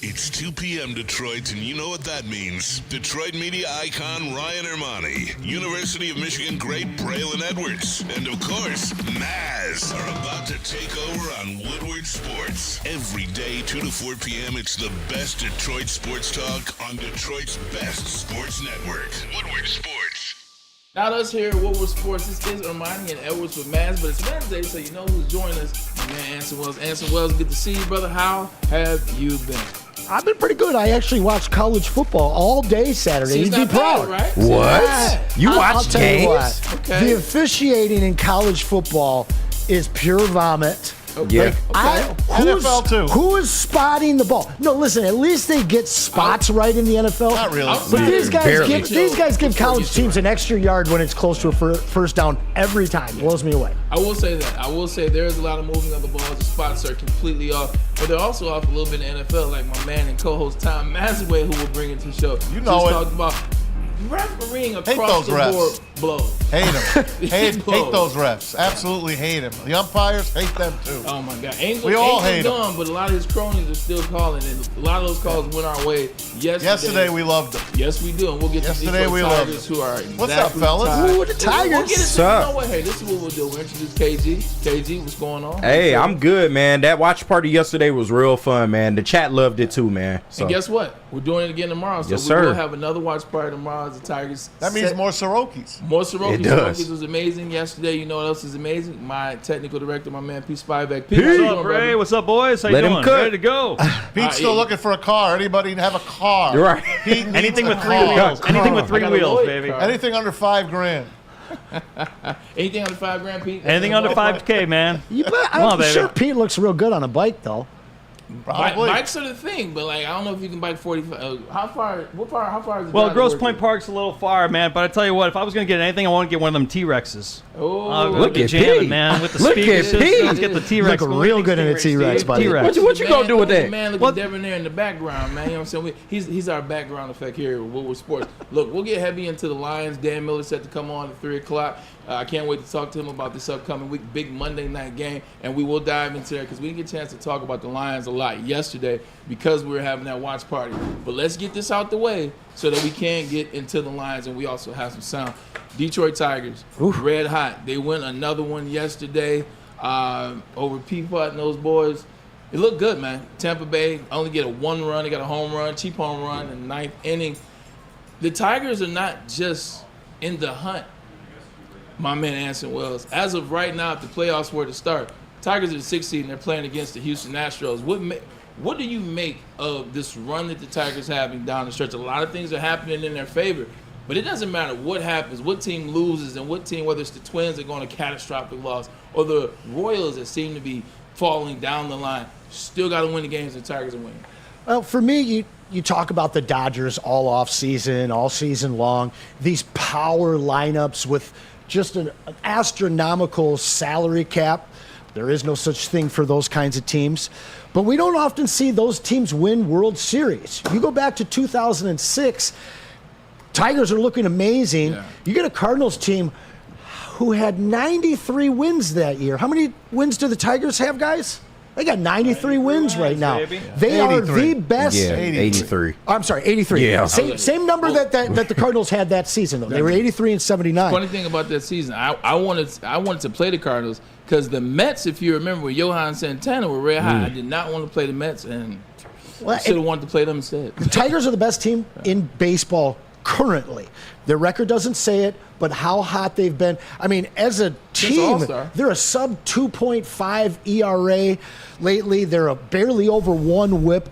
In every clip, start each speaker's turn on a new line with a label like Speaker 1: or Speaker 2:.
Speaker 1: It's 2 p.m. Detroit, and you know what that means. Detroit media icon Ryan Ermanni, University of Michigan great Braylon Edwards, and of course, Maz are about to take over on Woodward Sports. Every day, 2 to 4 p.m., it's the best Detroit sports talk on Detroit's best sports network, Woodward Sports.
Speaker 2: Now let's hear Woodward Sports. This is Ermanni and Edwards with Maz, but it's Wednesday, so you know who's joining us. My man, Anson Wells. Anson Wells, good to see you, brother. How have you been?
Speaker 3: I've been pretty good. I actually watched college football all day Saturday. You'd be proud.
Speaker 2: Right?
Speaker 3: What?
Speaker 4: You watch games?
Speaker 3: Okay. The officiating in college football is pure vomit.
Speaker 4: Yeah.
Speaker 5: NFL too.
Speaker 3: Who is spotting the ball? No, listen. At least they get spots right in the NFL.
Speaker 5: Not really.
Speaker 3: But these guys give college teams an extra yard when it's close to a first down every time. Blows me away.
Speaker 2: I will say that. I will say there is a lot of moving of the balls. The spots are completely off, but they're also off a little bit in the NFL. Like my man and co-host Tom Mazaway, who will bring it to the show.
Speaker 5: You know it.
Speaker 2: Talked about refereeing across the board blows.
Speaker 5: Hate them. hate those refs. Absolutely hate them. The umpires hate them too.
Speaker 2: Oh my God.
Speaker 5: We all hate them.
Speaker 2: But a lot of his cronies are still calling, and a lot of those calls went our way yesterday.
Speaker 5: We loved them.
Speaker 2: Yes, we do, and we'll get to the Tigers, who are exactly
Speaker 5: What's up, fellas?
Speaker 3: Ooh, the Tigers.
Speaker 2: We'll get into it. No way. Hey, this is what we'll do. We'll introduce KG. KG, what's going on?
Speaker 4: Hey, I'm good, man. That watch party yesterday was real fun, man. The chat loved it too, man. So.
Speaker 2: And guess what? We're doing it again tomorrow. So
Speaker 4: yes,
Speaker 2: we will
Speaker 4: sir.
Speaker 2: have another watch party tomorrow as the Tigers.
Speaker 5: That means more Sorokis.
Speaker 2: More Sorokis.
Speaker 4: It does.
Speaker 2: Sorokis was amazing yesterday. You know what else is amazing? My technical director, my man, P. Spivak.
Speaker 6: Pete, what's up, Ray? What's up, boys? How you doing? Ready to go.
Speaker 5: Pete's still looking for a car. Anybody have a car?
Speaker 4: You're right.
Speaker 5: Pete
Speaker 6: Anything with three
Speaker 5: car.
Speaker 6: wheels. Anything with three wheels, baby.
Speaker 5: Anything under $5,000.
Speaker 2: Anything under $5,000, Pete?
Speaker 6: Anything under $5K, man.
Speaker 3: I'm sure Pete looks real good on a bike, though.
Speaker 2: Bikes are the thing, but like I don't know if you can bike 45. How far is the
Speaker 6: Well,
Speaker 2: drive
Speaker 6: Grosse
Speaker 2: to work
Speaker 6: Point
Speaker 2: here?
Speaker 6: Park's a little far, man. But I tell you what, if I was gonna get anything, I want to get one of them T-Rexes.
Speaker 2: Oh,
Speaker 4: look at
Speaker 6: jamming,
Speaker 4: Pete.
Speaker 6: man, with the
Speaker 4: Look
Speaker 6: speaker
Speaker 4: at
Speaker 6: system.
Speaker 4: Pete.
Speaker 6: Let's get the T-Rex.
Speaker 3: Look real good in a T-Rex, buddy.
Speaker 6: T-Rex.
Speaker 4: What you gonna do with that?
Speaker 2: Man, look at Devin there in the background, man. You know what I'm saying? He's our background effect here at Woodward Sports. Look, we'll get heavy into the Lions. Dan Miller set to come on at 3 o'clock. I can't wait to talk to him about this upcoming week, big Monday night game, and we will dive into there because we didn't get a chance to talk about the Lions a lot yesterday because we were having that watch party. But let's get this out the way so that we can get into the Lions, and we also have some sound. Detroit Tigers, red hot. They win another one yesterday over Peapod and those boys. It looked good, man. Tampa Bay only get a 1 run. They got a home run, cheap home run in the 9th inning. The Tigers are not just in the hunt. My man Anson Wells. As of right now, if the playoffs were to start, Tigers are the 6th seed and they're playing against the Houston Astros. What do you make of this run that the Tigers having down the stretch? A lot of things are happening in their favor, but it doesn't matter what happens, what team loses, and what team, whether it's the Twins that go on a catastrophic loss or the Royals that seem to be falling down the line, still got to win the games and the Tigers are winning.
Speaker 3: Well, for me, you talk about the Dodgers all off season, all season long. These power lineups with just an astronomical salary cap. There is no such thing for those kinds of teams. But we don't often see those teams win World Series. You go back to 2006, Tigers are looking amazing. Yeah. You get a Cardinals team who had 93 wins that year. How many wins do the Tigers have, guys? They got 93 wins right now.
Speaker 6: Baby.
Speaker 3: They 83. Are the best.
Speaker 4: Yeah, 83.
Speaker 3: I'm sorry, 83.
Speaker 4: Yeah.
Speaker 3: Same number that the Cardinals had that season, though. They were 83 and 79.
Speaker 2: Funny thing about that season, I wanted to play the Cardinals because the Mets, if you remember, with Johan Santana were red hot. I did not want to play the Mets, and should have wanted to play them instead.
Speaker 3: The Tigers are the best team in baseball currently. Their record doesn't say it, but how hot they've been. I mean, as a team, they're a sub 2.5 ERA lately. They're a barely over 1 whip.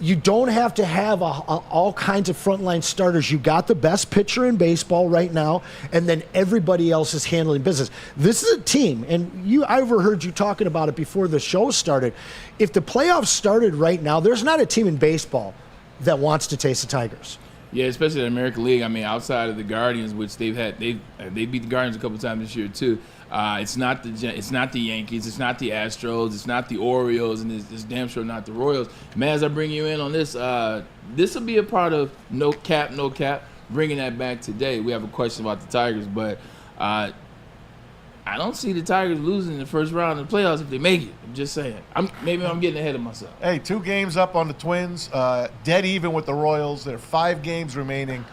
Speaker 3: You don't have to have all kinds of frontline starters. You got the best pitcher in baseball right now, and then everybody else is handling business. This is a team, and I overheard you talking about it before the show started. If the playoffs started right now, there's not a team in baseball that wants to taste the Tigers.
Speaker 2: Yeah, especially the American League. I mean, outside of the Guardians, which they beat the Guardians a couple times this year too. It's not the Yankees, it's not the Astros, it's not the Orioles, and it's damn sure not the Royals. Man, as I bring you in on this, this will be a part of no cap. Bringing that back today. We have a question about the Tigers, but I I don't see the Tigers losing in the first round of the playoffs if they make it. I'm just saying. Maybe I'm getting ahead of myself.
Speaker 5: Hey, 2 games up on the Twins, dead even with the Royals. There are 5 games remaining.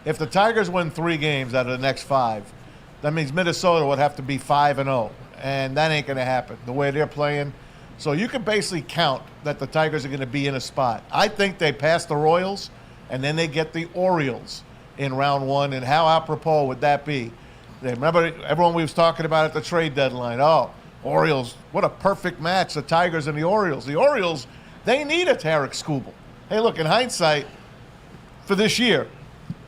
Speaker 5: If the Tigers win 3 games out of the next 5, that means Minnesota would have to be 5-0, and that ain't going to happen the way they're playing. So you can basically count that the Tigers are going to be in a spot. I think they pass the Royals, and then they get the Orioles in round 1, and how apropos would that be? Remember everyone we was talking about at the trade deadline. Oh, Orioles, what a perfect match, the Tigers and the Orioles. The Orioles, they need a Tarek Skubal. Hey, look, in hindsight, for this year,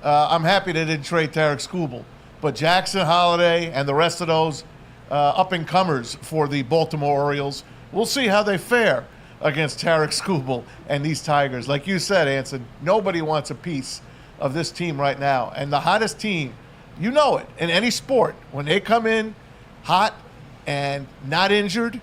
Speaker 5: I'm happy they didn't trade Tarek Skubal. But Jackson, Holiday, and the rest of those up-and-comers for the Baltimore Orioles, we'll see how they fare against Tarek Skubal and these Tigers. Like you said, Anson, nobody wants a piece of this team right now. And the hottest team, you know it, in any sport, when they come in hot and not injured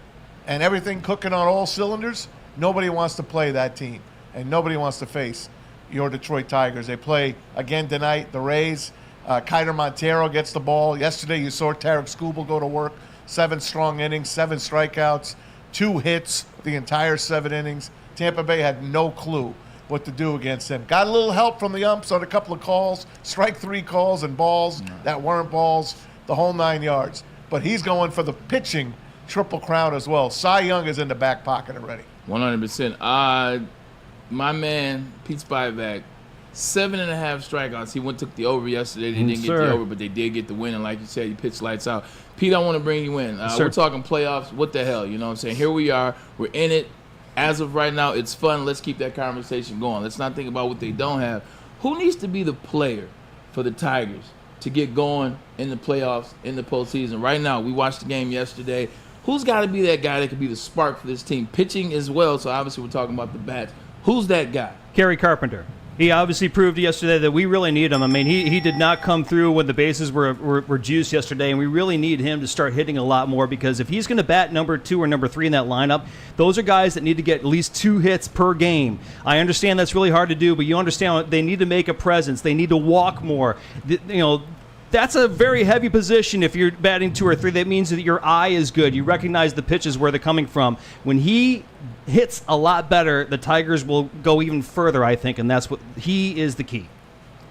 Speaker 5: and everything cooking on all cylinders, nobody wants to play that team. And nobody wants to face your Detroit Tigers. They play again tonight, the Rays. Kiner Montero gets the ball. Yesterday you saw Tarek Skubal go to work. 7 strong innings, 7 strikeouts, 2 hits the entire 7 innings. Tampa Bay had no clue what to do against him. Got a little help from the umps on a couple of calls, strike 3 calls and balls that weren't balls, the whole 9 yards. But he's going for the pitching triple crown as well. Cy Young is in the back pocket already.
Speaker 2: 100%. My man, Pete Spivak, 7.5 strikeouts. He took the over yesterday. They didn't get the over, but they did get the win. And like you said, he pitched lights out. Pete, I want to bring you in. We're talking playoffs. What the hell? You know what I'm saying? Here we are. We're in it. As of right now, it's fun. Let's keep that conversation going. Let's not think about what they don't have. Who needs to be the player for the Tigers to get going in the playoffs, in the postseason? Right now, we watched the game yesterday. Who's got to be that guy that could be the spark for this team? Pitching as well, so obviously we're talking about the bats. Who's that guy?
Speaker 6: Gary Carpenter. He obviously proved yesterday that we really need him. I mean, he did not come through when the bases were juiced yesterday, and we really need him to start hitting a lot more, because if he's going to bat number 2 or number 3 in that lineup, those are guys that need to get at least 2 hits per game. I understand that's really hard to do, but you understand they need to make a presence. They need to walk more. That's a very heavy position if you're batting 2 or 3. That means that your eye is good. You recognize the pitches where they're coming from. When he hits a lot better, the Tigers will go even further, I think, and that's what he is the key.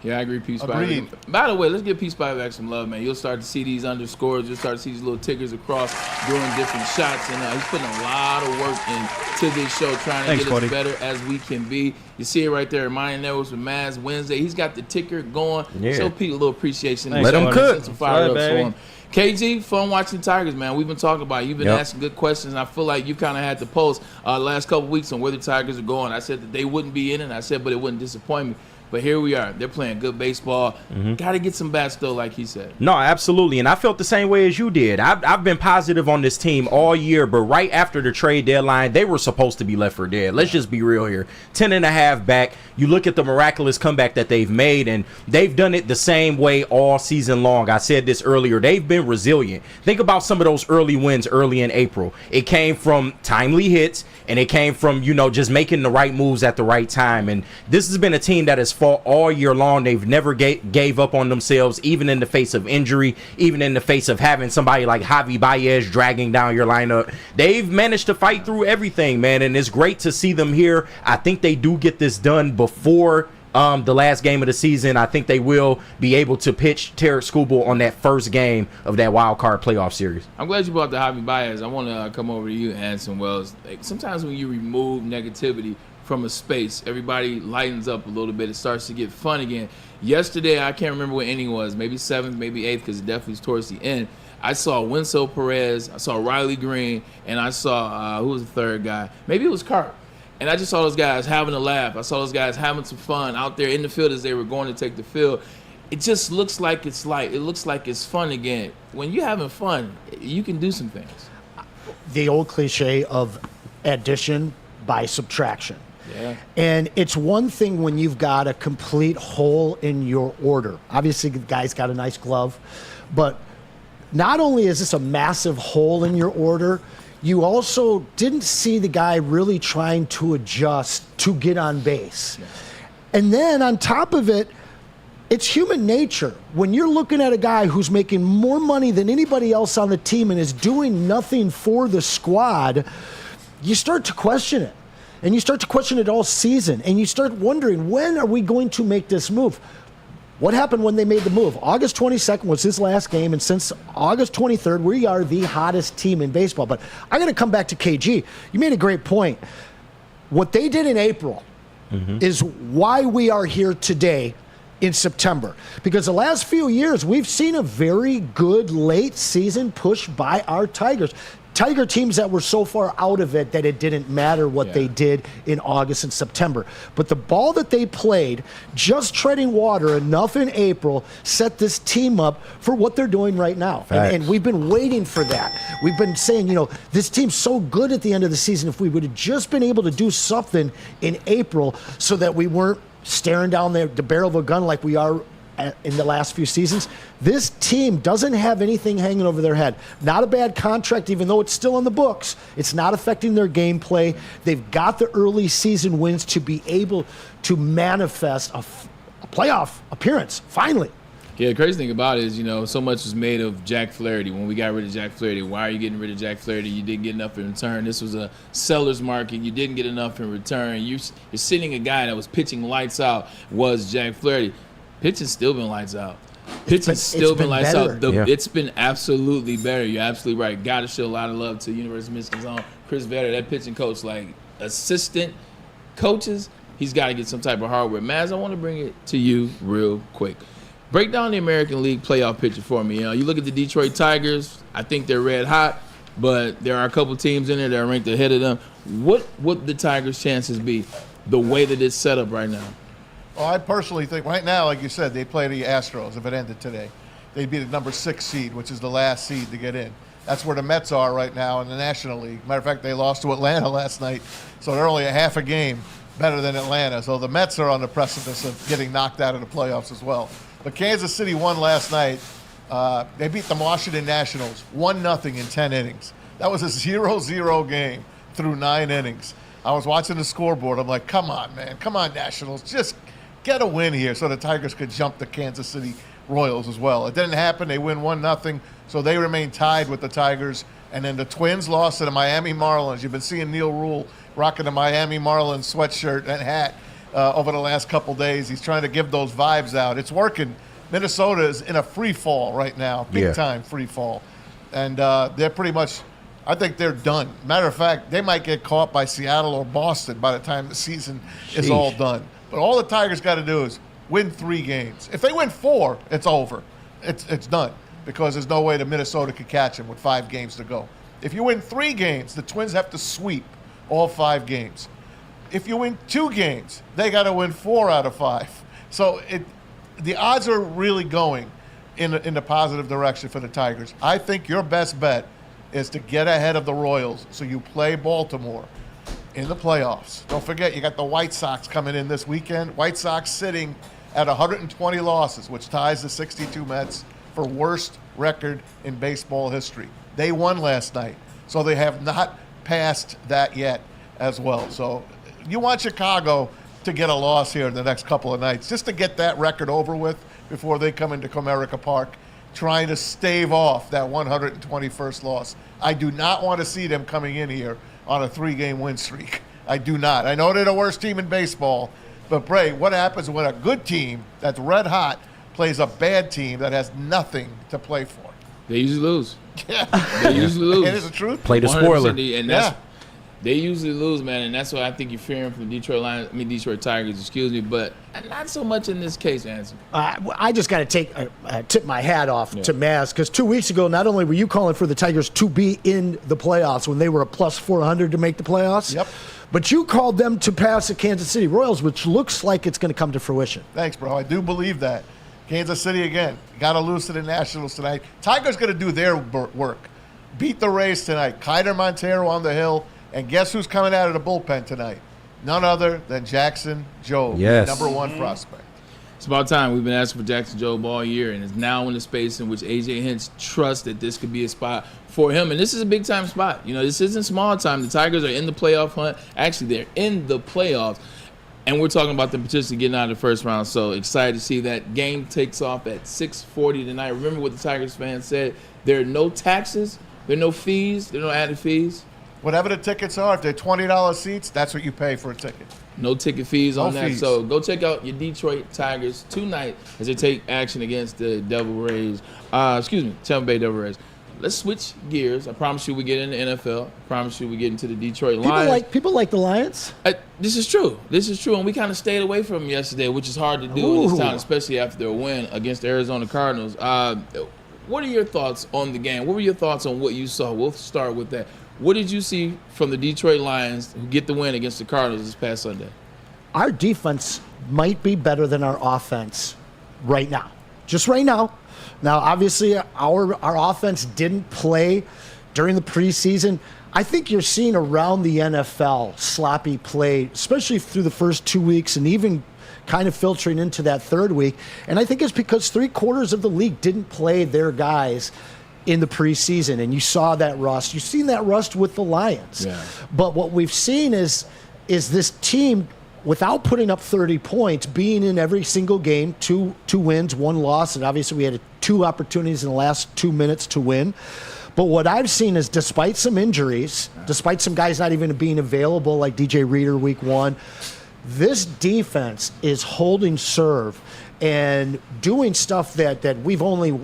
Speaker 2: Yeah, I agree, Pete Spivak. By the way, let's give Pete Spivak some love, man. You'll start to see these underscores. You'll start to see these little tickers across doing different shots. And he's putting a lot of work into this show, trying to get us better as we can be. You see it right there. Ermanni Networks with Wolverines Wednesday. He's got the ticker going. Yeah. Show Pete a little appreciation.
Speaker 4: Let him cook.
Speaker 2: Some fire ups for him. KG, fun watching Tigers, man. We've been talking about it. You've been asking good questions. And I feel like you kind of had to post last couple weeks on where the Tigers are going. I said that they wouldn't be in it. I said, but it wouldn't disappoint me. But here we are. They're playing good baseball. Got to get some bats, though, like he said.
Speaker 4: No, absolutely. And I felt the same way as you did. I've been positive on this team all year, but right after the trade deadline, they were supposed to be left for dead. Let's just be real here. 10.5 back. You look at the miraculous comeback that they've made, and they've done it the same way all season long. I said this earlier. They've been resilient. Think about some of those early wins early in April. It came from timely hits, and it came from, just making the right moves at the right time. And this has been a team that has fought all year long. They've never gave up on themselves, even in the face of injury, even in the face of having somebody like Javi Baez dragging down your lineup. They've managed to fight through everything, man, and it's great to see them here. I think they do get this done before the last game of the season. I think they will be able to pitch Tarek Skubal on that first game of that wild card playoff series.
Speaker 2: I'm glad you brought the Javi Baez. I want to come over to you, Anson Wells. Sometimes when you remove negativity from a space, everybody lightens up a little bit. It starts to get fun again. Yesterday, I can't remember what inning it was, maybe 7th, maybe 8th, because it definitely was towards the end. I saw Winslow Perez, I saw Riley Green, and I saw, who was the third guy? Maybe it was Carp. And I just saw those guys having a laugh. I saw those guys having some fun out there in the field as they were going to take the field. It just looks like it's light. It looks like it's fun again. When you're having fun, you can do some things.
Speaker 3: The old cliche of addition by subtraction.
Speaker 2: Yeah.
Speaker 3: And it's one thing when you've got a complete hole in your order. Obviously, the guy's got a nice glove. But not only is this a massive hole in your order, you also didn't see the guy really trying to adjust to get on base. Yeah. And then on top of it, it's human nature. When you're looking at a guy who's making more money than anybody else on the team and is doing nothing for the squad, you start to question it. And you start to question it all season. And you start wondering, when are we going to make this move? What happened when they made the move? August 22nd was his last game, and since August 23rd, we are the hottest team in baseball. But I got to come back to KG. You made a great point. What they did in April is why we are here today in September. Because the last few years, we've seen a very good late season push by our Tigers. Tiger teams that were so far out of it that it didn't matter what they did in August and September. But the ball that they played, just treading water enough in April, set this team up for what they're doing right now. And we've been waiting for that. We've been saying, this team's so good at the end of the season. If we would have just been able to do something in April so that we weren't staring down the barrel of a gun like we are in the last few seasons, this team doesn't have anything hanging over their head. Not a bad contract, even though it's still on the books. It's not affecting their gameplay. They've got the early season wins to be able to manifest a playoff appearance, finally.
Speaker 2: Yeah, the crazy thing about it is, so much was made of Jack Flaherty. When we got rid of Jack Flaherty, why are you getting rid of Jack Flaherty? You didn't get enough in return. This was a seller's market. You didn't get enough in return. You're sitting a guy that was pitching lights out was Jack Flaherty. Pitching's still been lights out. It's been lights out. It's been absolutely better. You're absolutely right. Got to show a lot of love to University of Michigan's own Chris Vetter, that pitching coach, like assistant coaches. He's got to get some type of hardware. Maz, I want to bring it to you real quick. Break down the American League playoff picture for me. You look at the Detroit Tigers. I think they're red hot, but there are a couple teams in there that are ranked ahead of them. What would the Tigers' chances be the way that it's set up right now?
Speaker 5: Well, I personally think right now, like you said, they play the Astros if it ended today. They'd be the number 6 seed, which is the last seed to get in. That's where the Mets are right now in the National League. Matter of fact, they lost to Atlanta last night, so they're only a half a game better than Atlanta. So the Mets are on the precipice of getting knocked out of the playoffs as well. But Kansas City won last night. They beat the Washington Nationals 1-0 in 10 innings. That was a 0-0 game through 9 innings. I was watching the scoreboard. I'm like, come on, man. Come on, Nationals. Just get a win here so the Tigers could jump the Kansas City Royals as well. It didn't happen. They win 1-0, so they remain tied with the Tigers. And then the Twins lost to the Miami Marlins. You've been seeing Neil Rule rocking the Miami Marlins sweatshirt and hat over the last couple days. He's trying to give those vibes out. It's working. Minnesota is in a free fall right now, big-time free fall. And they're pretty much, I think they're done. Matter of fact, they might get caught by Seattle or Boston by the time the season is all done. But all the Tigers got to do is win 3 games. If they win 4, it's over. It's done because there's no way that Minnesota could catch them with 5 games to go. If you win 3 games, the Twins have to sweep all 5 games. If you win 2 games, they got to win 4 out of 5. So the odds are really going in the positive direction for the Tigers. I think your best bet is to get ahead of the Royals so you play Baltimore in the playoffs. Don't forget, you got the White Sox coming in this weekend. White Sox sitting at 120 losses, which ties the 62 Mets for worst record in baseball history. They won last night, so they have not passed that yet as well. So you want Chicago to get a loss here in the next couple of nights, just to get that record over with before they come into Comerica Park, trying to stave off that 121st loss. I do not want to see them coming in here on a 3-game win streak. I do not. I know they're the worst team in baseball, but Bray, what happens when a good team that's red hot plays a bad team that has nothing to play for?
Speaker 2: They usually lose.
Speaker 5: Yeah.
Speaker 2: They usually lose.
Speaker 5: It is the truth.
Speaker 4: Play the spoiler.
Speaker 2: And they usually lose, man, and that's what I think you're fearing from the Detroit Tigers, excuse me, but not so much in this case, Anson.
Speaker 3: I just got to tip my hat off to Maz, because 2 weeks ago, not only were you calling for the Tigers to be in the playoffs when they were a plus 400 to make the playoffs, but you called them to pass the Kansas City Royals, which looks like it's going to come to fruition.
Speaker 5: Thanks, bro. I do believe that. Kansas City again. Got to lose to the Nationals tonight. Tigers going to do their work. Beat the Rays tonight. Kiner Montero on the hill. And guess who's coming out of the bullpen tonight? None other than Jackson Jobe, number 1 prospect.
Speaker 2: It's about time. We've been asking for Jackson Jobe all year, and it's now in the space in which A.J. Hinch trusts that this could be a spot for him. And this is a big-time spot. This isn't small time. The Tigers are in the playoff hunt. Actually, they're in the playoffs. And we're talking about them potentially getting out of the first round. So excited to see that. Game takes off at 6:40 tonight. Remember what the Tigers fans said. There are no taxes. There are no fees. There are no added fees.
Speaker 5: Whatever the tickets are, if they're $20 seats, that's what you pay for a ticket.
Speaker 2: No ticket fees on that.
Speaker 5: Fees.
Speaker 2: So go check out your Detroit Tigers tonight as they take action against the Tampa Bay Devil Rays. Let's switch gears. I promise you we get in the NFL. I promise you we get into the Detroit Lions.
Speaker 3: People like the Lions?
Speaker 2: This is true. And we kind of stayed away from them yesterday, which is hard to do in this town, especially after a win against the Arizona Cardinals. What are your thoughts on the game? What were your thoughts on what you saw? We'll start with that. What did you see from the Detroit Lions who get the win against the Cardinals this past Sunday?
Speaker 3: Our defense might be better than our offense right now. Just right now. Now, obviously, our offense didn't play during the preseason. I think you're seeing around the NFL sloppy play, especially through the first 2 weeks and even kind of filtering into that third week. And I think it's because 3/4 of the league didn't play their guys in the preseason, and you saw that rust. You've seen that rust with the Lions. Yeah. But what we've seen is this team, without putting up 30 points, being in every single game, two wins, 1 loss, and obviously we had 2 opportunities in the last 2 minutes to win. But what I've seen is, despite some injuries, despite some guys not even being available like DJ Reader week 1, this defense is holding serve and doing stuff that we've only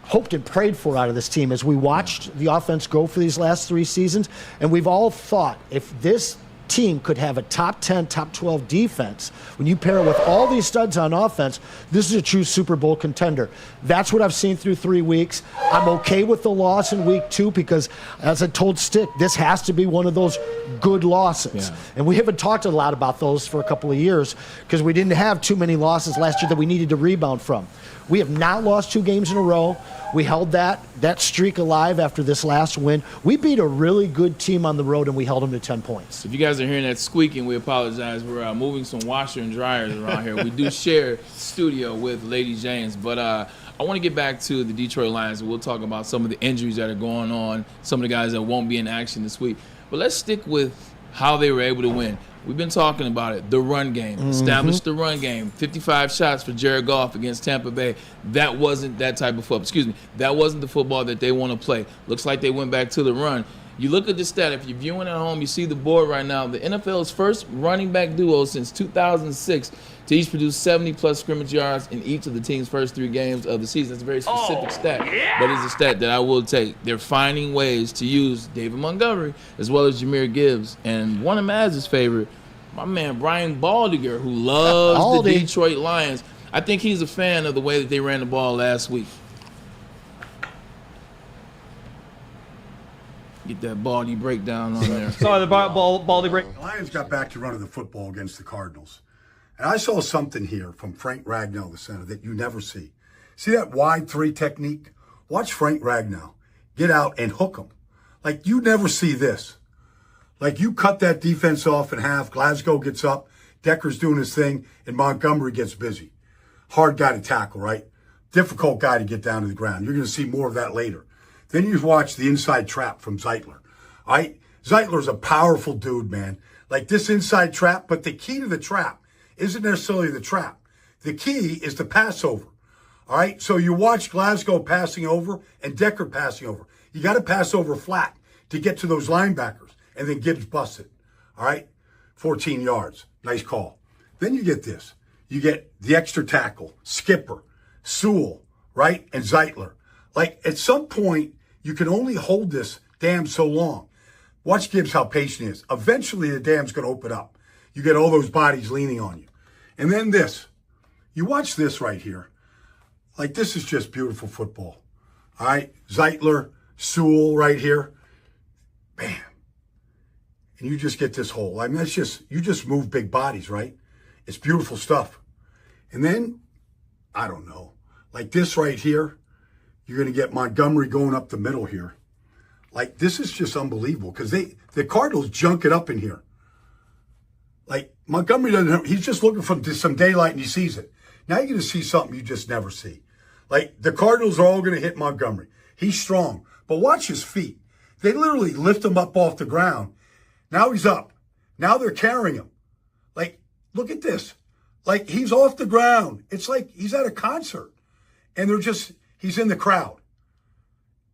Speaker 3: hoped and prayed for out of this team as we watched the offense go for these last 3 seasons. And we've all thought, if this team could have a top 10, top 12 defense, when you pair it with all these studs on offense, this is a true Super Bowl contender. That's what I've seen through 3 weeks. I'm okay with the loss in week 2 because, as I told Stick, this has to be one of those good losses. Yeah. And we haven't talked a lot about those for a couple of years because we didn't have too many losses last year that we needed to rebound from. We have not lost 2 games in a row. We held that streak alive after this last win. We beat a really good team on the road, and we held them to 10 points.
Speaker 2: If you guys are hearing that squeaking, we apologize. We're moving some washer and dryers around here. We do share studio with Lady James, but I want to get back to the Detroit Lions, and we'll talk about some of the injuries that are going on, some of the guys that won't be in action this week. But let's stick with how they were able to win. We've been talking about it. The run game. Established the run game. 55 shots for Jared Goff against Tampa Bay. That wasn't that type of football. That wasn't the football that they want to play. Looks like they went back to the run. You look at the stat. If you're viewing at home, you see the board right now. The NFL's first running back duo since 2006 to each produce 70-plus scrimmage yards in each of the team's first 3 games of the season. That's a very specific stat, but it's a stat that I will take. They're finding ways to use David Montgomery as well as Jahmyr Gibbs. And one of Maz's favorite, my man Brian Baldinger, who loves the Detroit Lions. I think he's a fan of the way that they ran the ball last week. Get that Baldy breakdown on there.
Speaker 6: Sorry, the Baldy break.
Speaker 7: The Lions got back to running the football against the Cardinals. And I saw something here from Frank Ragnow, the center, that you never see. See that wide 3 technique? Watch Frank Ragnow get out and hook them. Like, you never see this. Like, you cut that defense off in half, Glasgow gets up, Decker's doing his thing, and Montgomery gets busy. Hard guy to tackle, right? Difficult guy to get down to the ground. You're going to see more of that later. Then you watch the inside trap from Zeitler. All right? Zeitler's a powerful dude, man. Like, this inside trap, but the key to the trap isn't necessarily the trap. The key is the passover. All right? So you watch Glasgow passing over and Decker passing over. You got to pass over flat to get to those linebackers, and then Gibbs busted. All right? 14 yards. Nice call. Then you get this. You get the extra tackle, Skipper, Sewell, right? And Zeitler. Like, at some point, you can only hold this dam so long. Watch Gibbs how patient he is. Eventually, the dam's going to open up. You get all those bodies leaning on you. And then this. You watch this right here. Like, this is just beautiful football. All right? Zeitler, Sewell right here. Bam. And you just get this hole. I mean, that's just, you just move big bodies, right? It's beautiful stuff. And then, I don't know, like this right here, you're going to get Montgomery going up the middle here. Like, this is just unbelievable because the Cardinals junk it up in here. Like, Montgomery doesn't have, he's just looking for some daylight and he sees it. Now you're going to see something you just never see. Like, the Cardinals are all going to hit Montgomery. He's strong. But watch his feet. They literally lift him up off the ground. Now he's up. Now they're carrying him. Like, look at this. Like, he's off the ground. It's like he's at a concert. And he's in the crowd.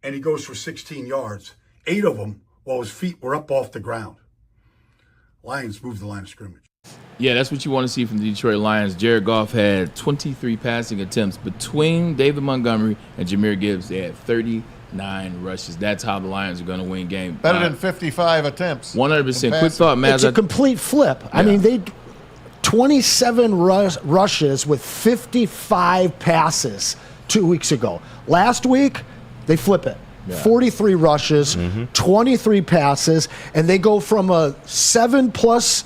Speaker 7: And he goes for 16 yards, 8 of them while his feet were up off the ground. Lions moved the line of scrimmage.
Speaker 2: Yeah, that's what you want to see from the Detroit Lions. Jared Goff had 23 passing attempts. Between David Montgomery and Jahmyr Gibbs, they had 39 rushes. That's how the Lions are going to win games.
Speaker 5: Better than 55 attempts.
Speaker 2: 100%. Quick thought, Maz.
Speaker 3: It's a complete flip. Yeah. I mean, they 27 rushes with 55 passes 2 weeks ago. Last week, they flip it. Yeah. 43 rushes, 23 passes, and they go from a 7+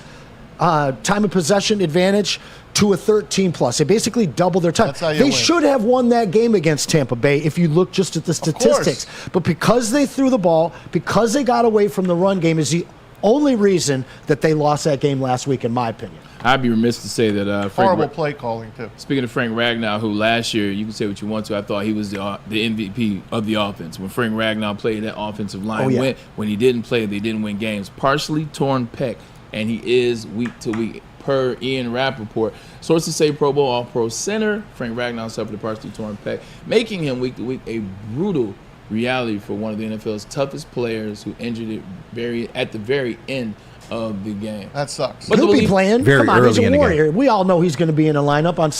Speaker 3: time of possession advantage to a 13+. They basically double their time. They should have won that game against Tampa Bay if you look just at the statistics. But because they threw the ball, because they got away from the run game, is the only reason that they lost that game last week, in my opinion.
Speaker 2: I'd be remiss to say that
Speaker 5: horrible play calling too.
Speaker 2: Speaking of Frank Ragnow, who last year, you can say what you want to, I thought he was the MVP of the offense. When Frank Ragnow played, that offensive line when he didn't play, they didn't win games. Partially torn pec, and he is week to week. Per Ian Rappaport, sources say Pro Bowl All-Pro center Frank Ragnow suffered a partially torn pec, making him week to week a brutal reality for one of the NFL's toughest players who injured it at the very end of the game.
Speaker 5: That sucks.
Speaker 3: But he'll be playing.
Speaker 4: Very
Speaker 3: Come on,
Speaker 4: early
Speaker 3: he's a Warrior. We all know he's going to be in the lineup on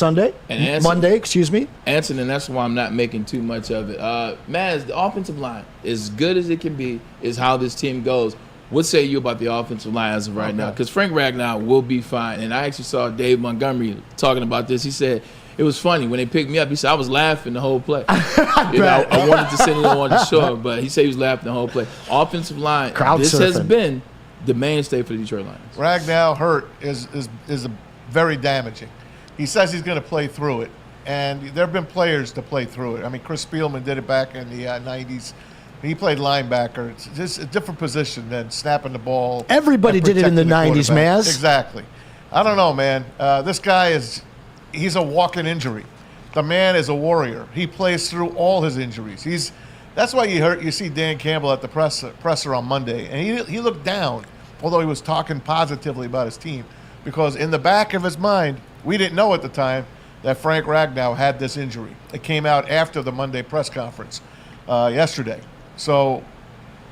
Speaker 3: Monday, excuse me.
Speaker 2: Anson, and that's why I'm not making too much of it. Maz, the offensive line, as good as it can be, is how this team goes. What say you about the offensive line as of right now? Because Frank Ragnow will be fine. And I actually saw Dave Montgomery talking about this. He said it was funny when they picked me up. He said I was laughing the whole play. I wanted to send it on the show, but he said he was laughing the whole play. Offensive line, has been the mainstay for the Detroit Lions.
Speaker 5: Ragnow hurt is very damaging. He says he's going to play through it, and there have been players to play through it. I mean, Chris Spielman did it back in the 90s. He played linebacker. It's just a different position than snapping the ball.
Speaker 3: Everybody did it in the 90s, Maz.
Speaker 5: Exactly. I don't know, man. This guy he's a walking injury. The man is a warrior. He plays through all his injuries. That's why you see Dan Campbell at the presser on Monday, and he looked down, although he was talking positively about his team, because in the back of his mind, we didn't know at the time that Frank Ragnow had this injury. It came out after the Monday press conference yesterday. So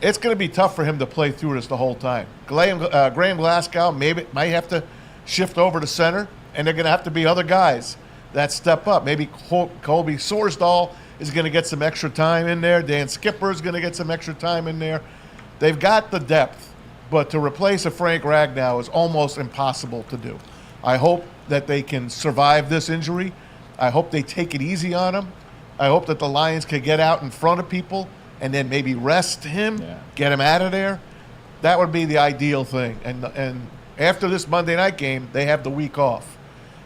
Speaker 5: it's going to be tough for him to play through this the whole time. Graham Glasgow might have to shift over to center, and they're going to have to be other guys that step up. Maybe Colby Sorsdahl is going to get some extra time in there. Dan Skipper is going to get some extra time in there. They've got the depth, but to replace a Frank Ragnow is almost impossible to do. I hope that they can survive this injury. I hope they take it easy on him. I hope that the Lions can get out in front of people and then maybe rest him, get him out of there. That would be the ideal thing. And after this Monday night game, they have the week off.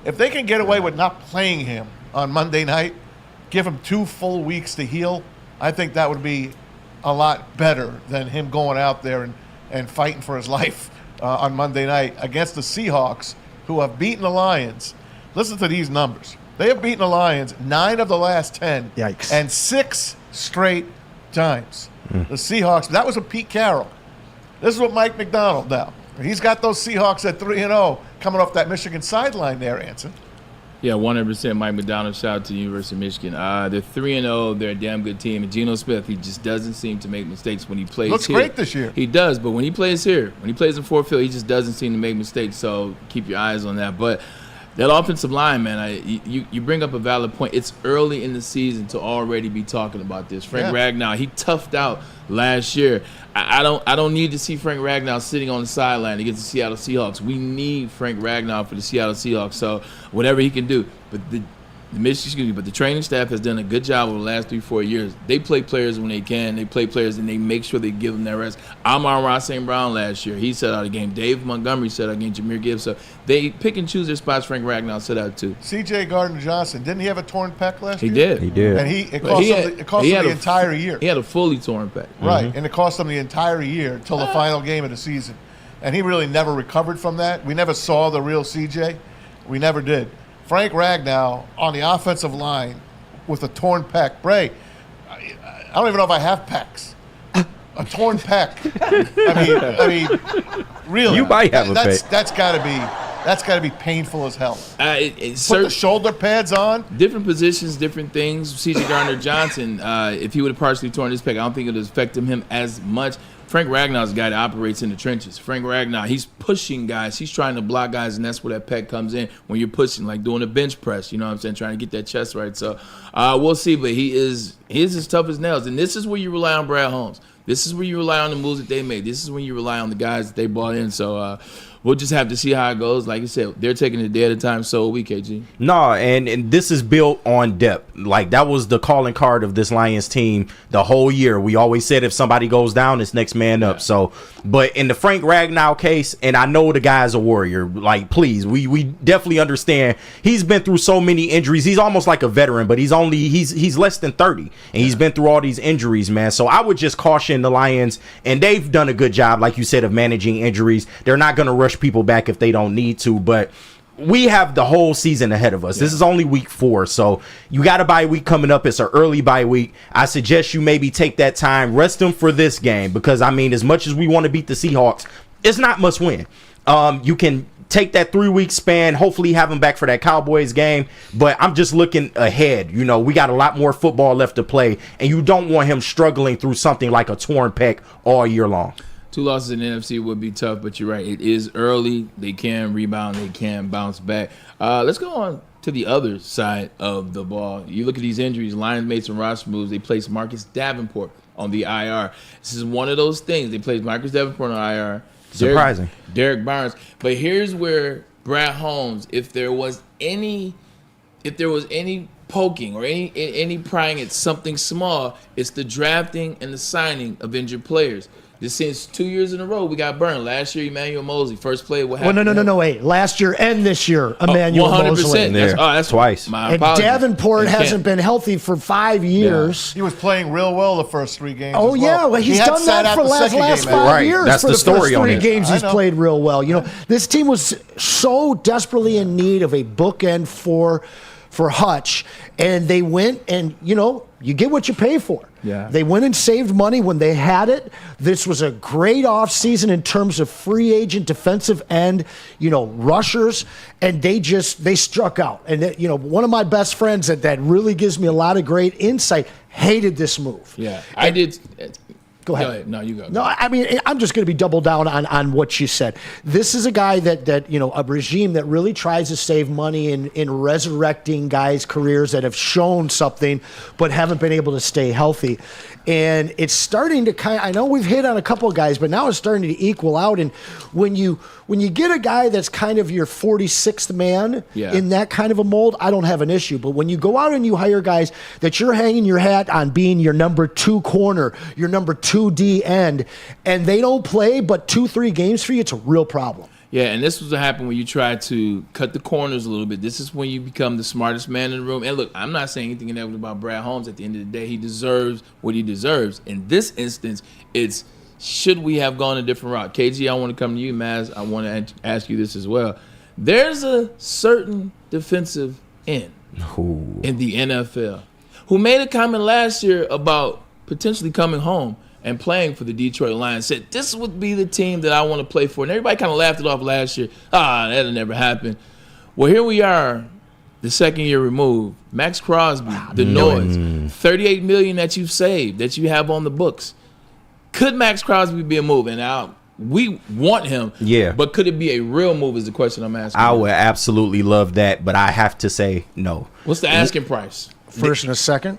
Speaker 5: If they can get away with not playing him on Monday night, give him 2 full weeks to heal, I think that would be a lot better than him going out there and fighting for his life on Monday night against the Seahawks, who have beaten the Lions. Listen to these numbers. They have beaten the Lions 9 of the last 10.
Speaker 3: Yikes.
Speaker 5: And 6 straight times. The Seahawks, that was a Pete Carroll. This is what Mike McDonald now. He's got those Seahawks at 3-0 coming off that Michigan sideline there, Anson.
Speaker 2: Yeah, 100% Mike McDonald. Shout out to the University of Michigan. They're 3-0. They're a damn good team. And Geno Smith, he just doesn't seem to make mistakes when he plays
Speaker 5: Looks
Speaker 2: here.
Speaker 5: Great this year.
Speaker 2: He does, but when he plays here, when he plays in Ford Field, he just doesn't seem to make mistakes. So keep your eyes on that. But that offensive line, man, you bring up a valid point. It's early in the season to already be talking about this. Frank Ragnow, he toughed out last year. I don't need to see Frank Ragnow sitting on the sideline against the Seattle Seahawks. We need Frank Ragnow for the Seattle Seahawks. So whatever he can do. But the training staff has done a good job over the last 3-4 years. They play players when they can. They play players and they make sure they give them that rest. Amon-Ra St. Brown last year, he set out a game. Dave Montgomery set out against Jahmyr Gibbs. So they pick and choose their spots. Frank Ragnow set out too.
Speaker 5: C.J. Gardner-Johnson, didn't he have a torn pec last year?
Speaker 2: He did.
Speaker 5: And it cost him the entire year.
Speaker 2: He had a fully torn pec.
Speaker 5: Right, and it cost him the entire year until the final game of the season. And he really never recovered from that. We never saw the real C.J. We never did. Frank Ragnow on the offensive line with a torn pec. Bray, I don't even know if I have pecs. A torn pec. I mean, really.
Speaker 4: You might have a pec.
Speaker 5: That's got to be That's got to be painful as hell. Put
Speaker 2: Certain
Speaker 5: the shoulder pads on.
Speaker 2: different positions, different things. C.J. Gardner-Johnson, if he would have partially torn his pec, I don't think it would have affected him as much. Frank Ragnar's a guy that operates in the trenches. Frank Ragnar, he's pushing guys. He's trying to block guys, and that's where that pec comes in when you're pushing, like doing a bench press. You know what I'm saying? Trying to get that chest right. So we'll see, but he is as tough as nails. And this is where you rely on Brad Holmes. This is where you rely on the moves that they made. This is when you rely on the guys that they brought in. So we'll just have to see how it goes. Like you said, they're taking it a day at a time. So are we, KG.
Speaker 4: No, and this is built on depth. Like, that was the calling card of this Lions team the whole year. We always said if somebody goes down, it's next man up. So, but in the Frank Ragnow case, and I know the guy's a warrior. Like, please, we definitely understand. He's been through so many injuries. He's almost like a veteran, but he's less than 30, and he's been through all these injuries, man. So I would just caution the Lions, and they've done a good job, like you said, of managing injuries. They're not going to rush people back if they don't need to, but we have the whole season ahead of us. This is only week 4, so you got a bye week coming up. It's an early bye week. I suggest you maybe take that time, rest them for this game, because I mean, as much as we want to beat the Seahawks, it's not must win. You can take that 3-week span, hopefully have them back for that Cowboys game, but I'm just looking ahead. You know, we got a lot more football left to play, and you don't want him struggling through something like a torn pec all year long.
Speaker 2: 2 losses in the NFC would be tough, but you're right. It is early. They can rebound. They can bounce back. Let's go on to the other side of the ball. You look at these injuries. Lions made some roster moves. They placed Marcus Davenport on the IR. This is one of those things. They placed Marcus Davenport on IR.
Speaker 4: Surprising.
Speaker 2: Derek Barnes. But here's where Brad Holmes, if there was any poking or any prying at something small, it's the drafting and the signing of injured players. This since 2 years in a row, we got burned. Last year, Emmanuel Mosley, first play. What happened?
Speaker 3: Well, no. Wait. Last year and this year, Emmanuel
Speaker 2: 100%.
Speaker 3: Mosley.
Speaker 2: That's
Speaker 4: Twice.
Speaker 2: My
Speaker 3: And
Speaker 2: apologies.
Speaker 3: Davenport hasn't been healthy for 5 years.
Speaker 5: He was playing real well the first 3 games.
Speaker 3: Oh,
Speaker 5: as
Speaker 3: yeah. Well,
Speaker 5: He
Speaker 3: he's
Speaker 5: had
Speaker 3: done
Speaker 5: sat
Speaker 3: that
Speaker 5: out
Speaker 3: for
Speaker 5: the
Speaker 3: the last
Speaker 5: second game,
Speaker 3: 5
Speaker 4: Right.
Speaker 3: years.
Speaker 4: That's
Speaker 3: for
Speaker 4: the
Speaker 3: the
Speaker 4: story
Speaker 3: first
Speaker 4: on
Speaker 3: 3
Speaker 4: it.
Speaker 3: games he's
Speaker 5: I know.
Speaker 3: played real well. You know, this team was so desperately in need of a bookend for Hutch, and they went and, you know, you get what you pay for.
Speaker 2: Yeah.
Speaker 3: They went and saved money when they had it. This was a great offseason in terms of free agent defensive end, you know, rushers, and they struck out. And, you know, one of my best friends that really gives me a lot of great insight hated this move.
Speaker 2: Yeah, I did.
Speaker 3: Go ahead.
Speaker 2: No, you go.
Speaker 3: No, I mean, I'm just going to be double down on what you said. This is a guy that you know, a regime that really tries to save money in resurrecting guys' careers that have shown something but haven't been able to stay healthy. And it's starting to I know we've hit on a couple of guys, but now it's starting to equal out. And when you get a guy that's kind of your 46th man in that kind of a mold, I don't have an issue. But when you go out and you hire guys that you're hanging your hat on being your number 2 corner, your number 2 D end, and they don't play but 2-3 games for you, it's a real problem.
Speaker 2: Yeah, and this was what happened when you try to cut the corners a little bit. This is when you become the smartest man in the room. And look, I'm not saying anything negative about Brad Holmes. At the end of the day, he deserves what he deserves. In this instance, it's should we have gone a different route? KG, I want to come to you. Maz, I want to ask you this as well. There's a certain defensive end in the NFL who made a comment last year about potentially coming home and playing for the Detroit Lions, said this would be the team that I want to play for. And everybody kind of laughed it off last year. That'll never happen. Well, here we are, the second year removed. Max Crosby, the noise, $38 million that you've saved, that you have on the books. Could Max Crosby be a move? And we want him.
Speaker 4: Yeah.
Speaker 2: But could it be a real move is the question I'm asking.
Speaker 4: I would absolutely love that, but I have to say no.
Speaker 2: What's the asking price?
Speaker 3: First and a second?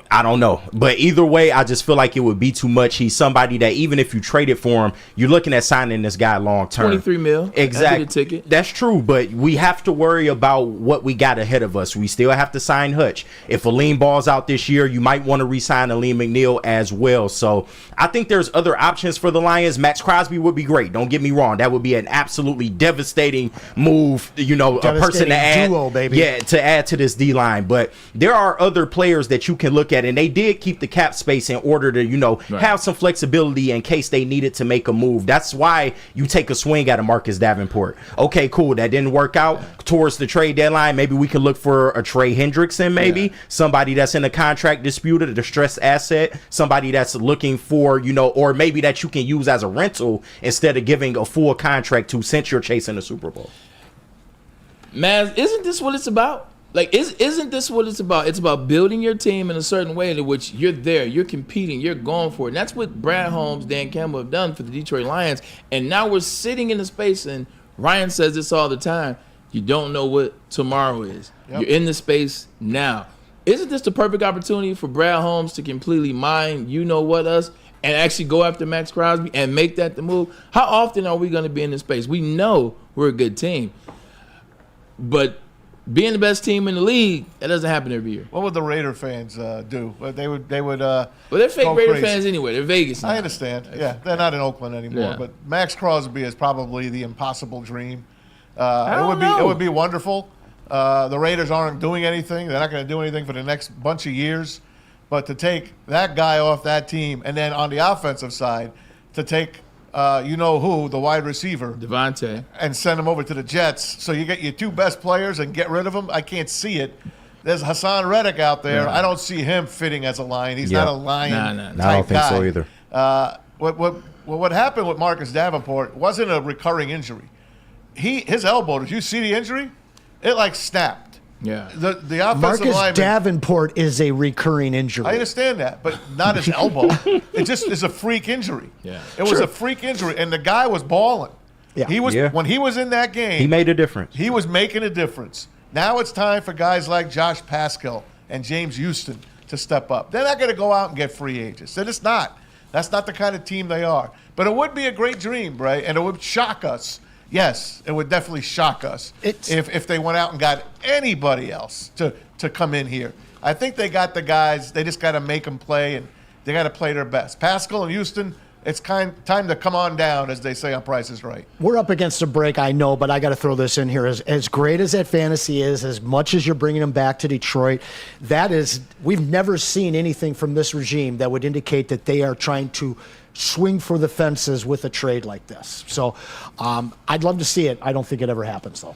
Speaker 4: I don't know. But either way, I just feel like it would be too much. He's somebody that even if you traded for him, you're looking at signing this guy long term.
Speaker 2: $23 million.
Speaker 4: Exactly.
Speaker 2: Ticket.
Speaker 4: That's true, but we have to worry about what we got ahead of us. We still have to sign Hutch. If Aleem balls out this year, you might want to re-sign Aleem McNeil as well. So I think there's other options for the Lions. Max Crosby would be great. Don't get me wrong. That would be an absolutely devastating move, you know, a person to add.
Speaker 3: Duo, baby.
Speaker 4: Yeah, to add to this D-line. But there are other players that you can look at, and they did keep the cap space in order to, you know, have some flexibility in case they needed to make a move. That's why you take a swing at a Marcus Davenport. Okay, cool. That didn't work out towards the trade deadline. Maybe we could look for a Trey Hendrickson, somebody that's in a contract dispute, a distressed asset, somebody that's looking for, you know, or maybe that you can use as a rental instead of giving a full contract to since you're chasing the Super Bowl.
Speaker 2: Man, isn't this what it's about? Like, isn't this what it's about? It's about building your team in a certain way in which you're there, you're competing, you're going for it. And that's what Brad Holmes, Dan Campbell have done for the Detroit Lions. And now we're sitting in the space, and Ryan says this all the time, you don't know what tomorrow is. Yep. You're in the space now. Isn't this the perfect opportunity for Brad Holmes to completely mind us and actually go after Max Crosby and make that the move? How often are we going to be in this space? We know we're a good team. But being the best team in the league, that doesn't happen every year.
Speaker 5: What would the Raider fans do? They would.
Speaker 2: Well, they're fake Raider fans anyway. They're Vegas now.
Speaker 5: I understand. Yeah, they're not in Oakland anymore. Yeah. But Max Crosby is probably the impossible dream. It would be wonderful. The Raiders aren't doing anything. They're not going to do anything for the next bunch of years. But to take that guy off that team, and then on the offensive side, to take the wide receiver,
Speaker 2: Devontae,
Speaker 5: and send him over to the Jets, so you get your two best players and get rid of them. I can't see it. There's Hassan Reddick out there. I don't see him fitting as a Lion. He's not a Lion type guy.
Speaker 4: I don't think so either.
Speaker 5: What happened with Marcus Davenport wasn't a recurring injury. His elbow, did you see the injury? It like snapped.
Speaker 2: Yeah.
Speaker 5: The offensive
Speaker 3: Marcus
Speaker 5: lineman,
Speaker 3: Davenport is a recurring injury.
Speaker 5: I understand that, but not his elbow. It just is a freak injury.
Speaker 2: Yeah.
Speaker 5: It was a freak injury, and the guy was balling.
Speaker 3: Yeah.
Speaker 5: When he was in that game.
Speaker 4: He made a difference.
Speaker 5: He was making a difference. Now it's time for guys like Josh Pascal and James Houston to step up. They're not going to go out and get free agents. They're just not. That's not the kind of team they are. But it would be a great dream, Bray, and it would shock us. Yes, it would definitely shock us if they went out and got anybody else to come in here. I think they got the guys. They just got to make them play, and they got to play their best. Pascal and Houston, it's time to come on down, as they say on Price is Right.
Speaker 3: We're up against a break, I know, but I got to throw this in here. As great as that fantasy is, as much as you're bringing them back to Detroit, we've never seen anything from this regime that would indicate that they are trying to swing for the fences with a trade like this. So I'd love to see it. I don't think it ever happens, though.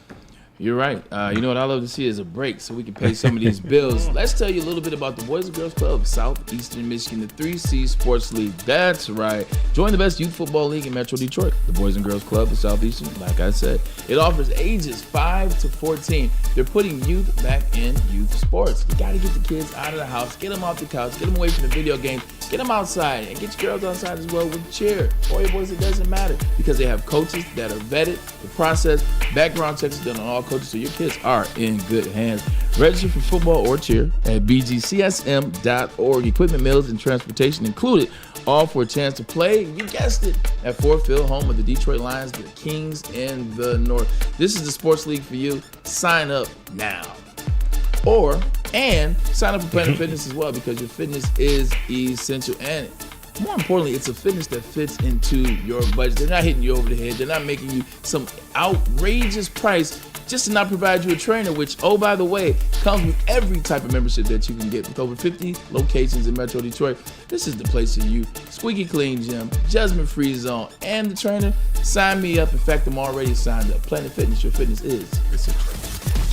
Speaker 2: You're right. You know what I love to see is a break so we can pay some of these bills. Let's tell you a little bit about the Boys and Girls Club of Southeastern Michigan, the 3C Sports League. That's right. Join the best youth football league in Metro Detroit, the Boys and Girls Club of Southeastern. Like I said, it offers ages 5 to 14. They're putting youth back in youth sports. You got to get the kids out of the house, get them off the couch, get them away from the video games, get them outside, and get your girls outside as well with cheer. Boy or boys, it doesn't matter because they have coaches that are vetted, the process, background checks done on all coaches, so your kids are in good hands. Register for football or cheer at bgcsm.org. Equipment, meals, and transportation included, all for a chance to play, you guessed it, at Ford Field, home of the Detroit Lions, the Kings in the North. This is the sports league for you. Sign up now. And sign up for Planet Fitness as well, because your fitness is essential. And more importantly, it's a fitness that fits into your budget. They're not hitting you over the head. They're not making you some outrageous price just to not provide you a trainer, which, oh, by the way, comes with every type of membership that you can get. With over 50 locations in Metro Detroit, this is the place for you. Squeaky clean gym, judgment-free zone, and the trainer. Sign me up. In fact, I'm already signed up. Planet Fitness, your fitness is essential.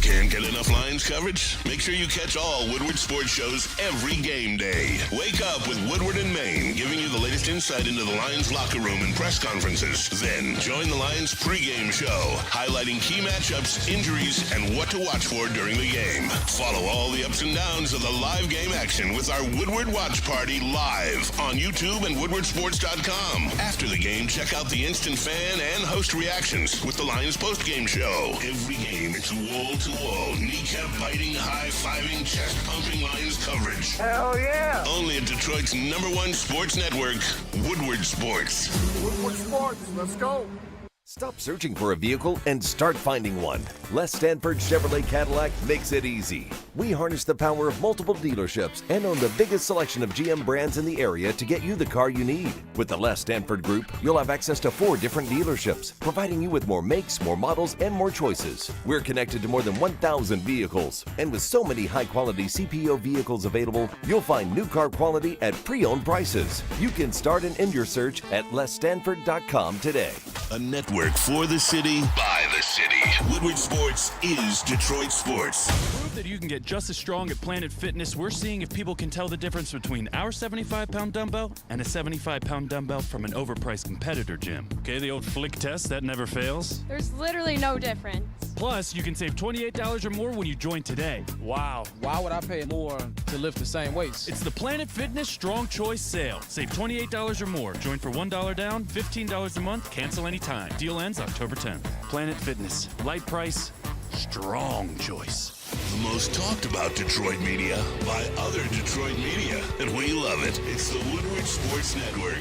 Speaker 1: Can't get enough Lions coverage? Make sure you catch all Woodward sports shows every game day. Wake up with Woodward and Maine, giving you the latest insight into the Lions locker room and press conferences. Then join the Lions pregame show, highlighting key matchups, injuries, and what to watch for during the game. Follow all the ups and downs of the live game action with our Woodward Watch Party live on YouTube and woodwardsports.com. After the game, check out the instant fan and host reactions with the Lions postgame show. Every game, it's wall-to-wall, kneecap-biting, high-fiving, chest-pumping Lions coverage.
Speaker 8: Hell yeah!
Speaker 1: Only at Detroit's #1 sports network, Woodward Sports.
Speaker 8: Woodward Sports, let's go!
Speaker 9: Stop searching for a vehicle and start finding one. Les Stanford Chevrolet Cadillac makes it easy. We harness the power of multiple dealerships and own the biggest selection of GM brands in the area to get you the car you need. With the Les Stanford Group, you'll have access to 4 different dealerships, providing you with more makes, more models, and more choices. We're connected to more than 1,000 vehicles, and with so many high-quality CPO vehicles available, you'll find new car quality at pre-owned prices. You can start and end your search at lesstanford.com today.
Speaker 1: A network for the city, by the city. Woodward Sports is Detroit sports.
Speaker 10: Prove that you can get just as strong at Planet Fitness. We're seeing if people can tell the difference between our 75-pound dumbbell and a 75-pound dumbbell from an overpriced competitor gym. Okay, the old flick test, that never fails.
Speaker 11: There's literally no difference.
Speaker 10: Plus, you can save $28 or more when you join today.
Speaker 11: Wow. Why would I pay more to lift the same weights?
Speaker 10: It's the Planet Fitness Strong Choice Sale. Save $28 or more. Join for $1 down, $15 a month, cancel anytime. Deal ends October 10th. Planet Fitness. Light price, strong choice.
Speaker 1: The most talked about Detroit media by other Detroit media, and we love it. It's the Woodward Sports Network.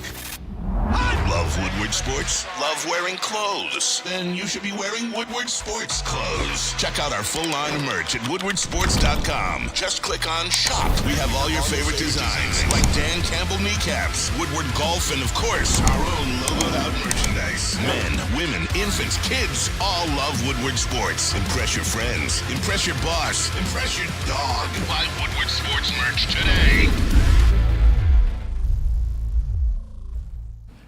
Speaker 1: Love Woodward Sports? Love wearing clothes? Then you should be wearing Woodward Sports clothes. Check out our full line of merch at woodwardsports.com. Just click on Shop. We have all your favorite designs, like Dan Campbell kneecaps, Woodward Golf, and of course, our own logoed out merchandise. Men, women, infants, kids all love Woodward Sports. Impress your friends. Impress your boss. Impress your dog. Buy Woodward Sports merch today.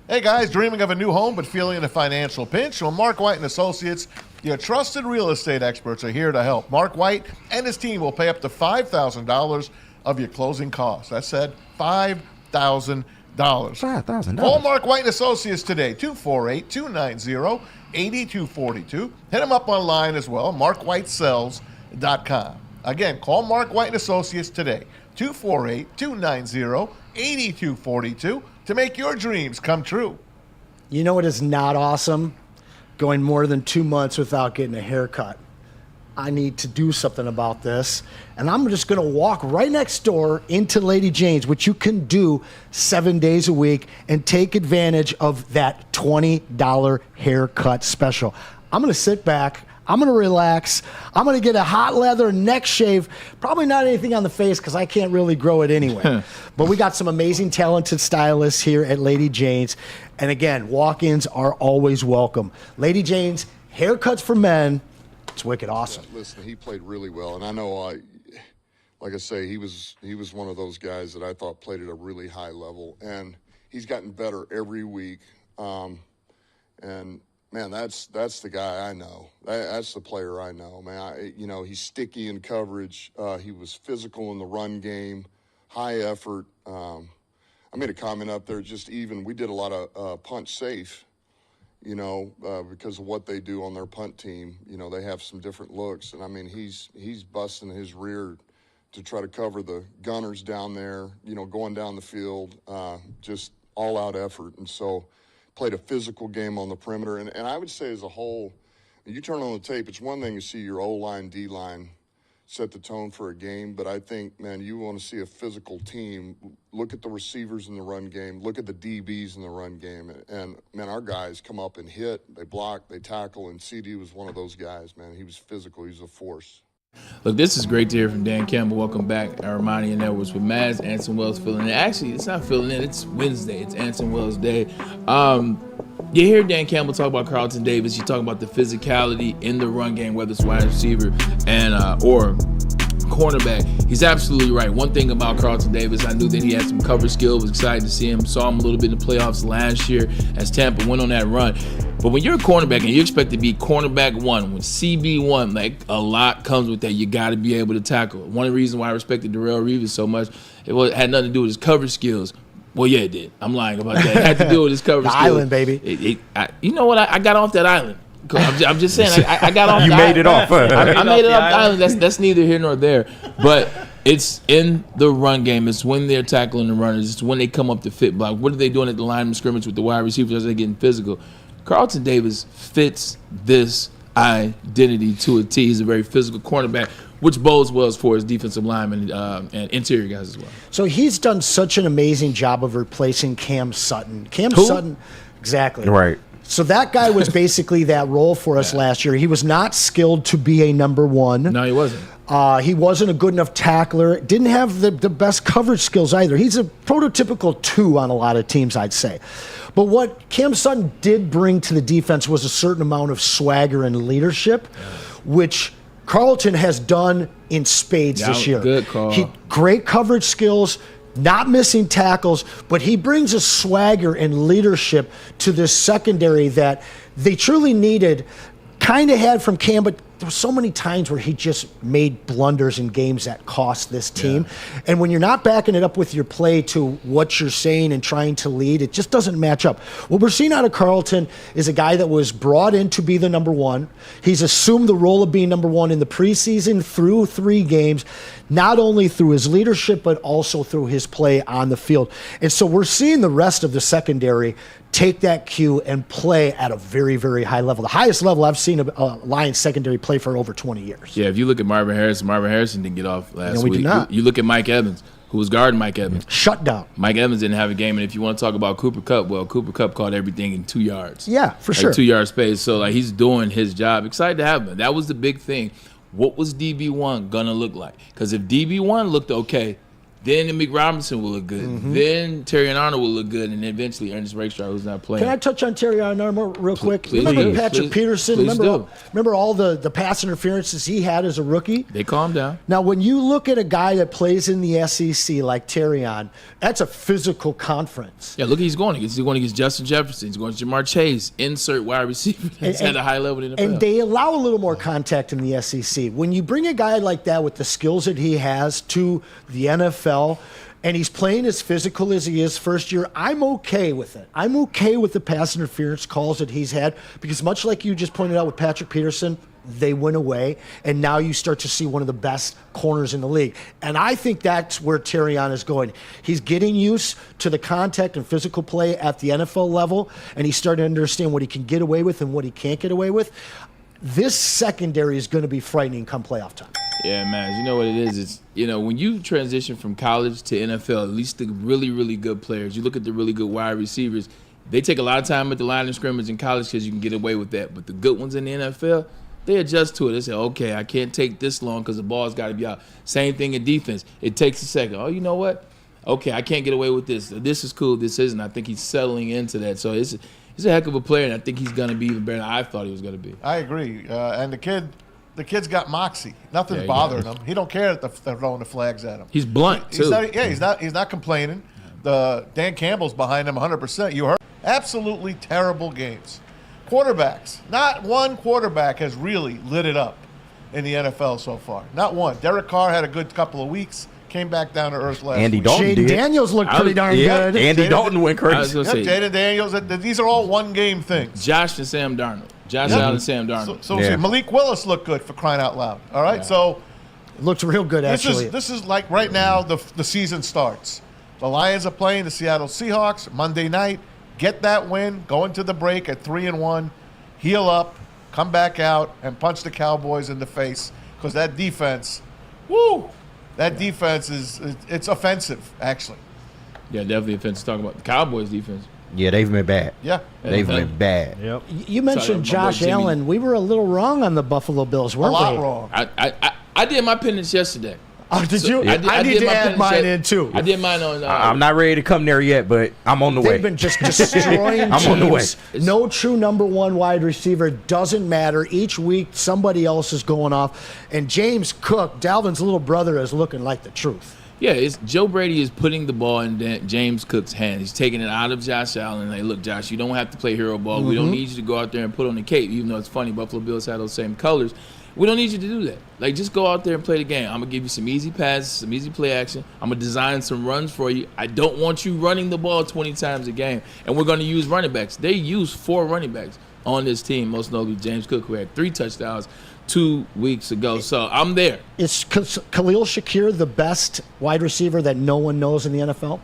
Speaker 5: Hey guys, dreaming of a new home but feeling in a financial pinch? Well, Mark White and Associates, your trusted real estate experts, are here to help. Mark White and his team will pay up to $5,000 of your closing costs. I said $5,000.
Speaker 4: $5,000.
Speaker 5: Call Mark White and Associates today, 248-290-8242. Hit him up online as well, markwhitesells.com. Again, call Mark White and Associates today, 248-290-8242. to make your dreams come true.
Speaker 3: You know what is not awesome? Going more than 2 months without getting a haircut. I need to do something about this. And I'm just going to walk right next door into Lady Jane's, which you can do 7 days a week, and take advantage of that $20 haircut special. I'm going to sit back. I'm going to relax. I'm going to get a hot leather neck shave. Probably not anything on the face because I can't really grow it anyway. But we got some amazing, talented stylists here at Lady Jane's. And again, walk-ins are always welcome. Lady Jane's, haircuts for men. It's wicked awesome.
Speaker 12: Yeah, listen, he played really well. And I know, like I say, he was one of those guys that I thought played at a really high level. And he's gotten better every week. And man, that's the guy I know. That's the player I know, man. He's sticky in coverage. He was physical in the run game, high effort. I made a comment up there. We did a lot of punt safe, because of what they do on their punt team. They have some different looks, and I mean, he's busting his rear to try to cover the gunners down there. Going down the field, just all out effort, and so. Played a physical game on the perimeter. And I would say as a whole, you turn on the tape, it's one thing to see your O-line, D-line set the tone for a game, but I think, man, you want to see a physical team. Look at the receivers in the run game. Look at the DBs in the run game. And man, our guys come up and hit. They block, they tackle, and CD was one of those guys, man. He was physical. He was a force.
Speaker 2: Look, this is great to hear from Dan Campbell. Welcome back, Ermanni and Edwards with Maz. Anson Wells filling in. Actually, it's not filling in. It's Wednesday. It's Anson Wells Day. You hear Dan Campbell talk about Carlton Davis. You talk about the physicality in the run game, whether it's wide receiver and or cornerback. He's absolutely right. One thing about Carlton Davis, I knew that he had some cover skill. Was excited to see him. Saw him a little bit in the playoffs last year as Tampa went on that run. But when you're a cornerback and you expect to be cornerback one, with CB1, like a lot comes with that. You got to be able to tackle. One of the reasons why I respected Darrelle Reeves so much, it had nothing to do with his cover skills. Well, yeah, it did. I'm lying about that. It had to do with his cover skills.
Speaker 3: Island, baby.
Speaker 2: You know what? I got off that island. I'm just saying. I got off.
Speaker 4: You made it off.
Speaker 2: I made it off the island. That's neither here nor there. But it's in the run game. It's when they're tackling the runners. It's when they come up to fit block. What are they doing at the line of scrimmage with the wide receivers as they're getting physical? Carlton Davis fits this identity to a T. He's a very physical cornerback, which bodes well for his defensive linemen and interior guys as well.
Speaker 3: So he's done such an amazing job of replacing Cam Sutton. Sutton, exactly.
Speaker 4: Right.
Speaker 3: So that guy was basically that role for us last year. He was not skilled to be a number one.
Speaker 2: No, he wasn't.
Speaker 3: He wasn't a good enough tackler. Didn't have the best coverage skills either. He's a prototypical 2 on a lot of teams, I'd say. But what Cam Sutton did bring to the defense was a certain amount of swagger and leadership, which Carlton has done in spades this year.
Speaker 2: Good call.
Speaker 3: Great coverage skills, not missing tackles, but he brings a swagger and leadership to this secondary that they truly needed. Kind of had from Cam, but there were so many times where he just made blunders in games that cost this team. And when you're not backing it up with your play to what you're saying and trying to lead, it just doesn't match up. What we're seeing out of Carlton is a guy that was brought in to be the number one. He's assumed the role of being number one in the preseason through 3 games, not only through his leadership, but also through his play on the field. And so we're seeing the rest of the secondary take that cue and play at a very, very high level. The highest level I've seen a Lions secondary play for over 20 years.
Speaker 2: Yeah, if you look at Marvin Harrison didn't get off last week.
Speaker 3: Did not.
Speaker 2: You look at Mike Evans, who was guarding Mike Evans.
Speaker 3: Shut down.
Speaker 2: Mike Evans didn't have a game, and if you want to talk about Cooper Kupp, well, Cooper Kupp caught everything in 2 yards.
Speaker 3: Yeah, for sure.
Speaker 2: 2-yard space, so he's doing his job. Excited to have him. That was the big thing. What was DB1 going to look like? Because if DB1 looked okay, then Mick Robinson will look good. Then Terry Arnold will look good, and then eventually Ernest Rakestraw, who's not playing.
Speaker 3: Can I touch on Terry Arnold real quick?
Speaker 2: Please
Speaker 3: Remember
Speaker 2: do.
Speaker 3: Patrick Peterson?
Speaker 2: Please
Speaker 3: Remember all the pass interferences he had as a rookie?
Speaker 2: They calmed down.
Speaker 3: Now, when you look at a guy that plays in the SEC like Terrion, that's a physical conference.
Speaker 2: Yeah, look, he's going against Justin Jefferson. He's going to Jamar Chase, insert wide receiver that's at a high level in the NFL.
Speaker 3: And they allow a little more contact in the SEC. When you bring a guy like that with the skills that he has to the NFL, and he's playing as physical as he is first year, I'm okay with it. I'm okay with the pass interference calls that he's had, because much like you just pointed out with Patrick Peterson, they went away, and now you start to see one of the best corners in the league. And I think that's where Terrion is going. He's getting used to the contact and physical play at the NFL level, and he's starting to understand what he can get away with and what he can't get away with. This secondary is going to be frightening come playoff time.
Speaker 2: Yeah, man. You know what it is? It's, when you transition from college to NFL, at least the really, really good players, you look at the really good wide receivers, they take a lot of time at the line of scrimmage in college because you can get away with that. But the good ones in the NFL, they adjust to it. They say, okay, I can't take this long because the ball's got to be out. Same thing in defense. It takes a second. Oh, you know what? Okay, I can't get away with this. This is cool. This isn't. I think he's settling into that. So it's a heck of a player, and I think he's going to be even better than I thought he was going to be.
Speaker 5: I agree. And the kid's got moxie. Nothing's bothering him. He don't care that they're throwing the flags at him.
Speaker 2: He's blunt too.
Speaker 5: He's not complaining. The Dan Campbell's behind him 100%. You heard absolutely terrible games. Quarterbacks. Not one quarterback has really lit it up in the NFL so far. Not one. Derek Carr had a good couple of weeks. Came back down to earth last
Speaker 4: Andy
Speaker 5: week.
Speaker 4: Dalton
Speaker 3: Jaden
Speaker 4: did.
Speaker 3: Daniels looked pretty darn good.
Speaker 4: Andy Dalton went crazy.
Speaker 5: Jaden Daniels. These are all one-game things.
Speaker 2: Josh and Sam Darnold. Allen and Sam Darnold.
Speaker 5: So Malik Willis looked good, for crying out loud. All right, so
Speaker 3: looked real good, actually.
Speaker 5: This is like right now the season starts. The Lions are playing the Seattle Seahawks Monday night. Get that win, go into the break at 3-1, heal up, come back out, and punch the Cowboys in the face, because that defense, defense it's offensive, actually.
Speaker 2: Yeah, definitely offensive. Talking about the Cowboys defense.
Speaker 4: Yeah, they've been bad.
Speaker 5: Yeah.
Speaker 4: They've been bad.
Speaker 6: Yep.
Speaker 3: You mentioned Josh Allen. We were a little wrong on the Buffalo Bills, weren't we?
Speaker 5: A lot wrong.
Speaker 2: I did my penance yesterday.
Speaker 3: Oh, did you? I need to add mine in, too.
Speaker 2: I did mine on.
Speaker 4: I'm not ready to come there yet, but I'm on the way.
Speaker 3: They've been just destroying teams.
Speaker 4: I'm on the way.
Speaker 3: No true number one wide receiver. Doesn't matter. Each week, somebody else is going off. And James Cook, Dalvin's little brother, is looking like the truth.
Speaker 2: Yeah, Joe Brady is putting the ball in James Cook's hand. He's taking it out of Josh Allen. Like, look, Josh, you don't have to play hero ball. We don't need you to go out there and put on the cape, even though it's funny. Buffalo Bills have those same colors. We don't need you to do that. Like, just go out there and play the game. I'm going to give you some easy passes, some easy play action. I'm going to design some runs for you. I don't want you running the ball 20 times a game. And we're going to use running backs. They use 4 running backs on this team, most notably James Cook, who had 3 touchdowns 2 weeks ago. So I'm there.
Speaker 3: Is Khalil Shakir the best wide receiver that no one knows in the NFL?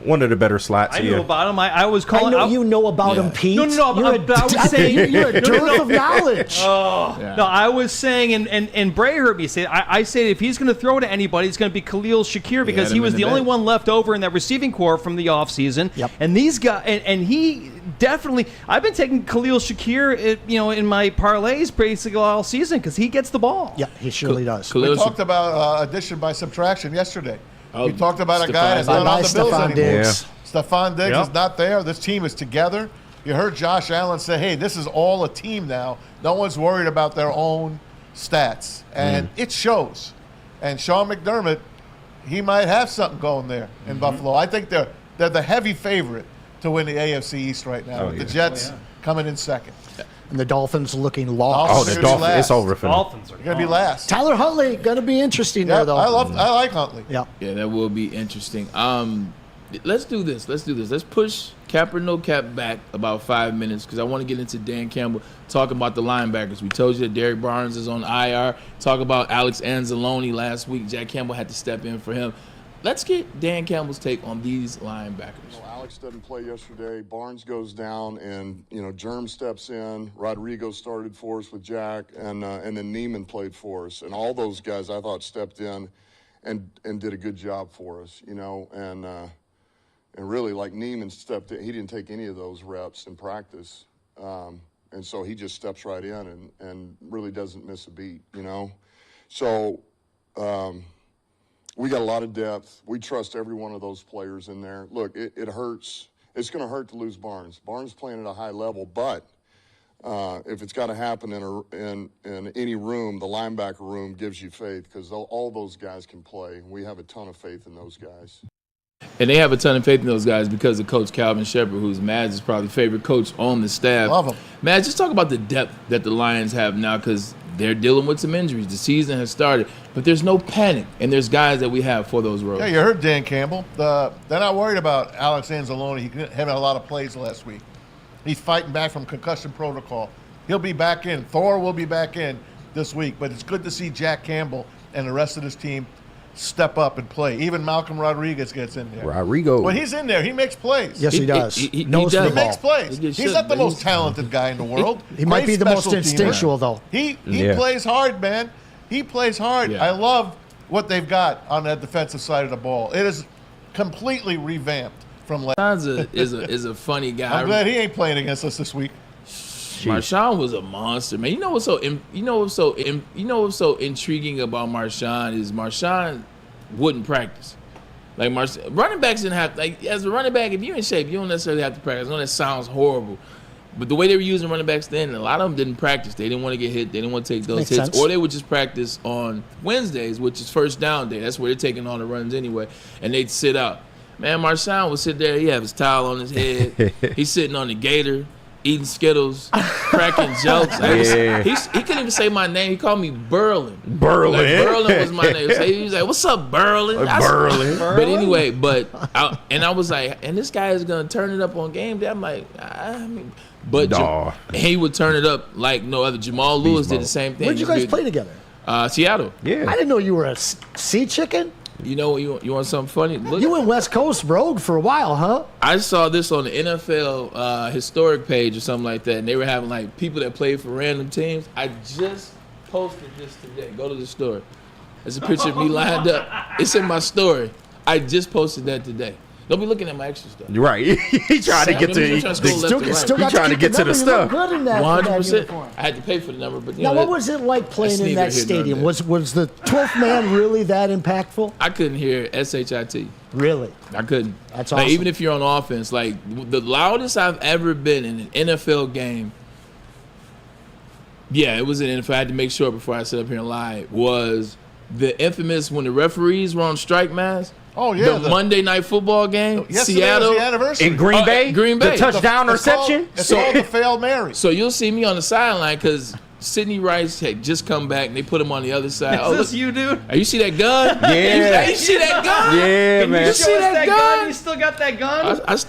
Speaker 4: One of the better slots
Speaker 6: I
Speaker 4: here.
Speaker 6: knew about him. I was calling.
Speaker 3: I know you know about him, Pete.
Speaker 6: No. I was saying
Speaker 3: you're a dearth of knowledge.
Speaker 6: No, I was saying, and Bray heard me say it. I say if he's going to throw to anybody, it's going to be Khalil Shakir, because he was the only one left over in that receiving corps from the offseason.
Speaker 3: Yep.
Speaker 6: And these guys, and he definitely. I've been taking Khalil Shakir, in my parlays basically all season, because he gets the ball.
Speaker 3: Yeah, he surely does.
Speaker 5: We talked about addition by subtraction yesterday. We talked about a guy that's not on the Bills anymore. Stephon Diggs is not there. This team is together. You heard Josh Allen say, hey, this is all a team now. No one's worried about their own stats. And it shows. And Sean McDermott, he might have something going there in Buffalo. I think they're the heavy favorite to win the AFC East right now, with the Jets coming in second.
Speaker 3: and the Dolphins looking lost.
Speaker 4: Oh, the Dolphins. It's over for them.
Speaker 6: Dolphins are
Speaker 5: Going to be last.
Speaker 3: Tyler Huntley going to be interesting there, though.
Speaker 5: I like Huntley.
Speaker 3: Yeah.
Speaker 2: Yeah, that will be interesting. Let's do this. Let's push cap or no cap back about 5 minutes because I want to get into Dan Campbell talking about the linebackers. We told you that Derek Barnes is on IR. Talk about Alex Anzalone last week. Jack Campbell had to step in for him. Let's get Dan Campbell's take on these linebackers.
Speaker 12: Alex doesn't play yesterday. Barnes goes down, and Germ steps in. Rodrigo started for us with Jack, and then Neiman played for us. And all those guys I thought stepped in and did a good job for us. And really, like Neiman stepped in, he didn't take any of those reps in practice, and so he just steps right in and really doesn't miss a beat. So. We got a lot of depth. We trust every one of those players in there. Look, it hurts. It's going to hurt to lose Barnes. Barnes playing at a high level, but if it's got to happen in any room, the linebacker room gives you faith because all those guys can play. We have a ton of faith in those guys.
Speaker 2: And they have a ton of faith in those guys because of Coach Calvin Shepard, who's Mads' probably favorite coach on the staff.
Speaker 5: Love him.
Speaker 2: Mads, just talk about the depth that the Lions have now because they're dealing with some injuries. The season has started, but there's no panic, and there's guys that we have for those roles.
Speaker 5: Yeah, you heard Dan Campbell. They're not worried about Alex Anzalone. He had a lot of plays last week. He's fighting back from concussion protocol. He'll be back in. Thor will be back in this week, but it's good to see Jack Campbell and the rest of his team step up and play. Even Malcolm Rodriguez gets in there.
Speaker 4: Rodrigo.
Speaker 5: When he's in there, he makes plays.
Speaker 3: Yes, he does.
Speaker 2: He
Speaker 3: Knows
Speaker 2: does.
Speaker 3: the
Speaker 5: He
Speaker 3: ball.
Speaker 5: makes plays. He's not the most talented guy in the world.
Speaker 3: He might be the most
Speaker 5: Great special
Speaker 3: instinctual,
Speaker 5: teamer.
Speaker 3: though.
Speaker 5: He
Speaker 4: Yeah.
Speaker 5: plays hard, man. He plays hard.
Speaker 2: Yeah.
Speaker 5: I love what they've got on that defensive side of the ball. It is completely revamped from last.
Speaker 2: Marshawn is a funny guy.
Speaker 5: I'm glad he ain't playing against us this week.
Speaker 2: Marshawn was a monster, man. You know what's so intriguing about Marshawn is Marshawn wouldn't practice. Like running backs didn't have as a running back, if you're in shape, you don't necessarily have to practice. I know that sounds horrible. But the way they were using running backs then, a lot of them didn't practice. They didn't want to get hit. They didn't want to take those
Speaker 3: Makes
Speaker 2: hits.
Speaker 3: sense.
Speaker 2: Or they would just practice on Wednesdays, which is first down day. That's where they're taking all the runs anyway. And they'd sit out. Man, Marshawn would sit there. He have his towel on his head. He's sitting on the gator, eating Skittles, cracking jokes. He couldn't even say my name. He called me Berlin.
Speaker 4: Berlin.
Speaker 2: Like, Berlin was my name. So he was like, "What's up, Berlin?"
Speaker 4: Berlin.
Speaker 2: But anyway, I was like, and this guy is gonna turn it up on game day. I'm like, he would turn it up like no other. Jamal Lewis did the same thing.
Speaker 3: Where'd you guys play together?
Speaker 2: Seattle.
Speaker 4: Yeah.
Speaker 3: I didn't know you were a sea chicken.
Speaker 2: You know, you want something funny? Look,
Speaker 3: You went West Coast rogue for a while, huh?
Speaker 2: I saw this on the NFL historic page or something like that, and they were having like people that played for random teams. I just posted this today. Go to the story. There's a picture of me lined up. It's in my story. I just posted that today. Don't be looking at my extra stuff.
Speaker 4: You're right. He trying to get to
Speaker 3: Still got
Speaker 4: trying to get to the stuff.
Speaker 3: Good in that, in that
Speaker 2: 100%.
Speaker 3: uniform.
Speaker 2: I had to pay for the number, but
Speaker 3: Now, what was it like playing in that stadium? Was the 12th man really that impactful?
Speaker 2: I couldn't hear SHIT.
Speaker 3: Really?
Speaker 2: I couldn't.
Speaker 3: That's
Speaker 2: like,
Speaker 3: awesome.
Speaker 2: even if you're on offense, like the loudest I've ever been in an NFL game. Yeah, it was an NFL. I had to make sure before I sit up here and lie. Was the infamous when the referees were on strike mask?
Speaker 5: Oh yeah,
Speaker 2: the Monday Night Football game,
Speaker 5: yesterday
Speaker 2: Seattle
Speaker 5: was the anniversary.
Speaker 4: In Green Bay.
Speaker 2: Green Bay.
Speaker 4: The touchdown reception.
Speaker 5: It's called the failed Mary.
Speaker 2: So you'll see me on the sideline because Sidney Rice had just come back and they put him on the other side.
Speaker 6: Is this you, dude?
Speaker 2: You see that gun?
Speaker 4: Yeah.
Speaker 2: You see that gun?
Speaker 4: Yeah,
Speaker 6: Can
Speaker 4: man.
Speaker 6: you show us that gun? You still got that gun?
Speaker 2: I
Speaker 3: That's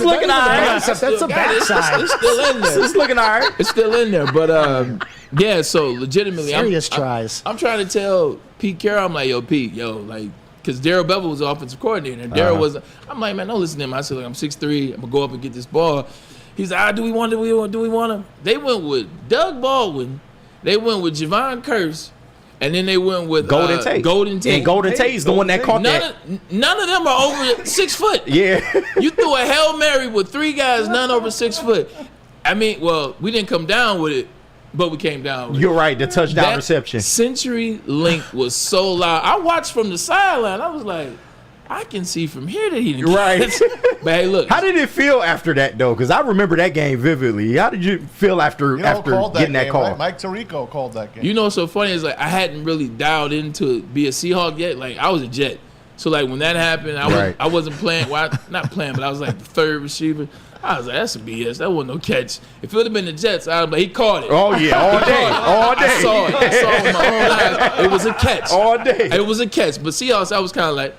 Speaker 3: looking all right. That's the backside.
Speaker 2: It's still in there.
Speaker 4: It's looking all right.
Speaker 2: It's still in there. But yeah, so legitimately,
Speaker 3: Serious tries.
Speaker 2: I'm trying to tell Pete Carroll, I'm like, yo, Pete, like, because Darrell Bevel was the offensive coordinator. And Darrell was, I'm like, man, don't listen to him. I said, look, I'm 6'3", I'm going to go up and get this ball. He's like, do we want him? They went with Doug Baldwin. They went with Javon Curse. And then they went with
Speaker 4: Golden Tate. And Golden Tate's the one that caught that.
Speaker 2: None of them are over 6 foot.
Speaker 4: Yeah.
Speaker 2: You threw a Hail Mary with 3 guys, none over 6 foot. I mean, well, we didn't come down with it, but we came down with it.
Speaker 4: You're right, the touchdown
Speaker 2: That
Speaker 4: reception.
Speaker 2: Century Link was so loud. I watched from the sideline. I was like, I can see from here that he didn't
Speaker 4: Right.
Speaker 2: catch it. But hey, look.
Speaker 4: How did it feel after that, though? Because I remember that game vividly. How did you feel after getting that call?
Speaker 5: Right? Mike Tirico called that game.
Speaker 2: You know what's so funny is like I hadn't really dialed into be a Seahawk yet. Like I was a Jet. So like when that happened, I wasn't playing. Well, not playing, but I was like the third receiver. I was like, that's a BS. That wasn't no catch. If it would have been the Jets, I'd be like, he caught it.
Speaker 4: Oh, yeah, all day. All day.
Speaker 2: I saw it. I saw it with my own eyes. It was a catch.
Speaker 4: All day.
Speaker 2: It was a catch. But Seahawks, I was kind of like,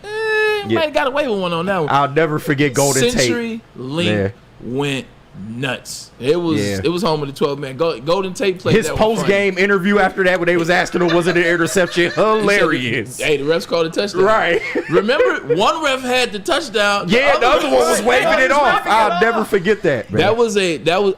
Speaker 2: might have got away with one on that one.
Speaker 4: I'll never forget Golden Tate.
Speaker 2: Century Link went nuts. It was home with the 12-man. Golden Tate played
Speaker 4: his
Speaker 2: that
Speaker 4: post-game interview after that when they was asking him, was it an interception? Hilarious.
Speaker 2: Hey, the refs called a touchdown.
Speaker 4: Right.
Speaker 2: Remember, one ref had the touchdown.
Speaker 4: The other one was waving it off. I'll never forget that. Man.
Speaker 2: That was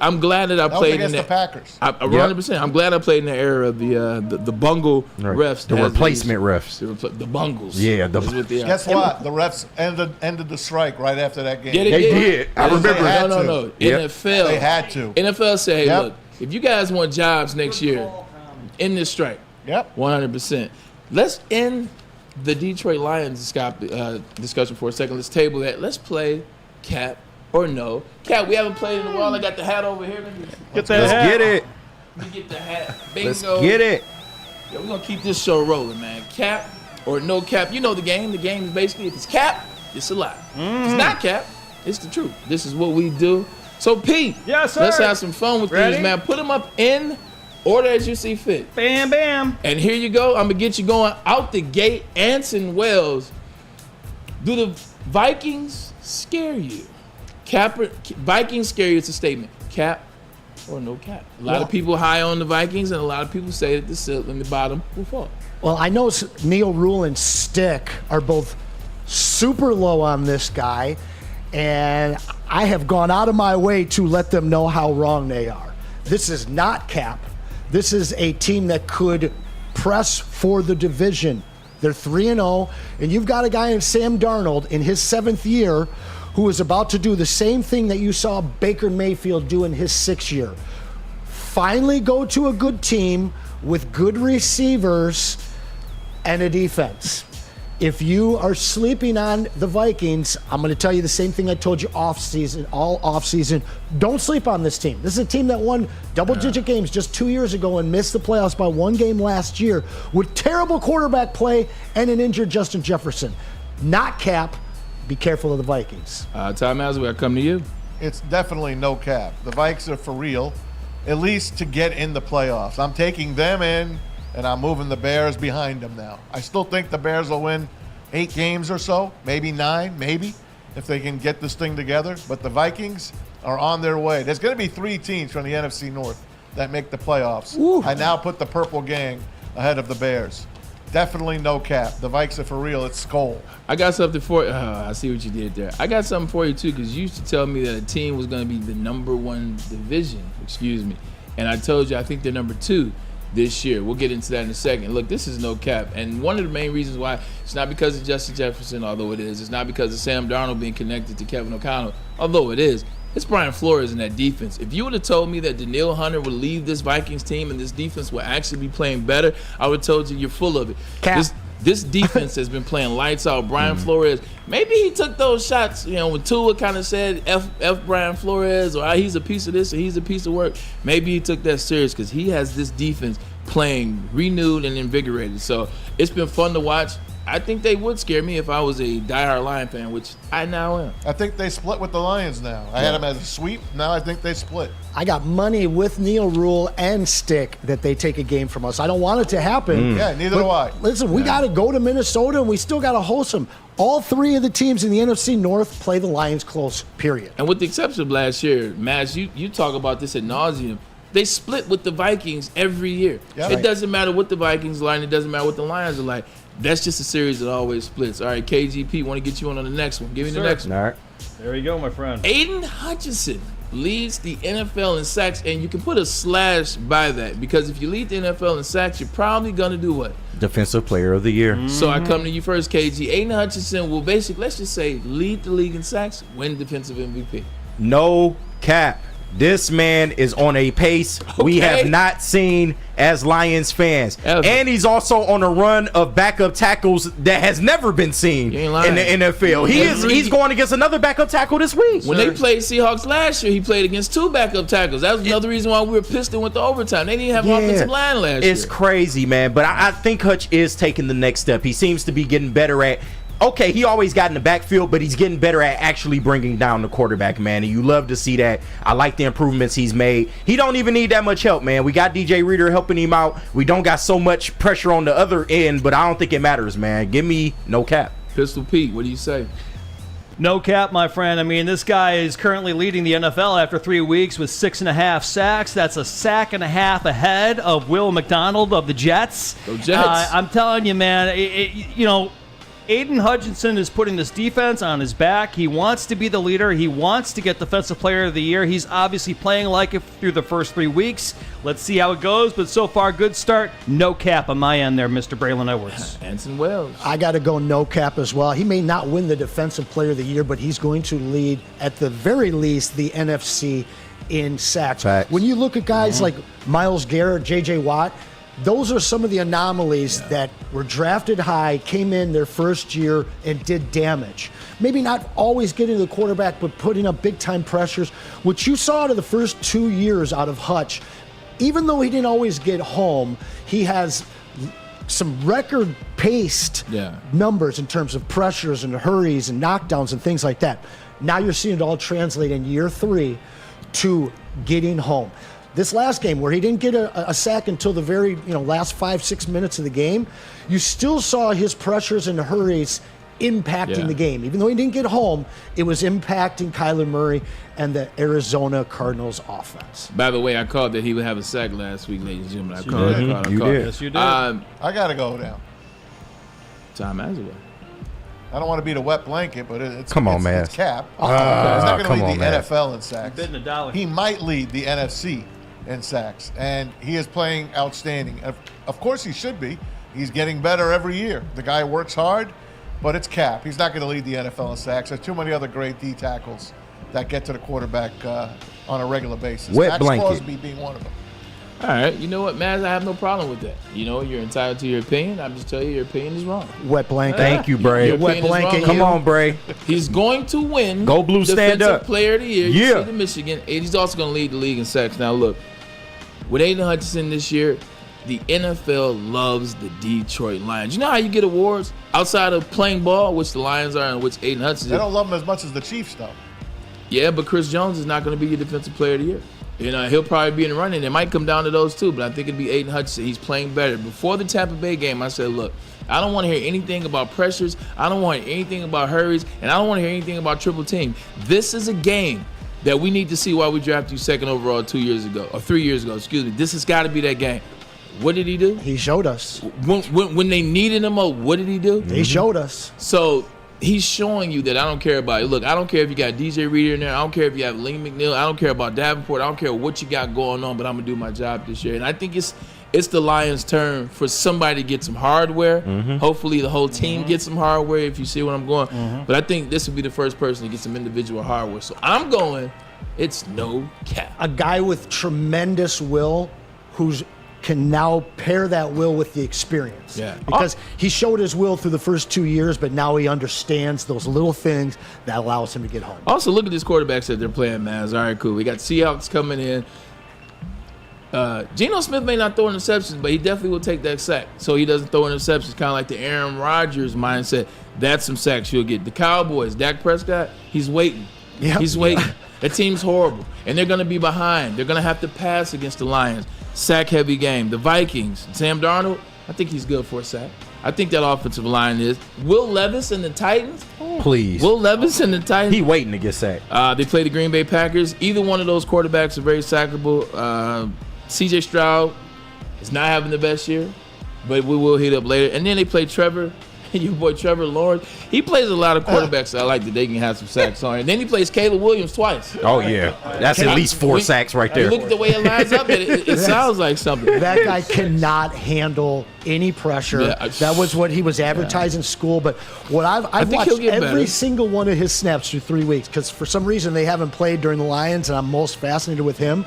Speaker 2: I'm glad that I played in
Speaker 5: the Packers.
Speaker 2: 100%. I'm glad I played in the era of the bungle refs.
Speaker 4: The replacement refs.
Speaker 2: The bungles.
Speaker 4: Yeah.
Speaker 5: Guess what? The refs ended the strike right after that game.
Speaker 2: Yeah,
Speaker 4: they did. I remember.
Speaker 2: No. NFL.
Speaker 5: They had to.
Speaker 2: NFL said, hey, look, if you guys want jobs next year, end this strike.
Speaker 5: Yep.
Speaker 2: 100%. Let's end the Detroit Lions discussion for a second. Let's table that. Let's play Cap or No. Cap, we haven't played in a while. I got the hat over here.
Speaker 4: Let's get it.
Speaker 2: Let me get the hat. Bingo.
Speaker 4: Let's get it.
Speaker 2: Yeah, we're going to keep this show rolling, man. Cap or no cap. You know the game. The game is basically, if it's cap, it's a lie. If it's not cap, it's the truth. This is what we do. So, Pete,
Speaker 6: yes, sir.
Speaker 2: Let's have some fun with these, man. Put them up in order as you see fit.
Speaker 6: Bam, bam.
Speaker 2: And here you go. I'm going to get you going out the gate. Anson Wells. Do the Vikings scare you? Vikings scare you. It's a statement. Cap or no cap? A lot of people high on the Vikings, and a lot of people say that the bottom will fall.
Speaker 3: Well, I know Neil Rule and Stick are both super low on this guy, and I have gone out of my way to let them know how wrong they are. This is not cap. This is a team that could press for the division. They're 3-0, and you've got a guy in Sam Darnold in his 7th year who is about to do the same thing that you saw Baker Mayfield do in his 6th year. Finally go to a good team with good receivers and a defense. If you are sleeping on the Vikings, I'm going to tell you the same thing I told you all offseason. Don't sleep on this team. This is a team that won double-digit games just 2 years ago and missed the playoffs by 1 game last year with terrible quarterback play and an injured Justin Jefferson. Not cap. Be careful of the Vikings.
Speaker 2: Tom Aswell, I come to you.
Speaker 5: It's definitely no cap. The Vikes are for real, at least to get in the playoffs. I'm taking them in, and I'm moving the Bears behind them now. I still think the Bears will win 8 games or so, maybe 9, maybe, if they can get this thing together. But the Vikings are on their way. There's going to be 3 teams from the NFC North that make the playoffs.
Speaker 3: Ooh.
Speaker 5: I now put the Purple Gang ahead of the Bears. Definitely no cap. The Vikes are for real. It's Skull.
Speaker 2: I got something for you. I see what you did there. I got something for you, too, because you used to tell me that a team was going to be the number 1 division. Excuse me. And I told you I think they're number 2 this year. We'll get into that in a second. Look, this is no cap. And one of the main reasons why, it's not because of Justin Jefferson, although it is. It's not because of Sam Darnold being connected to Kevin O'Connell, although it is. It's Brian Flores in that defense. If you would have told me that Danielle Hunter would leave this Vikings team and this defense would actually be playing better, I would have told you you're full of it.
Speaker 3: Cap.
Speaker 2: This defense has been playing lights out. Brian Flores, maybe he took those shots, when Tua kind of said F Brian Flores, or he's a piece of this or he's a piece of work. Maybe he took that serious because he has this defense playing renewed and invigorated. So it's been fun to watch. I think they would scare me if I was a diehard Lion fan, which I now am.
Speaker 5: I think they split with the Lions now. I had them as a sweep. Now I think they split.
Speaker 3: I got money with Neil Rule and Stick that they take a game from us. I don't want it to happen.
Speaker 5: Yeah, neither do I.
Speaker 3: Listen, we got to go to Minnesota, and we still got to host them. All 3 of the teams in the NFC North play the Lions close, period.
Speaker 2: And with the exception of last year, Mads, you talk about this ad nauseum. They split with the Vikings every year.
Speaker 5: Yep.
Speaker 2: It doesn't matter what the Vikings are like. It doesn't matter what the Lions are like. That's just a series that always splits. All right, KGP, want to get you on the next one. Give me the next one.
Speaker 4: All right.
Speaker 6: There you go, my friend.
Speaker 2: Aiden Hutchinson leads the NFL in sacks, and you can put a slash by that because if you lead the NFL in sacks, you're probably going to do what?
Speaker 4: Defensive Player of the Year.
Speaker 2: So I come to you first, KG. Aiden Hutchinson will basically, let's just say, lead the league in sacks, win defensive MVP.
Speaker 4: No cap. This man is on a pace we have not seen as Lions fans.
Speaker 2: Ever.
Speaker 4: And he's also on a run of backup tackles that has never been seen in the NFL. He's going against another backup tackle this week.
Speaker 2: When they played Seahawks last year, he played against 2 backup tackles. That was another reason why we were pissed and went to overtime. They didn't have an offensive line last year.
Speaker 4: It's crazy, man. But I think Hutch is taking the next step. He seems to be getting better at okay, he always got in the backfield, but he's getting better at actually bringing down the quarterback, man. And you love to see that. I like the improvements he's made. He don't even need that much help, man. We got DJ Reader helping him out. We don't got so much pressure on the other end, but I don't think it matters, man. Give me no cap.
Speaker 2: Pistol Pete, what do you say?
Speaker 6: No cap, my friend. I mean, this guy is currently leading the NFL after 3 weeks with 6.5 sacks. That's a sack and a half ahead of Will McDonald of the Jets.
Speaker 2: Go Jets.
Speaker 6: I'm telling you, man, Aiden Hutchinson is putting this defense on his back. He wants to be the leader. He wants to get Defensive Player of the Year. He's obviously playing like it through the first 3 weeks. Let's see how it goes. But so far, good start. No cap on my end there, Mr. Braylon Edwards.
Speaker 2: Anson Wells.
Speaker 3: I got to go no cap as well. He may not win the Defensive Player of the Year, but he's going to lead, at the very least, the NFC in sacks.
Speaker 4: Facts.
Speaker 3: When you look at guys like Myles Garrett, J.J. Watt, those are some of the anomalies that were drafted high, came in their first year, and did damage. Maybe not always getting to the quarterback, but putting up big-time pressures. What you saw out of the first 2 years out of Hutch, even though he didn't always get home, he has some record-paced numbers in terms of pressures and hurries and knockdowns and things like that. Now you're seeing it all translate in year 3 to getting home. This last game, where he didn't get a sack until the very last 5-6 minutes of the game, you still saw his pressures and hurries impacting the game. Even though he didn't get home, it was impacting Kyler Murray and the Arizona Cardinals offense.
Speaker 2: By the way, I called that he would have a sack last week, ladies and gentlemen.
Speaker 6: You did. Yes, you did.
Speaker 5: I got to go down.
Speaker 2: Tom Azaway.
Speaker 5: I don't want to be the wet blanket, but it's
Speaker 4: man.
Speaker 5: It's cap. He's not going to lead the
Speaker 4: man.
Speaker 5: NFL in sacks.
Speaker 6: Bidding $1.
Speaker 5: He might lead the NFC in sacks, and he is playing outstanding. Of course he should be. He's getting better every year. The guy works hard, but it's cap. He's not going to lead the NFL in sacks. There's too many other great D tackles that get to the quarterback on a regular basis.
Speaker 4: Wet
Speaker 5: Max
Speaker 4: blanket.
Speaker 5: Crosby being one of them.
Speaker 2: All right, you know what, Maz? I have no problem with that. You're entitled to your opinion. I'm just telling you, your opinion is wrong.
Speaker 3: Wet blanket.
Speaker 4: Thank you, Bray.
Speaker 2: Your
Speaker 3: Wet
Speaker 2: opinion is
Speaker 3: blanket.
Speaker 2: wrong.
Speaker 4: Come on, Bray.
Speaker 2: He's going to win.
Speaker 4: Go Blue, stand
Speaker 2: Defensive
Speaker 4: up.
Speaker 2: Player of the Year.
Speaker 4: Yeah.
Speaker 2: You see the Michigan. And he's also going to lead the league in sacks. Now, look, with Aiden Hutchinson this year, the NFL loves the Detroit Lions. You know how you get awards outside of playing ball, which the Lions are and which Aiden Hutchinson is?
Speaker 5: They don't love him as much as the Chiefs, though.
Speaker 2: Yeah, but Chris Jones is not going to be your Defensive Player of the Year. He'll probably be in the running. It might come down to those two, but I think it'd be Aiden Hutchinson. He's playing better. Before the Tampa Bay game, I said, look, I don't want to hear anything about pressures. I don't want to hear anything about hurries, and I don't want to hear anything about triple team. This is a game that we need to see why we drafted you second overall 3 years ago. This has got to be that game. What did he do?
Speaker 3: He showed us.
Speaker 2: When they needed him, what did he do?
Speaker 3: They showed us.
Speaker 2: So he's showing you that I don't care about it. Look, I don't care if you got DJ Reader in there. I don't care if you have Lee McNeil. I don't care about Davenport. I don't care what you got going on, but I'm going to do my job this year. And I think it's the Lions' turn for somebody to get some hardware. Hopefully the whole team gets some hardware, if you see where I'm going. But I think this would be the first person to get some individual hardware. So I'm going, it's no cap.
Speaker 3: A guy with tremendous will who's can now pair that will with the experience.
Speaker 2: Yeah.
Speaker 3: Because he showed his will through the first 2 years, but now he understands those little things that allows him to get home.
Speaker 2: Also, look at these quarterbacks that they're playing, man. All right, cool. We got Seahawks coming in. Geno Smith may not throw interceptions, but he definitely will take that sack. So he doesn't throw interceptions, kind of like the Aaron Rodgers mindset. That's some sacks you'll get. The Cowboys, Dak Prescott, he's waiting.
Speaker 3: Yep.
Speaker 2: He's waiting. That team's horrible. And they're going to be behind. They're going to have to pass against the Lions. Sack-heavy game. The Vikings, Sam Darnold, I think he's good for a sack. I think that offensive line is. Will Levis and the Titans?
Speaker 4: Please.
Speaker 2: Will Levis and the Titans?
Speaker 4: He waiting to get sacked.
Speaker 2: They play the Green Bay Packers. Either one of those quarterbacks are very sackable. C.J. Stroud is not having the best year, but we will hit up later. And then they play Trevor, your boy Trevor Lawrence. He plays a lot of quarterbacks that I like that they can have some sacks on. And then he plays Caleb Williams twice.
Speaker 4: Oh, yeah. That's at least 4 sacks right there.
Speaker 2: Look at the way it lines up. It sounds like something.
Speaker 3: That guy cannot handle any pressure.
Speaker 2: Yeah.
Speaker 3: That was what he was advertised in school. But what I've
Speaker 2: think
Speaker 3: watched
Speaker 2: he'll get
Speaker 3: every
Speaker 2: better.
Speaker 3: single one of his snaps through 3 weeks because for some reason they haven't played during the Lions, and I'm most fascinated with him.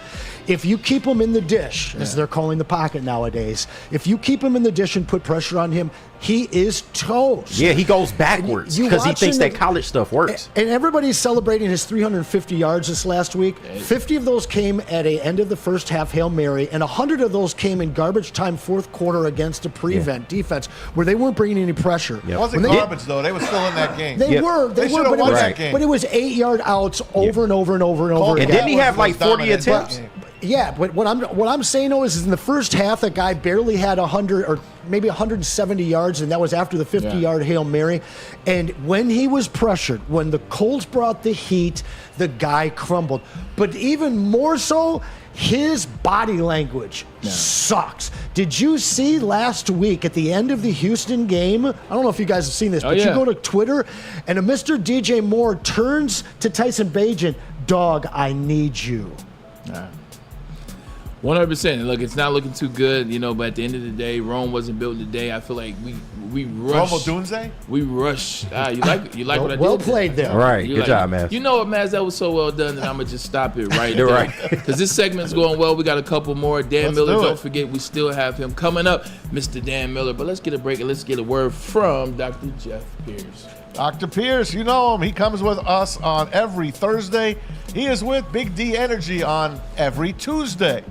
Speaker 3: If you keep him in the dish, as they're calling the pocket nowadays, if you keep him in the dish and put pressure on him, he is toast.
Speaker 4: Yeah, he goes backwards because he thinks that college stuff works.
Speaker 3: And everybody's celebrating his 350 yards this last week. 50 of those came at the end of the first half Hail Mary, and 100 of those came in garbage time fourth quarter against a prevent defense where they weren't bringing any pressure.
Speaker 5: It wasn't garbage, though. They were still in that game.
Speaker 3: They were, but it was 8-yard outs over and over and over and over again.
Speaker 4: And didn't he have like 40 attempts?
Speaker 3: Yeah, but what I'm saying though is in the first half, the guy barely had 100 or maybe 170 yards, and that was after the 50-yard Hail Mary. And when he was pressured, when the Colts brought the heat, the guy crumbled. But even more so, his body language sucks. Did you see last week at the end of the Houston game? I don't know if you guys have seen this, but you go to Twitter, and a Mr. DJ Moore turns to Tyson Bagent, "Dog, I need you."
Speaker 2: 100%. Look, it's not looking too good, but at the end of the day, Rome wasn't built today. I feel like we rush.
Speaker 5: Rome Dunze?
Speaker 2: We rush. You like what I did?
Speaker 3: Well played there.
Speaker 4: All right, good job, Maz.
Speaker 2: You know what, Maz? That was so well done that I'm going to just stop it right
Speaker 4: You're
Speaker 2: there.
Speaker 4: right.
Speaker 2: Because this segment's going well. We got a couple more. Dan Miller, don't forget, we still have him coming up, Mr. Dan Miller. But let's get a break and let's get a word from Dr. Jeff Pierce.
Speaker 5: Dr. Pierce, you know him. He comes with us on every Thursday. He is with Big D Energy on every Tuesday.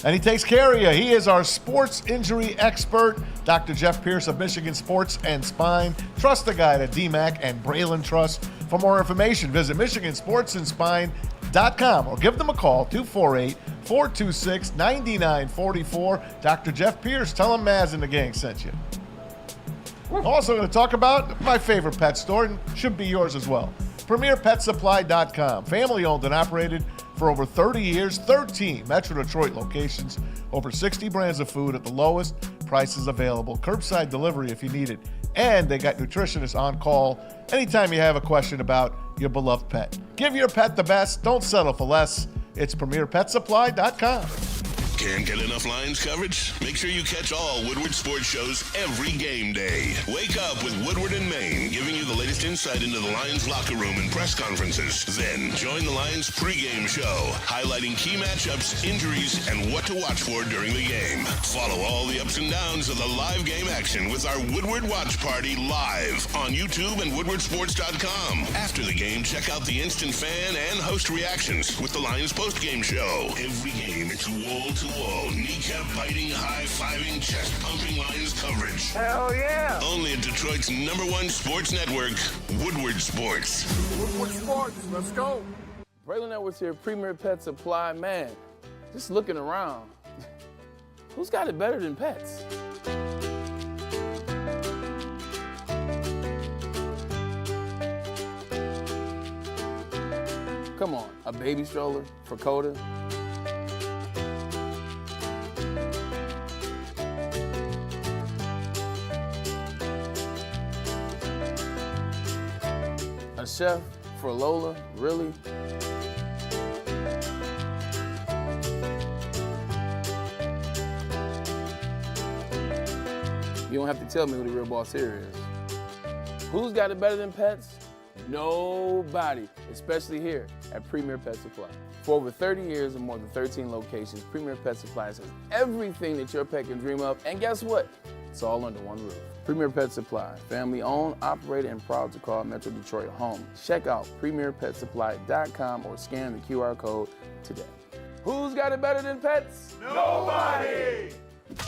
Speaker 5: And he takes care of you. He is our sports injury expert, Dr. Jeff Pierce of Michigan Sports and Spine. Trust the guy at DMAC and Braylon Trust. For more information, visit MichiganSportsandSpine.com or give them a call, 248-426-9944. Dr. Jeff Pierce, tell him Maz and the gang sent you. We're also going to talk about my favorite pet store, and should be yours as well. PremierPetSupply.com. Family owned and operated for over 30 years, 13 Metro Detroit locations, over 60 brands of food at the lowest prices available, curbside delivery if you need it, and they got nutritionists on call anytime you have a question about your beloved pet. Give your pet the best, don't settle for less. It's PremierPetSupply.com.
Speaker 1: Can't get enough Lions coverage? Make sure you catch all Woodward sports shows every game day. Wake up with Woodward and Maine, giving you the latest insight into the Lions locker room and press conferences. Then join the Lions pregame show, highlighting key matchups, injuries, and what to watch for during the game. Follow all the ups and downs of the live game action with our Woodward Watch Party live on YouTube and WoodwardSports.com. After the game, check out the instant fan and host reactions with the Lions postgame show. Every game, it's wall-to-wall, kneecap-biting, high-fiving, chest-pumping Lions coverage.
Speaker 8: Hell yeah!
Speaker 1: Only at Detroit's #1 sports network, Woodward Sports.
Speaker 8: Woodward Sports, let's go.
Speaker 2: Braylon Edwards here, Premier Pet Supply. Man, just looking around, who's got it better than pets? Come on, a baby stroller for Coda? A chef for Lola? Really? You don't have to tell me who the real boss here is. Who's got it better than pets? Nobody, especially here at Premier Pet Supply. For over 30 years and more than 13 locations, Premier Pet Supply has everything that your pet can dream of, and guess what? It's all under one roof. Premier Pet Supply, family owned, operated, and proud to call Metro Detroit home. Check out PremierPetSupply.com or scan the QR code today. Who's got it better than pets?
Speaker 8: Nobody!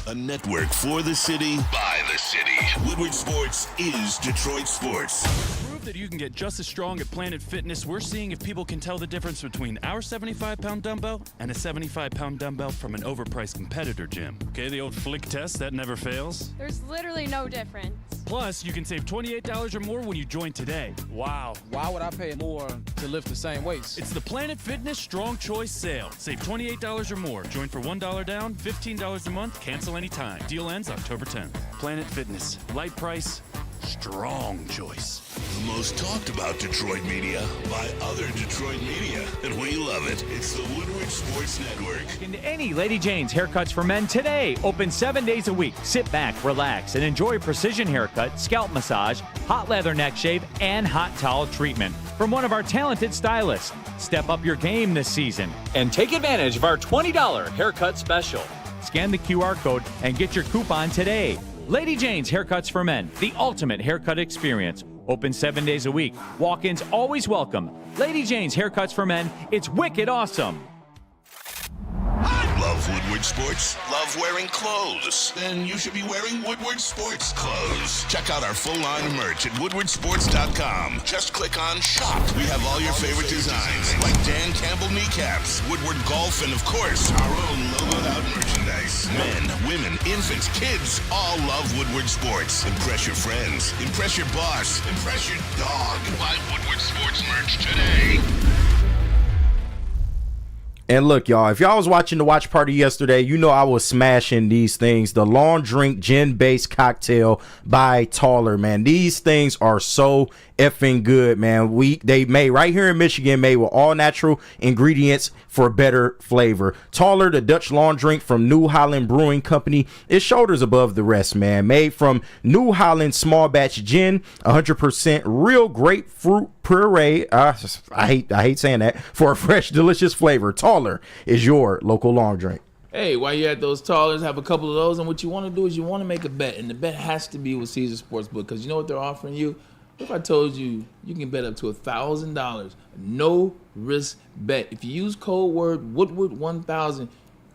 Speaker 1: A network for the city, by the city. Woodward Sports is Detroit sports.
Speaker 10: Prove that you can get just as strong at Planet Fitness. We're seeing if people can tell the difference between our 75-pound dumbbell and a 75-pound dumbbell from an overpriced competitor gym. Okay, the old flick test, that never fails.
Speaker 13: There's literally no difference.
Speaker 10: Plus, you can save $28 or more when you join today. Wow.
Speaker 11: Why would I pay more to lift the same weights?
Speaker 10: It's the Planet Fitness Strong Choice Sale. Save $28 or more. Join for $1 down, $15 a month, cancel anytime. Deal ends October 10th. Planet Fitness. Light price, strong choice.
Speaker 1: The most talked about Detroit media by other Detroit media. And we love it. It's the Woodward Sports Network.
Speaker 14: Into any Lady Jane's Haircuts for Men today. Open 7 days a week. Sit back, relax, and enjoy precision haircut, scalp massage, hot leather neck shave, and hot towel treatment from one of our talented stylists. Step up your game this season and take advantage of our $20 haircut special. Scan the QR code and get your coupon today. Lady Jane's Haircuts for Men, the ultimate haircut experience. Open 7 days a week. Walk-ins always welcome. Lady Jane's Haircuts for Men, it's wicked awesome.
Speaker 1: Love Woodward Sports? Love wearing clothes? Then you should be wearing Woodward Sports clothes. Check out our full line of merch at woodwardsports.com. Just click on Shop. We have all your favorite designs, like Dan Campbell kneecaps, Woodward Golf, and of course, our own logoed out merchandise. Men, women, infants, kids, all love Woodward Sports. Impress your friends. Impress your boss. Impress your dog. Buy Woodward Sports merch today.
Speaker 4: And look, y'all, if y'all was watching the watch party yesterday, you know I was smashing these things. The long drink gin-based cocktail by Taller, man. These things are so effing good, man. They made right here in Michigan, made with all natural ingredients for better flavor. Taller, the Dutch long drink from New Holland Brewing Company, is shoulders above the rest, man. Made from New Holland small batch gin, 100% real grapefruit puree. I hate saying that, for a fresh, delicious flavor. Taller is your local long drink.
Speaker 2: Hey, while you're at those Tallers, have a couple of those, and what you want to do is you want to make a bet, and the bet has to be with Caesar Sportsbook, because you know what they're offering you? If I told you you can bet up to $1,000, no risk bet. If you use code word Woodward1000,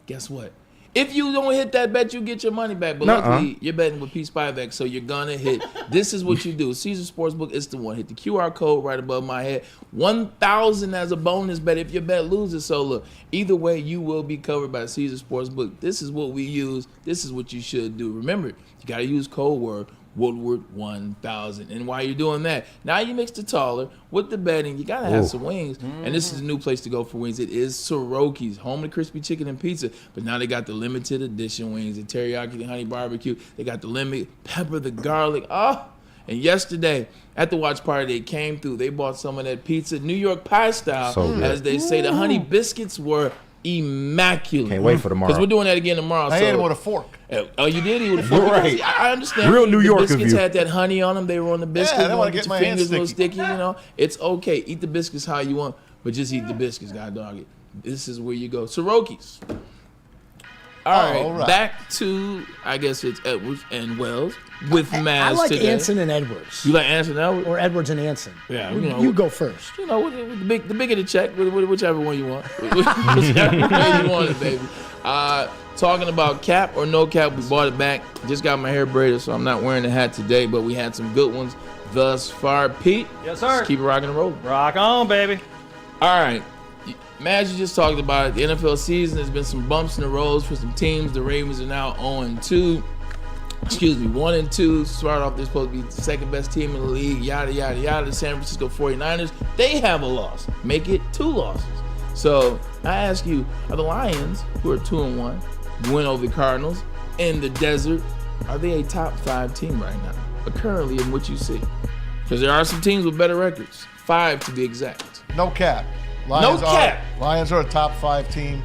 Speaker 2: guess what? If you don't hit that bet, you get your money back. But luckily, you're betting with P Spivak, so you're gonna hit. This is what you do. Caesar Sportsbook is the one. Hit the QR code right above my head. 1,000 as a bonus bet if your bet loses. So look, either way, you will be covered by Caesar Sportsbook. This is what we use. This is what you should do. Remember, you gotta use code word Woodward 1000. And while you're doing that, now you mix the Taller with the betting. You gotta have some wings. And this is a new place to go for wings. It is Soroki's, home of the crispy chicken and pizza. But now they got the limited edition wings, the teriyaki, the honey barbecue. They got the lemon pepper, the garlic. Oh! And yesterday at the watch party, they came through. They bought some of that pizza, New York pie style, as they say. The honey biscuits were immaculate.
Speaker 4: Can't wait for tomorrow.
Speaker 2: Because we're doing that again tomorrow.
Speaker 5: I ate it with a fork.
Speaker 2: Oh, you did eat with a fork?
Speaker 4: Right.
Speaker 2: I understand.
Speaker 4: Real New York
Speaker 2: The biscuits
Speaker 4: of you.
Speaker 2: had that honey on them. They were on the biscuits.
Speaker 5: I don't want to
Speaker 2: get
Speaker 5: get
Speaker 2: your
Speaker 5: my hands
Speaker 2: fingers a little
Speaker 5: sticky.
Speaker 2: sticky, you know. It's okay. Eat the biscuits how you want, but just eat the biscuits, god dog it. This is where you go. Soroki's. All right, back to, I guess it's Edwards and Wells with Maz
Speaker 3: I like
Speaker 2: today.
Speaker 3: Anson and Edwards.
Speaker 2: You like Anson and Edwards?
Speaker 3: Or Edwards and Anson.
Speaker 2: Yeah,
Speaker 3: you go first.
Speaker 2: You know, the bigger the check, whichever one you want. Whichever way you want it, baby. Talking about cap or no cap, we bought it back. Just got my hair braided, so I'm not wearing the hat today, but we had some good ones thus far. Pete?
Speaker 6: Yes, sir.
Speaker 2: Let's keep it rocking and rolling.
Speaker 6: Rock on, baby.
Speaker 2: All right. Maz, you just talked about it. The NFL season, there's been some bumps in the roads for some teams. The Ravens are now 0-2. 1-2. Start off, they're supposed to be the second best team in the league. Yada, yada, yada. The San Francisco 49ers, they have a loss. Make it 2 losses. So I ask you, are the Lions, who are 2-1, win over the Cardinals in the desert, are they a top 5 team right now? But currently in what you see. Because there are some teams with better records. 5 to be exact.
Speaker 5: No cap. Lions are a top 5 team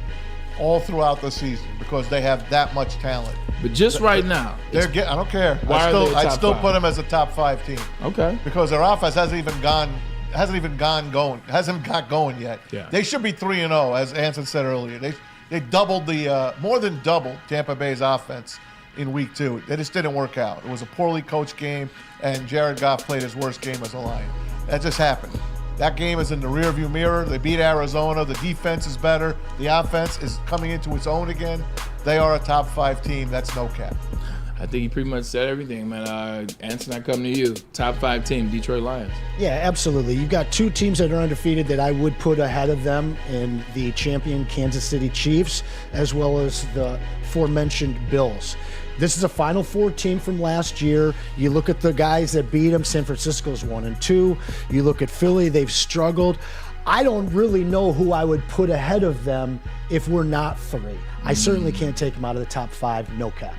Speaker 5: all throughout the season because they have that much talent.
Speaker 2: But just right now,
Speaker 5: I don't care. I'd still put them as a top 5 team.
Speaker 2: Okay.
Speaker 5: Because their offense hasn't got going yet.
Speaker 2: Yeah.
Speaker 5: They should be 3-0, as Anson said earlier. They doubled more than doubled Tampa Bay's offense in week 2. It just didn't work out. It was a poorly coached game, and Jared Goff played his worst game as a Lion. That just happened. That game is in the rearview mirror. They beat Arizona. The defense is better. The offense is coming into its own again. They are a top 5 team. That's no cap.
Speaker 2: I think you pretty much said everything, man. Anson, I come to you. Top 5 team, Detroit Lions.
Speaker 3: Yeah, absolutely. You've got 2 teams that are undefeated that I would put ahead of them in the champion Kansas City Chiefs, as well as the aforementioned Bills. This is a Final Four team from last year. You look at the guys that beat them. San Francisco's 1-2. You look at Philly, they've struggled. I don't really know who I would put ahead of them if we're not 3. I certainly can't take them out of the top 5, no cap.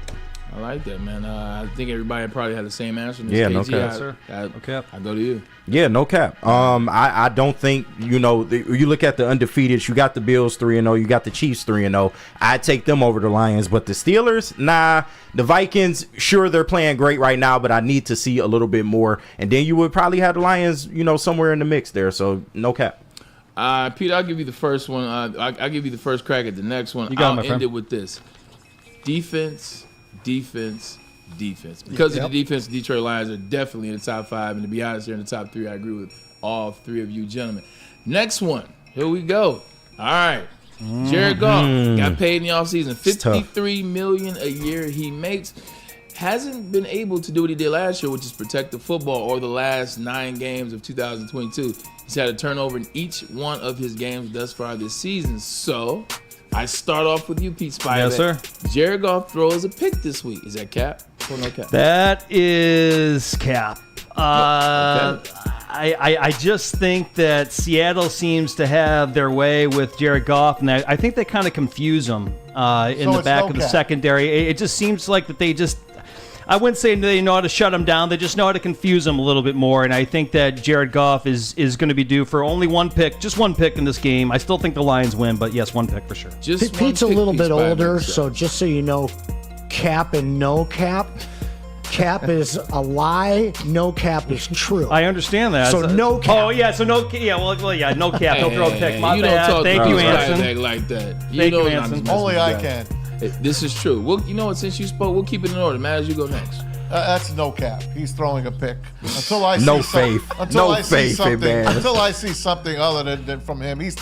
Speaker 2: I like that, man. I think everybody probably had the same answer.
Speaker 4: Yeah, no cap.
Speaker 2: No cap. I go to you.
Speaker 4: Yeah, no cap. I don't think, you look at the undefeated, you got the Bills 3-0, you got the Chiefs 3-0. I'd take them over the Lions, but the Steelers, nah. The Vikings, sure, they're playing great right now, but I need to see a little bit more. And then you would probably have the Lions, somewhere in the mix there, so no cap.
Speaker 2: Pete, I'll give you the first one. I'll give you the first crack at the next one.
Speaker 6: You got it, my
Speaker 2: I'll end
Speaker 6: friend.
Speaker 2: it with this. Defense, defense. Because of the defense, the Detroit Lions are definitely in the top 5, and to be honest, they're in the top 3. I agree with all 3 of you gentlemen. Next one. Here we go. All right. Jared Goff got paid in the offseason. $53 million a year he makes. Hasn't been able to do what he did last year, which is protect the football, or the last 9 games of 2022. He's had a turnover in each one of his games thus far this season. So I start off with you, Pete Spivey.
Speaker 6: Yes, sir.
Speaker 2: Jared Goff throws a pick this week. Is that cap or no cap?
Speaker 6: That is cap.
Speaker 2: Okay.
Speaker 6: I just think that Seattle seems to have their way with Jared Goff, and I think they kind of confuse him in the back of the secondary. It just seems like that they just, I wouldn't say they know how to shut him down. They just know how to confuse him a little bit more, and I think that Jared Goff is going to be due for only 1 pick, just 1 pick in this game. I still think the Lions win, but yes, 1 pick for sure.
Speaker 3: Pete's a little bit older, so just so you know, cap and no cap. Cap is a lie. No cap is true.
Speaker 6: I understand that.
Speaker 3: So no cap.
Speaker 6: Oh yeah. So no. Yeah. Well. Yeah. No cap. Don't throw a pick. My
Speaker 2: you
Speaker 6: bad.
Speaker 2: Don't talk
Speaker 6: Thank you, Anson.
Speaker 2: Like that.
Speaker 6: Thank you, Anson.
Speaker 5: Only I can.
Speaker 2: This is true. Well, you know what? Since you spoke, we'll keep it in order. Maz, you go next.
Speaker 5: That's no cap. He's throwing a pick. Until I see
Speaker 4: no faith.
Speaker 5: Until
Speaker 4: no
Speaker 5: I see
Speaker 4: faith,
Speaker 5: something.
Speaker 4: man.
Speaker 5: Until I see something other than from him. He's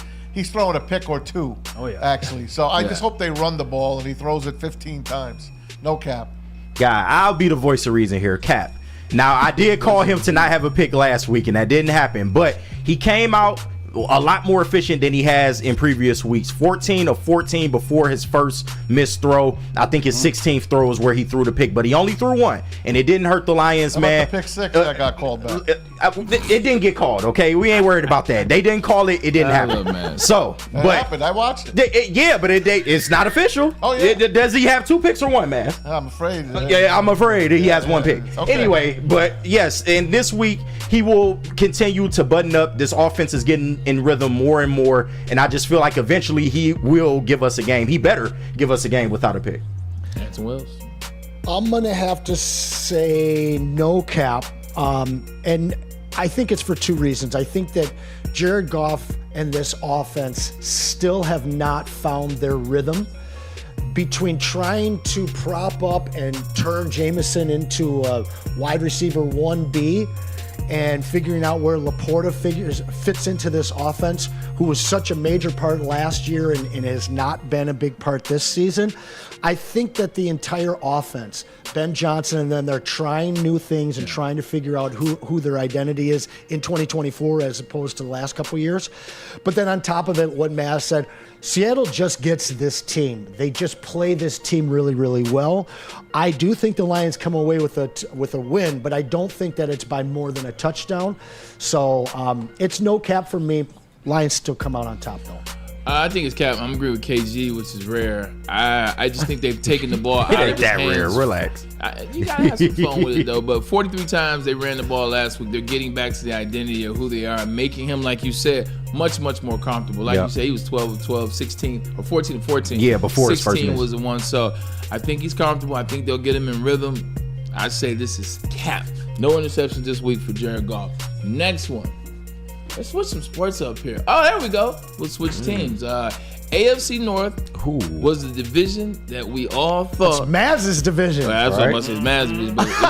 Speaker 5: throwing a pick or 2.
Speaker 6: Oh yeah.
Speaker 5: Actually. So I just hope they run the ball and he throws it 15 times. No cap.
Speaker 4: Guy, I'll be the voice of reason here, Cap. Now, I did call him to not have a pick last week, and that didn't happen. But he came out a lot more efficient than he has in previous weeks. 14 of 14 before his first missed throw. I think his 16th throw was where he threw the pick, but he only threw 1, and it didn't hurt the Lions, man.
Speaker 5: The pick 6 that got called back.
Speaker 4: It didn't get called, okay? We ain't worried about that. They didn't call it. It didn't happen.
Speaker 2: Man.
Speaker 4: So,
Speaker 5: it
Speaker 4: but
Speaker 5: happened. I watched it.
Speaker 4: Yeah, but it's not official.
Speaker 5: Oh yeah.
Speaker 4: Does he have 2 picks or 1, man?
Speaker 5: I'm afraid.
Speaker 4: Yeah, I'm afraid he has 1 pick.
Speaker 5: Okay.
Speaker 4: Anyway, but yes, and this week he will continue to button up. This offense is getting in rhythm more and more, and I just feel like eventually he will give us a game. He better give us a game without a pick.
Speaker 2: Anson Wells.
Speaker 3: I'm going to have to say no cap, and I think it's for 2 reasons. I think that Jared Goff and this offense still have not found their rhythm. Between trying to prop up and turn Jameson into a wide receiver 1B and figuring out where Laporta fits into this offense, who was such a major part last year and has not been a big part this season, I think that the entire offense, Ben Johnson, and then they're trying new things and trying to figure out who their identity is in 2024 as opposed to the last couple of years. But then on top of it, what Maz said, Seattle just gets this team. They just play this team really, really well. I do think the Lions come away with a win, but I don't think that it's by more than a touchdown. So it's no cap for me. Lions still come out on top, though.
Speaker 2: I think it's cap. I'm agree with KG, which is rare. I just think they've taken the ball out of his
Speaker 4: that
Speaker 2: hands.
Speaker 4: Rare. Relax.
Speaker 2: You gotta have some fun with it though. But 43 times they ran the ball last week. They're getting back to the identity of who they are, making him, like you said, much more comfortable. Like you said, he was 12 of 12, 16 or 14 of 14.
Speaker 4: Yeah, before his first
Speaker 2: 16 was the one. So I think he's comfortable. I think they'll get him in rhythm. I say this is cap. No interceptions this week for Jared Goff. Next one. Let's switch some sports up here. Oh, there we go. We'll switch teams. AFC North was the division that we all thought.
Speaker 3: It's Maz's division.
Speaker 2: Well, that's what I'm about to say. It's Maz's division. But it's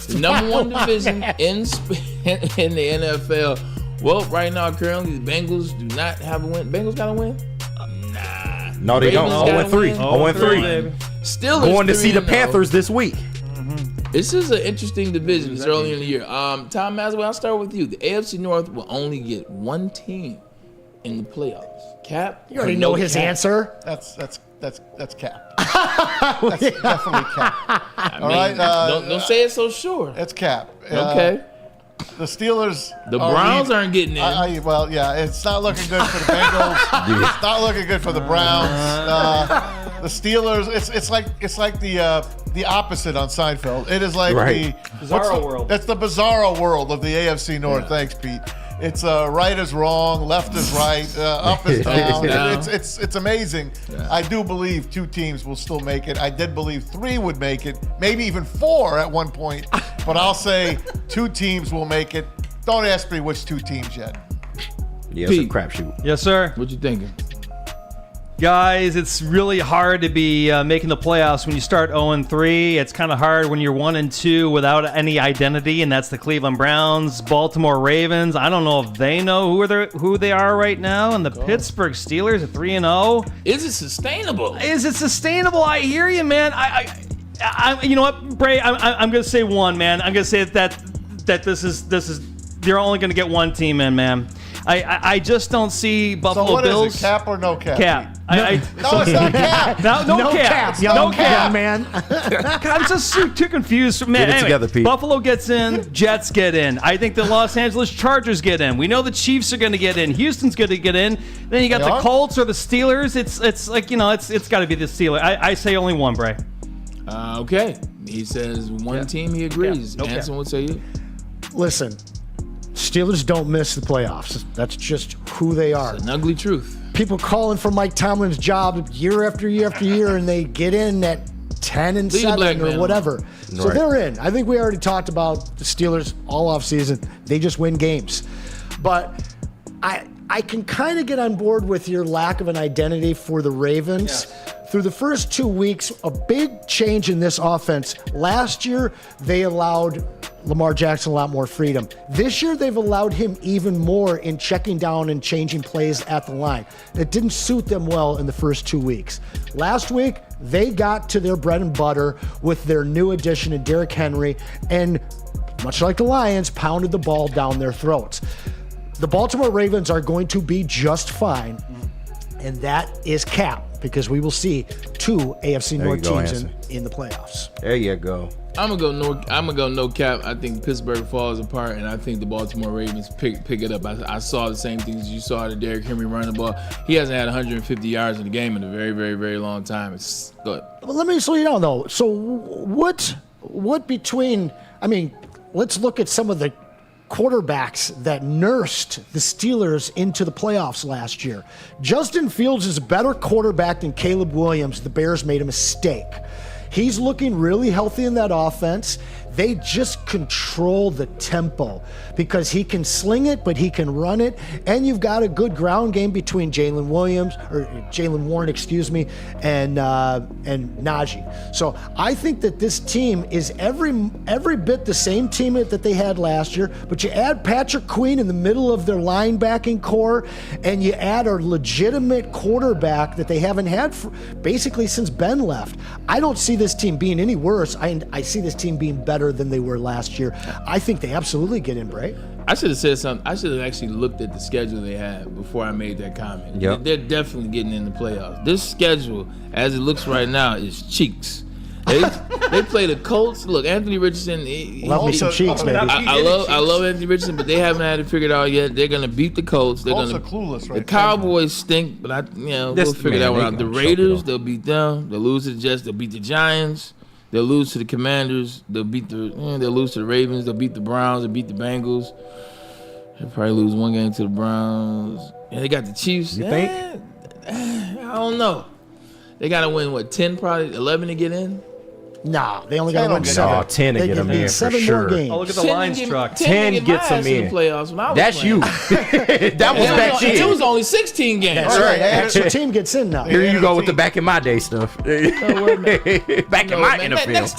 Speaker 2: the division, the number 1 division in the NFL. Well, right now, currently, the Bengals do not have a win. Bengals got a win? Nah.
Speaker 4: No, they don't. 0-3. 0-3.
Speaker 2: Still
Speaker 4: going to see the Panthers this week.
Speaker 2: This is an interesting division. It's early in the year. Tom Maswell, I'll start with you. The AFC North will only get 1 team in the playoffs. Cap?
Speaker 3: You already know his answer.
Speaker 5: That's cap. That's definitely cap. All right.
Speaker 2: Don't say it so sure.
Speaker 5: It's cap.
Speaker 2: Okay.
Speaker 5: The Steelers.
Speaker 2: The Browns aren't getting in.
Speaker 5: Well, yeah, it's not looking good for the Bengals. It's not looking good for the the Steelers. It's like the opposite on Seinfeld. It is like the
Speaker 6: bizarro world.
Speaker 5: It's the bizarro world of the AFC North. Yeah. Thanks, Pete. It's right is wrong, left is right, up is down. It's amazing. Yeah. I do believe 2 teams will still make it. I did believe 3 would make it, maybe even 4 at one point. But I'll say 2 teams will make it. Don't ask me which 2 teams yet.
Speaker 4: Yeah, it's a crapshoot.
Speaker 6: Yes, sir.
Speaker 2: What you thinking?
Speaker 6: Guys, it's really hard to be making the playoffs when you start 0-3. It's kind of hard when you're 1-2 without any identity, and that's the Cleveland Browns, Baltimore Ravens. I don't know if they know who they are right now, and the Pittsburgh Steelers at 3-0.
Speaker 2: Is it sustainable?
Speaker 6: Is it sustainable? I hear you, man. I you know what, Bray? I'm gonna say one, man. I'm gonna say that this is they're only gonna get one team in, man. I just don't see Buffalo
Speaker 5: So what
Speaker 6: Bills.
Speaker 5: is it, cap or no cap?
Speaker 6: Cap.
Speaker 5: No, it's not cap.
Speaker 6: No cap. No cap,
Speaker 3: man.
Speaker 6: I'm just too confused. Man,
Speaker 4: Get it together, Pete.
Speaker 6: Buffalo gets in, Jets get in. I think the Los Angeles Chargers get in. We know the Chiefs are going to get in. Houston's going to get in. Then you got the Colts or the Steelers. It's like, it's got to be the Steelers. I say only one, Bray.
Speaker 2: Okay. He says one team. He agrees.
Speaker 6: Yeah.
Speaker 2: Anson would say you.
Speaker 3: Listen, Steelers don't miss the playoffs. That's just who they are.
Speaker 2: It's an ugly truth.
Speaker 3: People calling for Mike Tomlin's job year after year after year, and they get in at 10-7 or whatever. So they're in. I think we already talked about the Steelers all off season. They just win games. But I can kind of get on board with your lack of an identity for the Ravens. Yeah. Through the first 2 weeks, a big change in this offense. Last year, they allowed Lamar Jackson a lot more freedom. This year, they've allowed him even more in checking down and changing plays at the line. It didn't suit them well in the first 2 weeks. Last week, they got to their bread and butter with their new addition in Derrick Henry, and much like the Lions, pounded the ball down their throats. The Baltimore Ravens are going to be just fine, and that is cap, because we will see two AFC North teams in the playoffs.
Speaker 4: There you go.
Speaker 2: I'm gonna go no cap. I think Pittsburgh falls apart, and I think the Baltimore Ravens pick it up. I saw the same things you saw to Derrick Henry running the ball. He hasn't had 150 yards in the game in a very, very, very long time. It's good.
Speaker 3: Well, let me slow you down though. So what between? I mean, let's look at some of the quarterbacks that nursed the Steelers into the playoffs last year. Justin Fields is a better quarterback than Caleb Williams. The Bears made a mistake. He's looking really healthy in that offense. They just control the tempo because he can sling it, but he can run it. And you've got a good ground game between Jalen Warren, and Najee. So I think that this team is every bit the same team that they had last year, but you add Patrick Queen in the middle of their linebacking core, and you add a legitimate quarterback that they haven't had basically since Ben left. I don't see this team being any worse. I see this team being better than they were last year. I think they absolutely get in, Bray.
Speaker 2: I should have said something. I should have actually looked at the schedule they had before I made that comment.
Speaker 4: Yep.
Speaker 2: They're definitely getting in the playoffs. This schedule, as it looks right now, is cheeks. They play the Colts. Look, Anthony Richardson.
Speaker 3: Love me some cheeks, baby.
Speaker 2: I love Anthony Richardson, but they haven't had it figured out yet. They're gonna beat the Colts. They're
Speaker 5: Colts
Speaker 2: gonna
Speaker 5: are clueless right
Speaker 2: The Cowboys stink, but we'll figure that one out. The Raiders, they'll beat them. They'll lose to the Jets. They'll beat the Giants. They'll lose to the Commanders. They'll lose to the Ravens. They'll beat the Browns. They'll beat the Bengals. They'll probably lose one game to the Browns. And they got the Chiefs.
Speaker 4: You think?
Speaker 2: I don't know. They got to win, 10, probably 11 to get in?
Speaker 3: Nah, they only got to win 7.
Speaker 4: Oh, 10 to get them in for
Speaker 3: 7
Speaker 4: sure.
Speaker 3: more games.
Speaker 6: Oh, look at the Lions truck.
Speaker 2: 10
Speaker 4: gets them in.
Speaker 2: The playoffs when I was
Speaker 4: That's
Speaker 2: playing.
Speaker 4: you. That was back
Speaker 2: It
Speaker 4: then.
Speaker 2: was only 16 games.
Speaker 3: That's right. Extra team gets in now.
Speaker 4: Here you go with the back in my day stuff. Back in my NFL.
Speaker 2: Next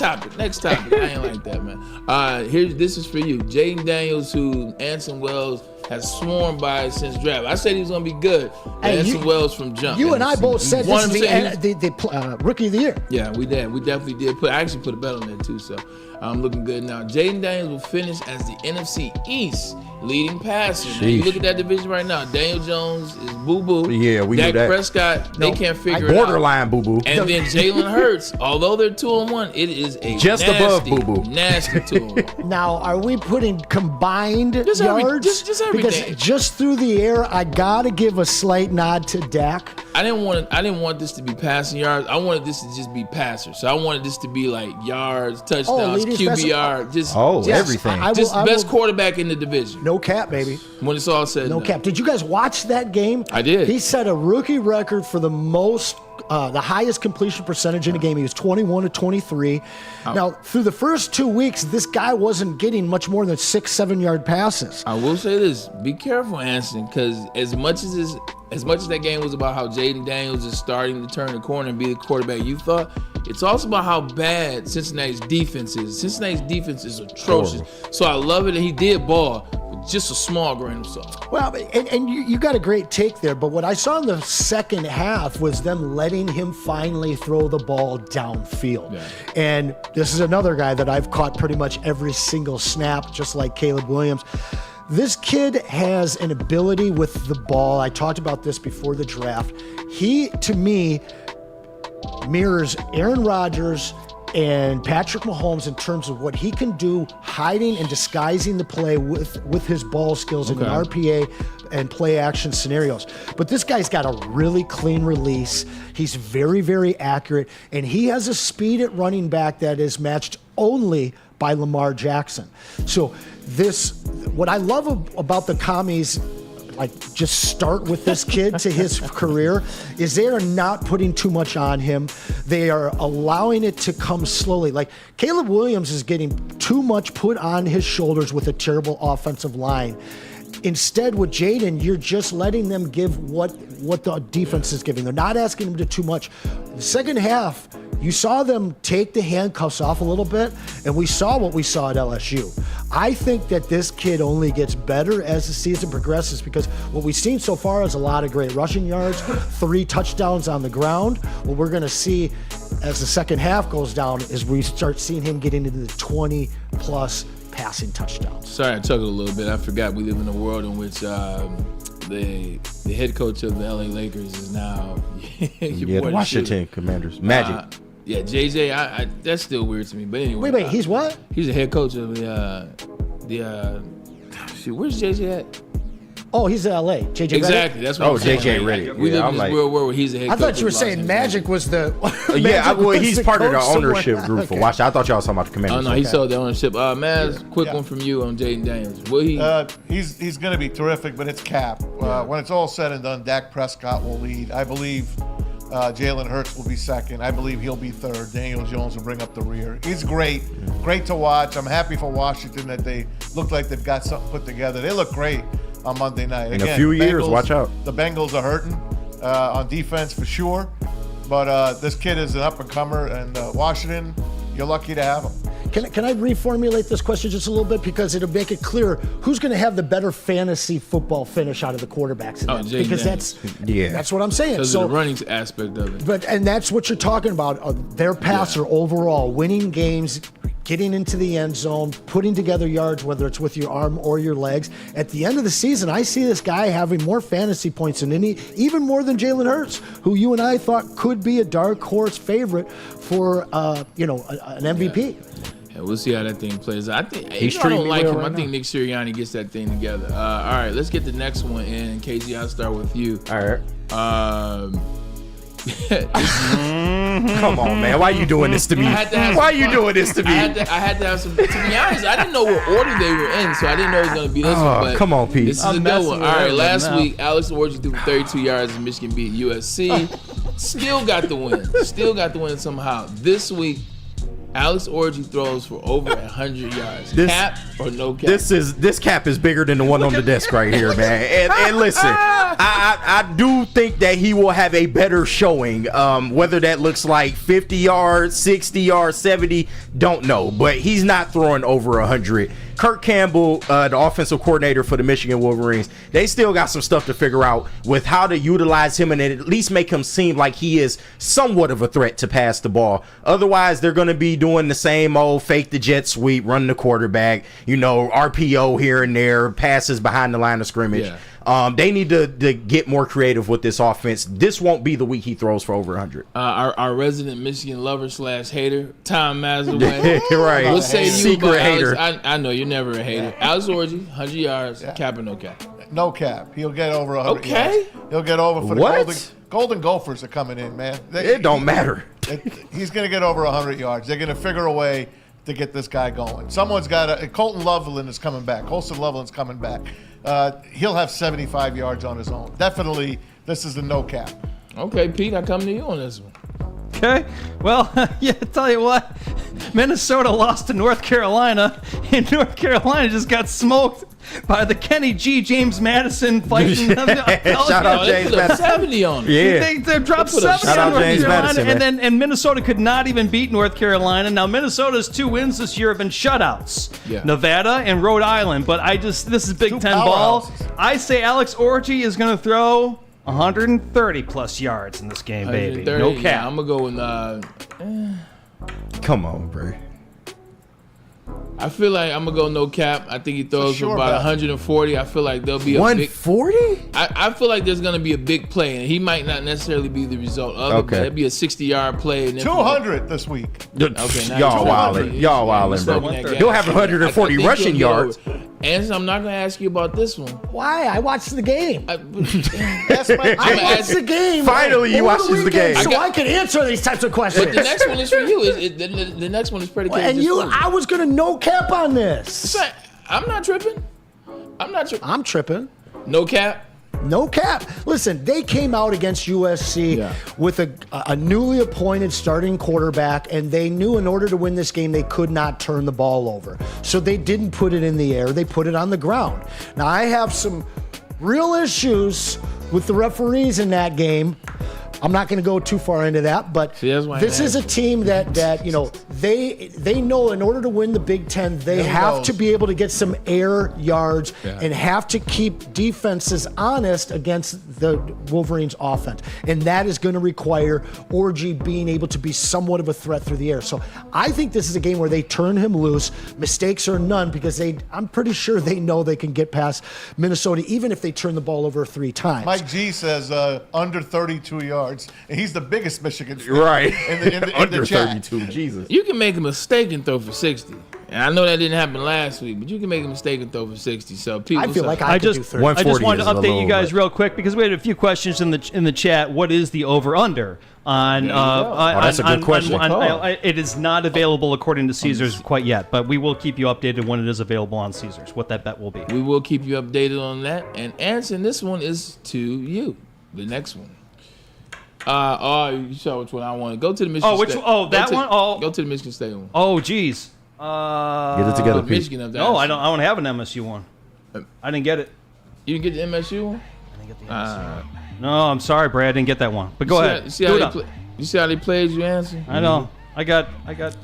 Speaker 2: topic. I ain't like that, man. This is for you. Jaden Daniels, who Anson Wells has sworn by since draft. I said he was going to be good.
Speaker 3: Hey,
Speaker 2: Anson Wells from jump.
Speaker 3: You and I both said this is
Speaker 2: the
Speaker 3: the Rookie of the Year.
Speaker 2: Yeah, we did. We definitely did. I actually put a bet on that too, so I'm looking good now. Jaden Daniels will finish as the NFC East leading passer. Now, you look at that division right now. Daniel Jones is boo-boo.
Speaker 4: Yeah, we
Speaker 2: Dak
Speaker 4: knew that.
Speaker 2: Prescott, they can't figure it out.
Speaker 4: Borderline boo-boo.
Speaker 2: And then Jalen Hurts, although they're 2-1, it is a
Speaker 4: just above boo-boo.
Speaker 2: Nasty 2-1.
Speaker 3: Now, are we putting combined yards?
Speaker 2: Just everything.
Speaker 3: Because just through the air, I gotta give a slight nod to Dak.
Speaker 2: I didn't want this to be passing yards. I wanted this to just be passers. So I wanted this to be like yards, touchdowns, QBR, just
Speaker 4: everything.
Speaker 2: Best quarterback in the division.
Speaker 3: No cap, baby.
Speaker 2: When it's all said.
Speaker 3: No cap. Did you guys watch that game?
Speaker 2: I did.
Speaker 3: He set a rookie record for the highest completion percentage in a game. He was 21-23. Now, through the first 2 weeks, this guy wasn't getting much more than 6-7 yard passes.
Speaker 2: I will say this: be careful, Anson, because as much as as much as that game was about how Jaden Daniels is starting to turn the corner and be the quarterback you thought, it's also about how bad Cincinnati's defense is. Cincinnati's defense is atrocious. So I love it that he did ball, but just a small grain of salt.
Speaker 3: Well, and you got a great take there, but what I saw in the second half was them letting him finally throw the ball downfield. Yeah. And this is another guy that I've caught pretty much every single snap, just like Caleb Williams. This kid has an ability with the ball. I talked about this before the draft. He, to me, mirrors Aaron Rodgers and Patrick Mahomes in terms of what he can do hiding and disguising the play with his ball skills in an RPA and play action scenarios. But this guy's got a really clean release. He's very, very accurate, and he has a speed at running back that is matched only by Lamar Jackson. So what I love about the commies, like just start with this kid to his career, is they are not putting too much on him. They are allowing it to come slowly. Like Caleb Williams is getting too much put on his shoulders with a terrible offensive line. Instead, with Jaden, you're just letting them give what the defense is giving. They're not asking them to do too much. The second half, you saw them take the handcuffs off a little bit, and we saw what we saw at LSU. I think that this kid only gets better as the season progresses because what we've seen so far is a lot of great rushing yards, 3 touchdowns on the ground. What we're going to see as the second half goes down is we start seeing him getting into the 20-plus passing touchdowns.
Speaker 2: Sorry, I chuckled a little bit. I forgot we live in a world in which the head coach of the LA Lakers is now
Speaker 4: the Washington Commanders. Magic.
Speaker 2: Yeah, JJ. That's still weird to me. But anyway,
Speaker 3: wait, he's what?
Speaker 2: He's the head coach of where's JJ at?
Speaker 3: Oh, he's in LA. JJ
Speaker 2: exactly.
Speaker 3: Redick?
Speaker 2: That's what I'm saying.
Speaker 4: JJ Redick.
Speaker 2: We live in this real world where he's the head coach.
Speaker 3: I thought you were saying Magic was the.
Speaker 4: He's part of the ownership group for Washington. I thought y'all was talking about the Commanders.
Speaker 2: Oh no, he sold the ownership. Maz, quick one from you on Jaden Daniels.
Speaker 5: He's going to be terrific, but it's cap. When it's all said and done, Dak Prescott will lead. I believe Jalen Hurts will be second. I believe he'll be third. Daniel Jones will bring up the rear. He's great to watch. I'm happy for Washington that they look like they've got something put together. They look great on Monday night.
Speaker 4: In a few years, watch out.
Speaker 5: The Bengals are hurting on defense for sure, but this kid is an up-and-comer, and Washington, you're lucky to have him.
Speaker 3: Can I reformulate this question just a little bit because it'll make it clear who's going to have the better fantasy football finish out of the quarterbacks? Because that's what I'm saying.
Speaker 2: Because of the running aspect of it.
Speaker 3: And that's what you're talking about. Their passer overall, winning games, getting into the end zone, putting together yards, whether it's with your arm or your legs. At the end of the season, I see this guy having more fantasy points than even more than Jalen Hurts, who you and I thought could be a dark horse favorite for an MVP.
Speaker 2: Yeah, we'll see how that thing plays. I think I don't like him. I think Nick Sirianni gets that thing together. All right, let's get the next one in. Casey, I'll start with you.
Speaker 4: All right. Come on, man. Why are you doing this to me? Why are you doing this to me?
Speaker 2: I had to have some. To be honest, I didn't know what order they were in, so I didn't know it was going to be this one. But
Speaker 4: come on, Pete.
Speaker 2: This is a good one. All right, last week, Alex Orji threw for 32 yards and Michigan beat USC. Still got the win somehow. This week, Alex Orji throws for over 100 yards. Cap or no cap?
Speaker 4: This cap is bigger than the one on the desk right here, man. And listen, I do think that he will have a better showing. Whether that looks like 50 yards, 60 yards, 70, don't know. But he's not throwing over 100. Kirk Campbell, the offensive coordinator for the Michigan Wolverines, they still got some stuff to figure out with how to utilize him and at least make him seem like he is somewhat of a threat to pass the ball. Otherwise, they're going to be doing the same old fake the jet sweep, run the quarterback, RPO here and there, passes behind the line of scrimmage. Yeah. They need to get more creative with this offense. This won't be the week he throws for over 100.
Speaker 2: Our resident Michigan lover / hater, Tom Mazaway.
Speaker 4: Right.
Speaker 2: What say you
Speaker 4: Secret
Speaker 2: about
Speaker 4: hater.
Speaker 2: Alex? I know you're never a hater. Alex Orji, 100 yards, cap or no cap?
Speaker 5: No cap. He'll get over 100 yards.
Speaker 2: Okay.
Speaker 5: He'll get over for the Golden Gophers are coming in, man.
Speaker 4: It don't matter.
Speaker 5: He's going to get over 100 yards. They're going to figure a way to get this guy going. Someone's got to – Colston Loveland's coming back. He'll have 75 yards on his own. Definitely, this is the no cap.
Speaker 2: Okay, Pete, I come to you on this one.
Speaker 6: Okay. Well, tell you what. Minnesota lost to North Carolina, and North Carolina just got smoked by the Kenny G. James Madison fighting.
Speaker 4: Shout out
Speaker 2: They
Speaker 4: James
Speaker 2: put a
Speaker 4: Madison.
Speaker 2: 70 on it.
Speaker 4: Yeah.
Speaker 6: They dropped
Speaker 2: They put a
Speaker 6: 70
Speaker 2: shout
Speaker 6: on
Speaker 2: out
Speaker 6: North
Speaker 4: James
Speaker 6: Carolina,
Speaker 4: Madison,
Speaker 6: and Minnesota could not even beat North Carolina. Now Minnesota's 2 wins this year have been shutouts.
Speaker 2: Yeah.
Speaker 6: Nevada and Rhode Island. But this is Big
Speaker 5: 2
Speaker 6: Ten ball.
Speaker 5: powerhouses.
Speaker 6: I say Alex Orji is going to throw 130 plus yards in this game, baby.
Speaker 2: 130,
Speaker 6: No
Speaker 2: yeah,
Speaker 6: cap.
Speaker 2: I'm going to go with
Speaker 4: Come on, Bray.
Speaker 2: I feel like I'm going to go no cap. I think he throws for
Speaker 5: sure
Speaker 2: about
Speaker 5: bet.
Speaker 2: 140. I feel like there'll be a big...
Speaker 4: 140?
Speaker 2: I feel like there's going to be a big play, and he might not necessarily be the result of it, but
Speaker 4: Okay.
Speaker 2: it'd be a 60-yard play. And then
Speaker 5: 200 this week.
Speaker 2: Okay, now
Speaker 4: Y'all
Speaker 2: you're
Speaker 4: wildin'. Y'all wildin', bro. He'll have 140 rushing yards.
Speaker 2: And I'm not going to ask you about this one.
Speaker 3: Why? I watched the game.
Speaker 5: That's my
Speaker 3: I watched the game.
Speaker 4: Finally, he
Speaker 3: over
Speaker 4: watches the
Speaker 3: weekend,
Speaker 4: game.
Speaker 3: so I can answer these types of questions.
Speaker 2: But the next one is for you. The next one is predicated.
Speaker 3: And
Speaker 2: just
Speaker 3: you,
Speaker 2: for
Speaker 3: I was gonna no cap on this.
Speaker 2: Say, I'm not tripping.
Speaker 3: I'm tripping.
Speaker 2: No cap.
Speaker 3: No cap. Listen, they came out against USC with a newly appointed starting quarterback, and they knew in order to win this game, they could not turn the ball over. So they didn't put it in the air. They put it on the ground. Now, I have some real issues with the referees in that game. I'm not going to go too far into that, but this is a team that you know they know in order to win the Big Ten, they have to be able to get some air yards and have to keep defenses honest against the Wolverines offense, and that is going to require Orji being able to be somewhat of a threat through the air. So I think this is a game where they turn him loose. Mistakes are none because I'm pretty sure they know they can get past Minnesota even if they turn the ball over 3 times.
Speaker 5: Mike G says under 32 yards. And he's the biggest Michigan fan
Speaker 4: Right.
Speaker 5: in the
Speaker 4: Under
Speaker 5: chat.
Speaker 4: 32, Jesus.
Speaker 2: You can make a mistake and throw for 60. And I know that didn't happen last week, but you can make a mistake and throw for 60. So people,
Speaker 3: I feel like I could do 30.
Speaker 6: I just wanted to
Speaker 4: is a
Speaker 6: update you guys
Speaker 4: little
Speaker 6: real quick because we had a few questions in the chat. What is the over/under on?
Speaker 4: that's a good question.
Speaker 6: It is not available according to Caesars quite yet, but we will keep you updated when it is available on Caesars. What that bet will be.
Speaker 2: We will keep you updated on that. And Anson, this one is to you. The next one. You saw which one I want to go to the Michigan. State.
Speaker 6: That one.
Speaker 2: Go to the Michigan State one.
Speaker 6: Oh, geez.
Speaker 4: Get it together, Pete.
Speaker 2: Michigan.
Speaker 6: No, I don't have an MSU one. I didn't get it.
Speaker 2: You didn't get the MSU one?
Speaker 6: I didn't get the MSU one. No, I'm sorry, Brad. I didn't get that one. But go ahead.
Speaker 2: You see how they played you, Anson?
Speaker 6: I know. I got.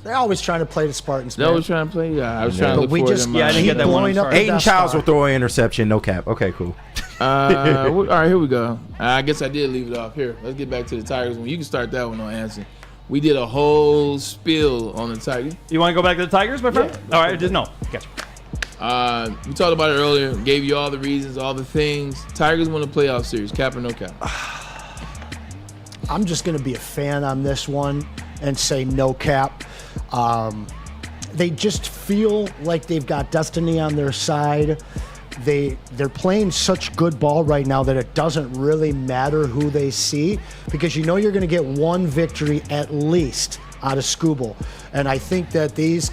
Speaker 3: They're always trying to play the Spartans.
Speaker 2: They always trying to play. Yeah, I was trying to look for them.
Speaker 6: I didn't get that one.
Speaker 4: Aiden Childs will throw an interception. No cap. Okay, cool.
Speaker 2: All right, here we go. I guess I did leave it off. Here, let's get back to the Tigers one. You can start that one on Anson. We did a whole spiel on the Tigers.
Speaker 6: You want to go back to the Tigers, my friend?
Speaker 2: Yeah.
Speaker 6: All right, no. Gotcha.
Speaker 2: We talked about it earlier. Gave you all the reasons, all the things. Tigers won the playoff series. Cap or no cap?
Speaker 3: I'm just going to be a fan on this one and say no cap. They just feel like they've got destiny on their side. They're playing such good ball right now that it doesn't really matter who they see because you know you're going to get one victory at least out of Scooball. And I think that these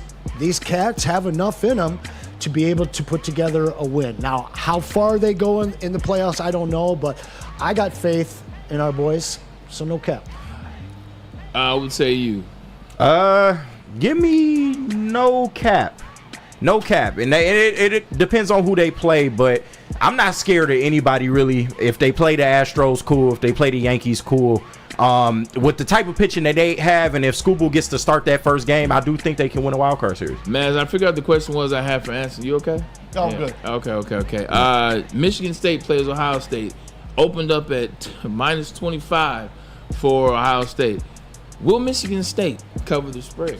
Speaker 3: cats have enough in them to be able to put together a win. Now, how far they go in the playoffs, I don't know, but I got faith in our boys, so no cap.
Speaker 2: I would say you.
Speaker 4: Give me no cap. No cap. And it depends on who they play, but I'm not scared of anybody really. If they play the Astros, cool. If they play the Yankees, cool. With the type of pitching that they have, and if Scooball gets to start that first game, I do think they can win a wild card series.
Speaker 2: Man, I figured out the question was I had for Anson. You okay?
Speaker 5: Oh, good.
Speaker 2: Okay. Michigan State plays Ohio State. Opened up at minus 25 for Ohio State. Will Michigan State cover the spread?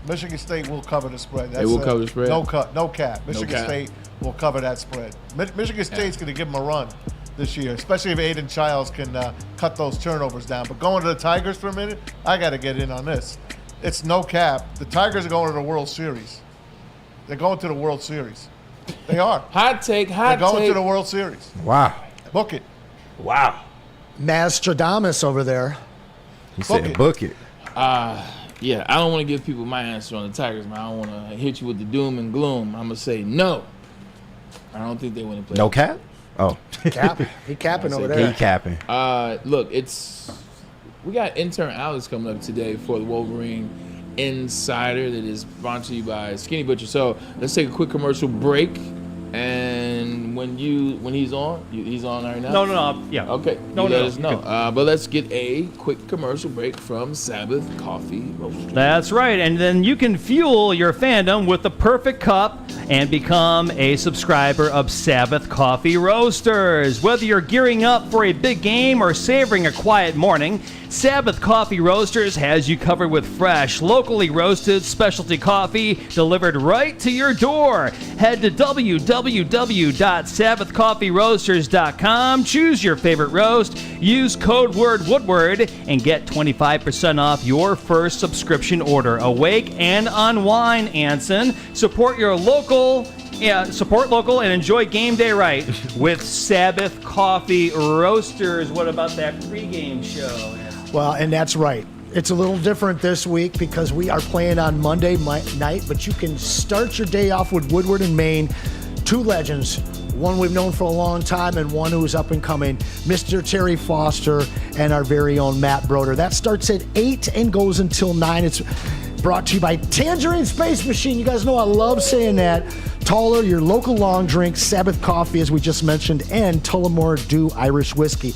Speaker 5: Michigan State will cover the spread.
Speaker 2: They will cover the spread?
Speaker 5: No cap. Michigan
Speaker 2: cap.
Speaker 5: State will cover that spread. Michigan State's going to give them a run this year, especially if Aiden Childs can cut those turnovers down. But going to the Tigers for a minute, I got to get in on this. It's no cap. The Tigers are going to the World Series. They're going to the World Series. They are.
Speaker 2: Hot take.
Speaker 5: They're going to the World Series.
Speaker 4: Wow.
Speaker 5: Book it.
Speaker 4: Wow.
Speaker 3: Mastradamus over there.
Speaker 4: He said book it.
Speaker 2: Yeah, I don't want to give people my answer on the Tigers, man. I don't want to hit you with the doom and gloom. I'm going to say no. I don't think they win the playoffs.
Speaker 4: No cap? Oh.
Speaker 3: Cap. He capping over there.
Speaker 4: He capping.
Speaker 2: Look, we got intern Alex coming up today for the Wolverine Insider that is brought to you by Skinny Butcher. So let's take a quick commercial break and when he's on, he's on right now?
Speaker 6: No, yeah.
Speaker 2: Okay,
Speaker 6: No,
Speaker 2: let
Speaker 6: no,
Speaker 2: us know. But let's get a quick commercial break from Sabbath Coffee Roasters.
Speaker 6: That's right, and then you can fuel your fandom with the perfect cup and become a subscriber of Sabbath Coffee Roasters. Whether you're gearing up for a big game or savoring a quiet morning, Sabbath Coffee Roasters has you covered with fresh, locally roasted specialty coffee delivered right to your door. Head to www.sabbathcoffeeroasters.com, choose your favorite roast, use code word Woodward, and get 25% off your first subscription order. Awake and unwind, Anson. Support local and enjoy game day right with Sabbath Coffee Roasters. What about that pregame show?
Speaker 3: Well, and that's right. It's a little different this week because we are playing on Monday night, but you can start your day off with Woodward and Maine, two legends, one we've known for a long time and one who's up and coming, Mr. Terry Foster and our very own Matt Broder. That starts at 8 and goes until 9. It's brought to you by Tangerine Space Machine. You guys know I love saying that. Taller, your local long drink, Sabbath Coffee, as we just mentioned, and Tullamore Dew Irish Whiskey.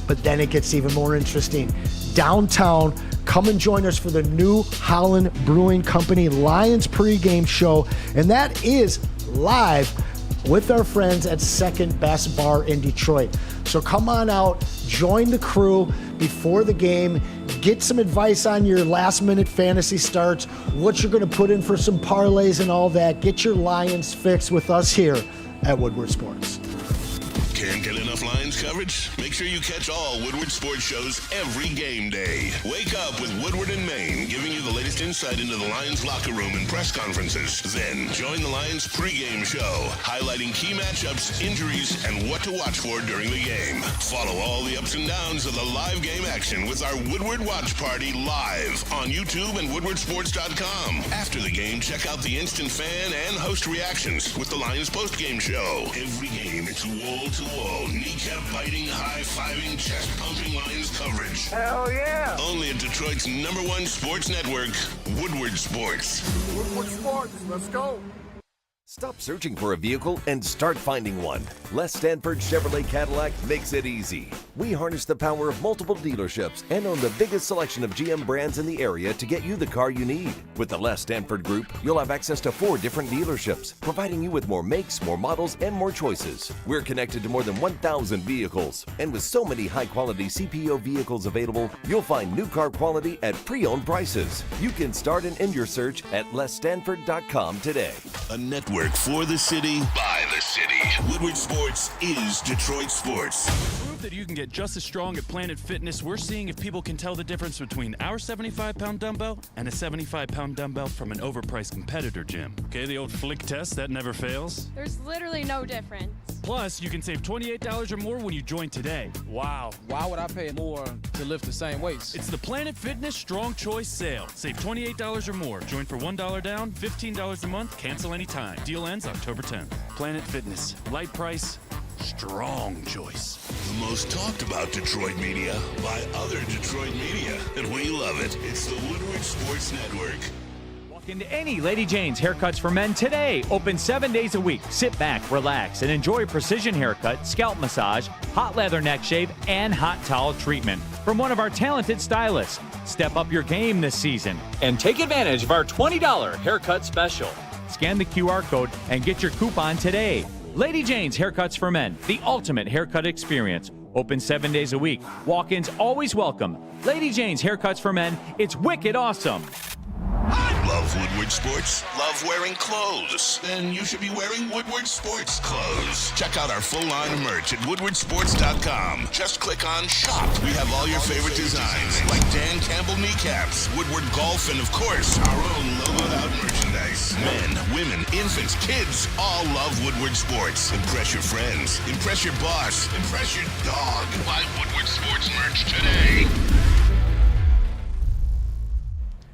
Speaker 3: But then it gets even more interesting. Downtown, come and join us for the New Holland Brewing Company Lions pregame show. And that is live with our friends at Second Best Bar in Detroit. So come on out, join the crew before the game, get some advice on your last minute fantasy starts, what you're going to put in for some parlays and all that. Get your Lions fix with us here at Woodward Sports.
Speaker 1: Can't get enough Lions coverage? Make sure you catch all Woodward sports shows every game day. Wake up with Woodward and Maine, giving you the latest insight into the Lions locker room and press conferences. Then join the Lions pregame show, highlighting key matchups, injuries, and what to watch for during the game. Follow all the ups and downs of the live game action with our Woodward Watch Party live on YouTube and woodwardsports.com. After the game, check out the instant fan and host reactions with the Lions postgame show. Every game, it's wall-to-wall, kneecap-biting, high-fiving, chest-pumping Lions coverage.
Speaker 8: Hell yeah!
Speaker 1: Only at Detroit's #1 sports network, Woodward Sports.
Speaker 8: Woodward Sports, let's go!
Speaker 9: Stop searching for a vehicle and start finding one. Les Stanford Chevrolet Cadillac makes it easy. We harness the power of multiple dealerships and own the biggest selection of GM brands in the area to get you the car you need. With the Les Stanford Group, you'll have access to 4 different dealerships, providing you with more makes, more models, and more choices. We're connected to more than 1,000 vehicles. And with so many high-quality CPO vehicles available, you'll find new car quality at pre-owned prices. You can start and end your search at lesstanford.com today.
Speaker 1: A network for the city, by the city. Woodward Sports is Detroit sports.
Speaker 10: Prove that you can get just as strong at Planet Fitness. We're seeing if people can tell the difference between our 75-pound dumbbell and a 75-pound dumbbell from an overpriced competitor gym. Okay, the old flick test, that never fails.
Speaker 13: There's literally no difference.
Speaker 10: Plus, you can save $28 or more when you join today. Wow.
Speaker 11: Why would I pay more to lift the same weights?
Speaker 10: It's the Planet Fitness Strong Choice Sale. Save $28 or more. Join for $1 down, $15 a month, cancel anytime. Deal ends October 10th. Planet Fitness. Light price, strong choice.
Speaker 1: The most talked about Detroit media by other Detroit media. And we love it. It's the Woodward Sports Network.
Speaker 14: Walk into any Lady Jane's Haircuts for Men today. Open 7 days a week. Sit back, relax, and enjoy precision haircut, scalp massage, hot leather neck shave, and hot towel treatment from one of our talented stylists. Step up your game this season and take advantage of our $20 haircut special. Scan the QR code and get your coupon today. Lady Jane's Haircuts for Men, the ultimate haircut experience. Open 7 days a week. Walk-ins always welcome. Lady Jane's Haircuts for Men, it's wicked awesome.
Speaker 1: Love Woodward Sports? Love wearing clothes? Then you should be wearing Woodward Sports clothes. Check out our full line of merch at woodwardsports.com. Just click on Shop. We have all your favorite designs, like Dan Campbell kneecaps, Woodward Golf, and of course, our own logoed out merchandise. Men, women, infants, kids all love Woodward Sports. Impress your friends. Impress your boss. Impress your dog. Buy Woodward Sports merch today.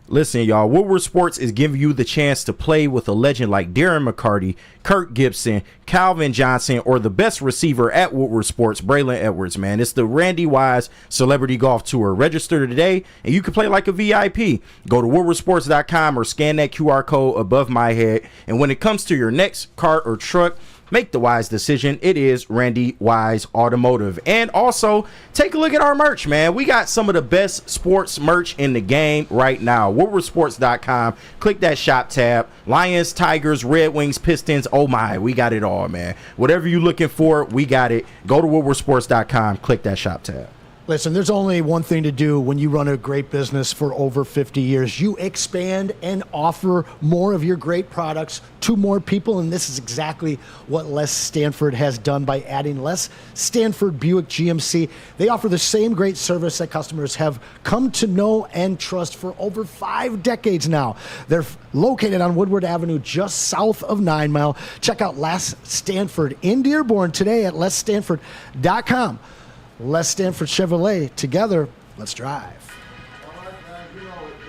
Speaker 4: Listen, y'all, Woodward Sports is giving you the chance to play with a legend like Darren McCarty, Kirk Gibson, Calvin Johnson, or the best receiver at Woodward Sports, Braylon Edwards, man. It's the Randy Wise Celebrity Golf Tour. Register today, and you can play like a VIP. Go to woodwardsports.com or scan that QR code above my head. And when it comes to your next cart or truck, make the wise decision. It is Randy Wise Automotive. And also, take a look at our merch, man. We got some of the best sports merch in the game right now. WoodwardSports.com. Click that shop tab. Lions, Tigers, Red Wings, Pistons. Oh my, we got it all, man. Whatever you're looking for, we got it. Go to WoodwardSports.com. Click that shop tab.
Speaker 3: Listen, there's only one thing to do when you run a great business for over 50 years. You expand and offer more of your great products to more people, and this is exactly what Les Stanford has done by adding Les Stanford Buick GMC. They offer the same great service that customers have come to know and trust for over 5 decades now. They're located on Woodward Avenue, just south of 9 Mile. Check out Les Stanford in Dearborn today at lesstanford.com. Les Stanford Chevrolet, together, let's drive.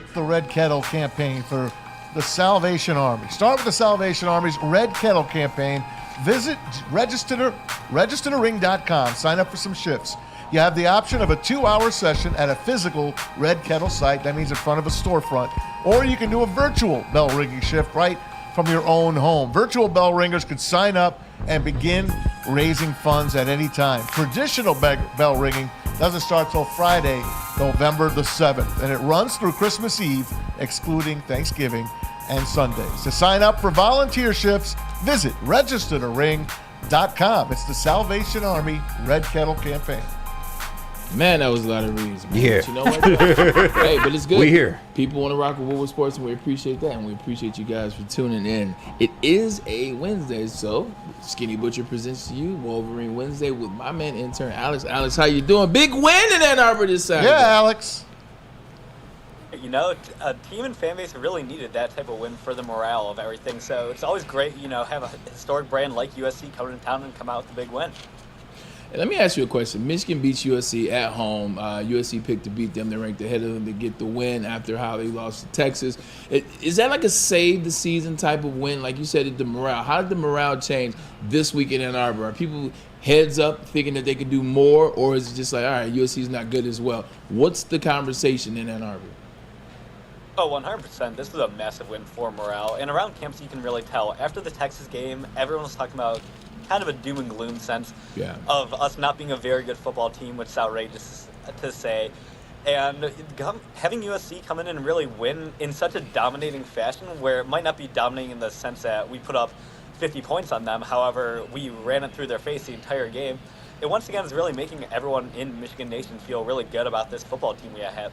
Speaker 5: It's the Red Kettle campaign for the Salvation Army. Start with the Salvation Army's Red Kettle campaign. Visit registertoring.com. Sign up for some shifts. You have the option of a 2-hour session at a physical Red Kettle site. That means in front of a storefront. Or you can do a virtual bell ringing shift right from your own home. Virtual bell ringers can sign up and begin raising funds at any time. Traditional bell ringing doesn't start till Friday, November the 7th, and it runs through Christmas Eve, excluding Thanksgiving and Sundays. To sign up for volunteer shifts, visit registertoring.com. It's the Salvation Army Red Kettle campaign.
Speaker 2: Man, that was a lot of reads, man.
Speaker 4: Yeah.
Speaker 2: But you know what? Hey, but it's good.
Speaker 4: We here.
Speaker 2: People want to rock with Woodward Sports, and we appreciate that, and we appreciate you guys for tuning in. It is a Wednesday, so Skinny Butcher presents to you Wolverine Wednesday with my man, intern Alex. Alex, how you doing? Big win in Ann Arbor this Saturday.
Speaker 5: Yeah, Alex.
Speaker 13: You know, a team and fan base really needed that type of win for the morale of everything. So it's always great, you know, have a historic brand like USC come to town and come out with a big win.
Speaker 2: And let me ask you a question. Michigan beats USC at home. USC picked to beat them. They're ranked ahead of them to get the win after how they lost to Texas. Is that like a save the season type of win? Like you said, the morale. How did the morale change this week in Ann Arbor? Are people heads up thinking that they could do more, or is it just like, all right, USC is not good as well? What's the conversation in Ann Arbor?
Speaker 13: Oh, 100%. This was a massive win for morale. And around campus, you can really tell. After the Texas game, everyone was talking about kind of a doom and gloom sense of us not being a very good football team, which is outrageous to say. And having USC come in and really win in such a dominating fashion, where it might not be dominating in the sense that we put up 50 points on them, however, we ran it through their face the entire game. It once again is really making everyone in Michigan Nation feel really good about this football team we have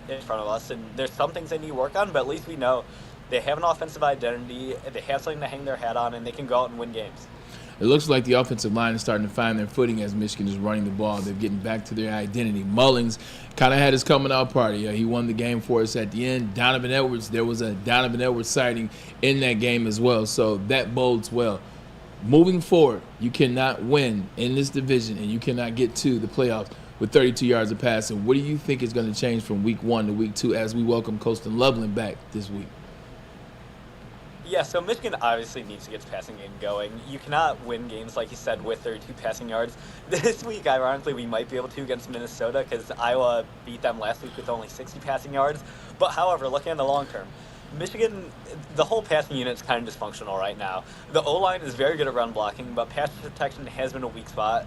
Speaker 13: in front of us. And there's some things they need to work on, but at least we know they have an offensive identity, they have something to hang their hat on, and they can go out and win games.
Speaker 2: It looks like the offensive line is starting to find their footing as Michigan is running the ball. They're getting back to their identity. Mullings kind of had his coming out party. He won the game for us at the end. Donovan Edwards, there was a Donovan Edwards sighting in that game as well, so that bodes well. Moving forward, you cannot win in this division and you cannot get to the playoffs with 32 yards of passing. What do you think is going to change from week 1 to week 2 as we welcome Colston Loveland back this week?
Speaker 13: Yeah, so Michigan obviously needs to get its passing game going. You cannot win games, like you said, with 32 passing yards. This week, ironically, we might be able to against Minnesota because Iowa beat them last week with only 60 passing yards. But however, looking at the long term, Michigan, the whole passing unit is kind of dysfunctional right now. The O-line is very good at run blocking, but pass protection has been a weak spot,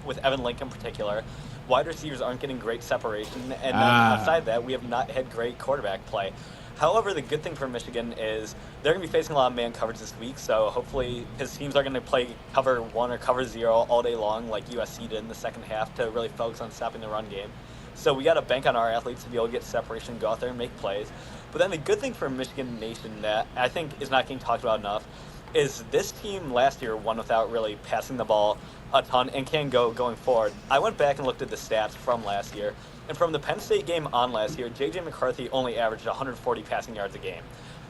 Speaker 13: with Evan Link in particular. Wide receivers aren't getting great separation, and outside that, we have not had great quarterback play. However, the good thing for Michigan is they're going to be facing a lot of man coverage this week, so hopefully his teams are going to play cover 1 or cover 0 all day long like USC did in the second half to really focus on stopping the run game. So we got to bank on our athletes to be able to get separation, go out there and make plays. But then the good thing for Michigan Nation that I think is not getting talked about enough is this team last year won without really passing the ball a ton and can go going forward. I went back and looked at the stats from last year. And from the Penn State game on last year, J.J. McCarthy only averaged 140 passing yards a game.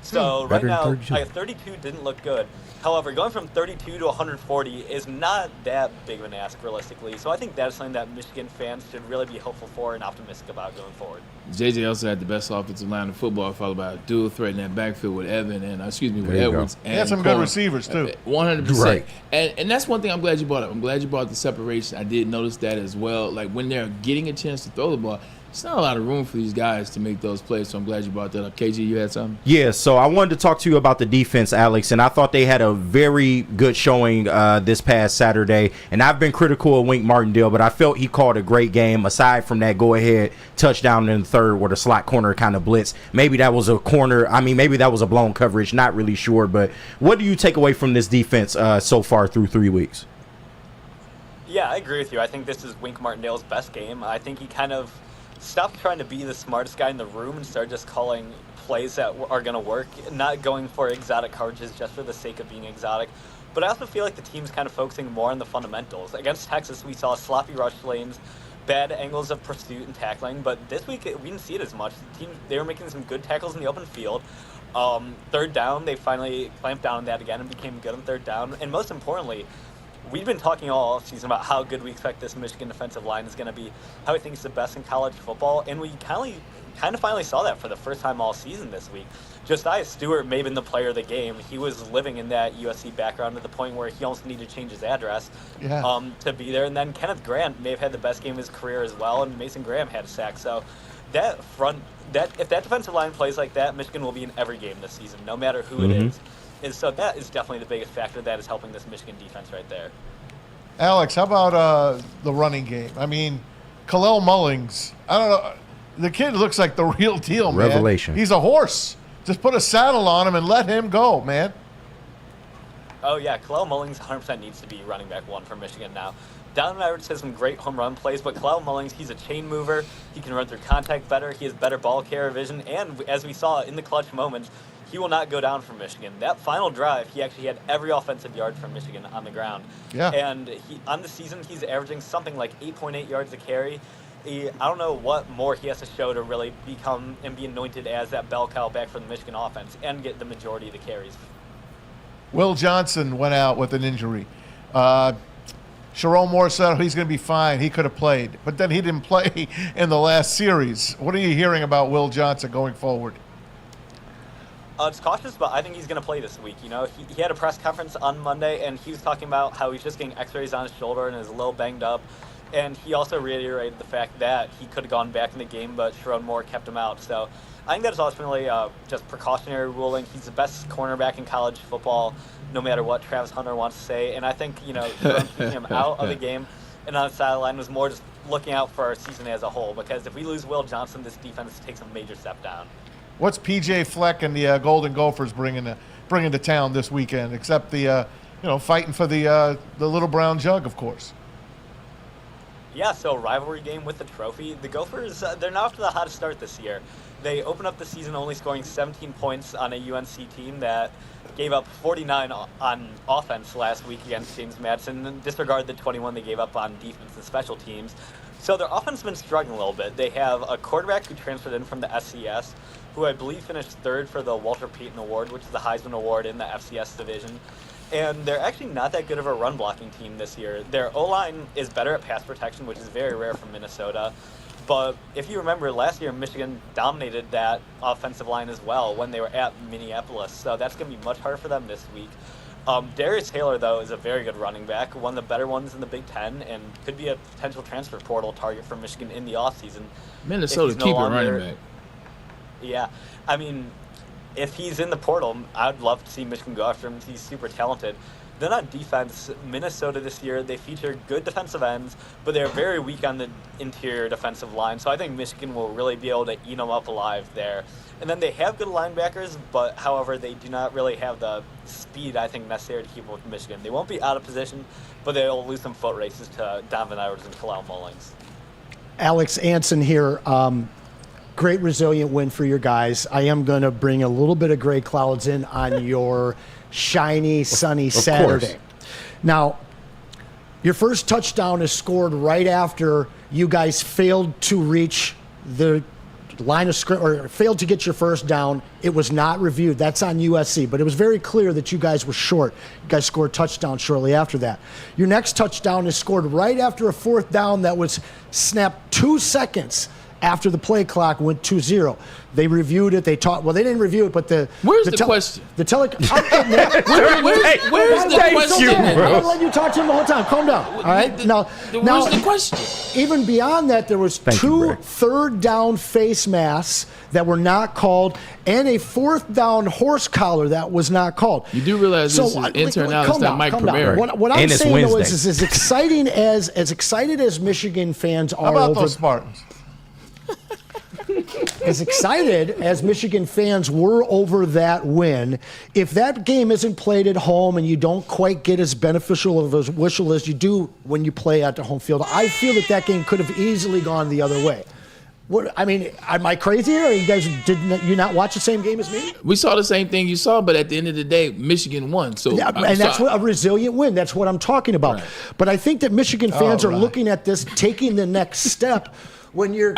Speaker 13: So right now, 32 didn't look good. However, going from 32 to 140 is not that big of an ask, realistically. So I think that's something that Michigan fans should really be hopeful for and optimistic about going forward.
Speaker 2: J.J. also had the best offensive line in football, followed by a dual threat in that backfield with Evan and with Edwards.
Speaker 5: He had some good receivers too.
Speaker 2: 100%.
Speaker 4: Right.
Speaker 2: And that's one thing I'm glad you brought up. I'm glad you brought the separation. I did notice that as well. Like when they're getting a chance to throw the ball, It's not a lot of room for these guys to make those plays, so I'm glad you brought that up. KG, you had something?
Speaker 4: Yeah, so I wanted to talk to you about the defense, Alex, and I thought they had a very good showing this past Saturday, and I've been critical of Wink Martindale, but I felt he called a great game aside from that go-ahead touchdown in the third where the slot corner kind of blitz. Maybe that was a corner. I mean, maybe that was a blown coverage, not really sure, but what do you take away from this defense so far through 3 weeks?
Speaker 13: Yeah, I agree with you. I think this is Wink Martindale's best game. I think he kind of stopped trying to be the smartest guy in the room and started just calling plays that are going to work, not going for exotic coverages just for the sake of being exotic. But I also feel like the team's kind of focusing more on the fundamentals. Against Texas, we saw sloppy rush lanes, bad angles of pursuit and tackling, but this week we didn't see it as much. The team, they were making some good tackles in the open field. Third down, they finally clamped down on that again and became good on third down. And most importantly, we've been talking all offseason about how good we expect this Michigan defensive line is going to be, how we think it's the best in college football, and we kind of finally saw that for the first time all season this week. Josiah Stewart may have been the player of the game. He was living in that USC background to the point where he almost needed to change his address to be there. And then Kenneth Grant may have had the best game of his career as well, and Mason Graham had a sack. So if that defensive line plays like that, Michigan will be in every game this season, no matter who it is. And so that is definitely the biggest factor that is helping this Michigan defense right there.
Speaker 5: Alex, how about the running game? I mean, Khalil Mullings, I don't know. The kid looks like the real deal, man.
Speaker 4: Revelation.
Speaker 5: He's a horse. Just put a saddle on him and let him go, man.
Speaker 13: Oh, yeah. Khalil Mullings 100% needs to be running back one for Michigan now. Donovan Edwards has some great home run plays, but Khalil Mullings, he's a chain mover. He can run through contact better. He has better ball carrier vision. And as we saw in the clutch moments, he will not go down for Michigan. That final drive, he actually had every offensive yard from Michigan on the ground.
Speaker 5: Yeah.
Speaker 13: And on the season, he's averaging something like 8.8 yards a carry. I don't know what more he has to show to really become and be anointed as that bell cow back for the Michigan offense and get the majority of the carries.
Speaker 5: Will Johnson went out with an injury. Sharon Moore said he's going to be fine. He could have played. But then he didn't play in the last series. What are you hearing about Will Johnson going forward?
Speaker 13: It's cautious, but I think he's going to play this week. You know, he had a press conference on Monday, and he was talking about how he's just getting x-rays on his shoulder and is a little banged up. And he also reiterated the fact that he could have gone back in the game, but Sharon Moore kept him out. So I think that's ultimately just precautionary ruling. He's the best cornerback in college football, no matter what Travis Hunter wants to say. And I think, keeping him out of the game and on the sideline was more just looking out for our season as a whole. Because if we lose Will Johnson, this defense takes a major step down.
Speaker 5: What's P.J. Fleck and the Golden Gophers bringing to town this weekend, except the fighting for the little brown jug, of course?
Speaker 13: Yeah, so rivalry game with the trophy. The Gophers, they're not off to the hottest start this year. They opened up the season only scoring 17 points on a UNC team that gave up 49 on offense last week against James Madison, and disregard the 21 they gave up on defense and special teams. So their offense has been struggling a little bit. They have a quarterback who transferred in from the FCS, who I believe finished third for the Walter Payton Award, which is the Heisman Award in the FCS division. And they're actually not that good of a run-blocking team this year. Their O-line is better at pass protection, which is very rare from Minnesota. But if you remember, last year Michigan dominated that offensive line as well when they were at Minneapolis. So that's going to be much harder for them this week. Darius Taylor, though, is a very good running back, one of the better ones in the Big Ten, and could be a potential transfer portal target for Michigan in the offseason.
Speaker 2: Minnesota keep a running back.
Speaker 13: Yeah. I mean, if he's in the portal, I'd love to see Michigan go after him. He's super talented. Then on defense, Minnesota this year, they feature good defensive ends, but they're very weak on the interior defensive line. So I think Michigan will really be able to eat them up alive there. And then they have good linebackers, but however, they do not really have the speed, I think, necessary to keep up with Michigan. They won't be out of position, but they'll lose some foot races to Donovan Edwards and Khalil Mullings.
Speaker 3: Alex Anson here. Great resilient win for your guys. I am going to bring a little bit of gray clouds in on your shiny, sunny Saturday. Now, your first touchdown is scored right after you guys failed to reach the line of scrimmage, or failed to get your first down. It was not reviewed. That's on USC, but it was very clear that you guys were short. You guys scored a touchdown shortly after that. Your next touchdown is scored right after a fourth down that was snapped 2 seconds after the play clock went 2-0. They reviewed it. They talked. Well, they didn't review it, but
Speaker 2: where's the question?
Speaker 3: The tele.
Speaker 2: Where's the question?
Speaker 3: I'm letting you talk to him the whole time. Calm down. All right. Now,
Speaker 2: where's the question?
Speaker 3: Even beyond that, there was two third-down face masks that were not called, and a fourth-down horse collar that was not called.
Speaker 2: You do realize this is intern out. It's not Mike Premier.
Speaker 3: What I'm saying though is as excited as Michigan fans are.
Speaker 5: How about those Spartans?
Speaker 3: As excited as Michigan fans were over that win, if that game isn't played at home and you don't quite get as beneficial of a whistle as you do when you play at the home field, I feel that game could have easily gone the other way. I mean, am I crazy here? Did you not watch the same game as me?
Speaker 2: We saw the same thing you saw, but at the end of the day, Michigan won. So,
Speaker 3: that's a resilient win. That's what I'm talking about. Right. But I think that Michigan fans are looking at this, taking the next step. When you're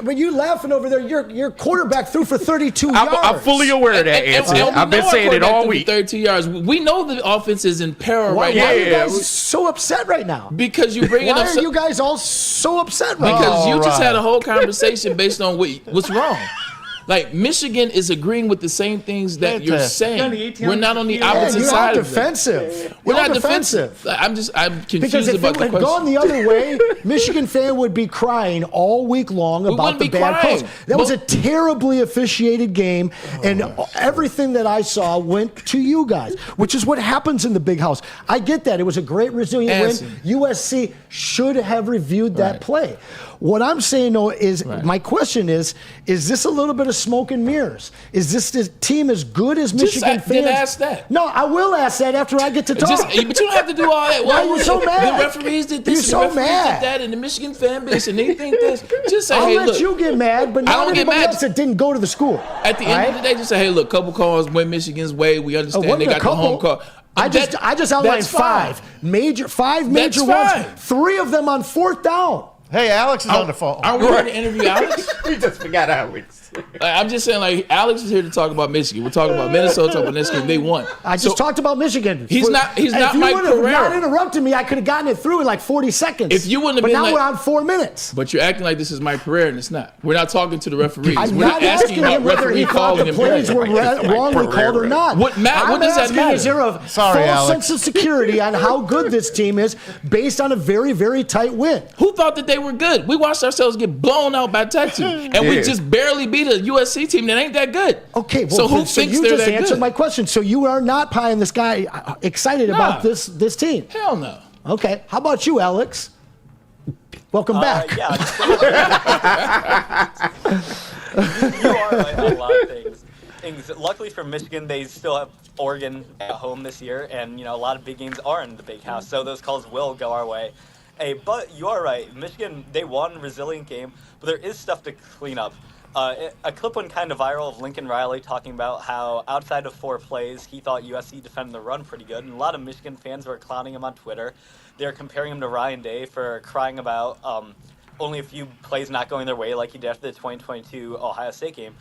Speaker 3: when you laughing over there, your quarterback threw for 32 yards.
Speaker 4: I'm fully aware of that, Anson. I've been saying it all week.
Speaker 2: 32 yards. We know the offense is in peril right now.
Speaker 3: Why are you guys so upset right now?
Speaker 2: Because you're bringing up.
Speaker 3: Why are you guys all so upset right now?
Speaker 2: Because you just had a whole conversation based on what's wrong. Like, Michigan is agreeing with the same things that you're saying. We're not on the opposite side of it.
Speaker 3: We're not defensive.
Speaker 2: I'm confused
Speaker 3: because if
Speaker 2: about the question.
Speaker 3: Because if it had gone the other way, Michigan fan would be crying all week long about the bad calls. That was a terribly officiated game, and everything that I saw went to you guys, which is what happens in the big house. I get that. It was a great resilient win. USC should have reviewed that play. What I'm saying, though, is my question is this a little bit of smoke and mirrors? Is this team as good as Michigan fans?
Speaker 2: Just ask that.
Speaker 3: No, I will ask that after I get to talk.
Speaker 2: But you don't have to do all that.
Speaker 3: Why are you so mad?
Speaker 2: The referees did this,
Speaker 3: You're so
Speaker 2: the referees
Speaker 3: mad.
Speaker 2: did that, and the Michigan fan base, and they think this. Just say,
Speaker 3: I'll
Speaker 2: hey,
Speaker 3: let
Speaker 2: look.
Speaker 3: you get mad, but not everybody else that didn't go to the school.
Speaker 2: At the end of the day, just say, hey, look, couple calls went Michigan's way. We understand they got the home call.
Speaker 3: I just outlined five major ones. 3 of them on 4th down.
Speaker 5: Hey, Alex is on the phone.
Speaker 2: Are we going to interview Alex?
Speaker 4: We just forgot Alex.
Speaker 2: I'm just saying, like, Alex is here to talk about Michigan. We're talking about Minnesota, talking about Michigan. They won.
Speaker 3: I just talked about Michigan.
Speaker 2: He's not Mike Pereira.
Speaker 3: If you would have not interrupted me, I could have gotten it through in like 40 seconds.
Speaker 2: If you wouldn't have
Speaker 3: but
Speaker 2: been
Speaker 3: now we're on 4 minutes.
Speaker 2: But you're acting like this is Mike Pereira, and it's not. We're not talking to the referees.
Speaker 3: I'm
Speaker 2: we're
Speaker 3: not asking him whether he thought the plays were wrongly called or not.
Speaker 2: What does that matter?
Speaker 3: Is there a false sense of security on how good this team is based on a very, very tight win?
Speaker 2: Who thought that they were good? We watched ourselves get blown out by Texas, and we just barely beat a USC team that ain't that good.
Speaker 3: Okay, well,
Speaker 2: so who thinks
Speaker 3: you
Speaker 2: they're
Speaker 3: just
Speaker 2: that
Speaker 3: answered
Speaker 2: good?
Speaker 3: my question. So you are not pie in the sky excited about this team?
Speaker 2: Hell no.
Speaker 3: Okay, how about you, Alex? Welcome back.
Speaker 13: Yeah. You are right on a lot of things. Luckily for Michigan, they still have Oregon at home this year, and a lot of big games are in the big house, so those calls will go our way. Hey, but you are right. Michigan, they won a resilient game, but there is stuff to clean up. A clip went kind of viral of Lincoln Riley talking about how outside of 4 plays, he thought USC defended the run pretty good, and a lot of Michigan fans were clowning him on Twitter. They're comparing him to Ryan Day for crying about only a few plays not going their way like he did after the 2022 Ohio State game.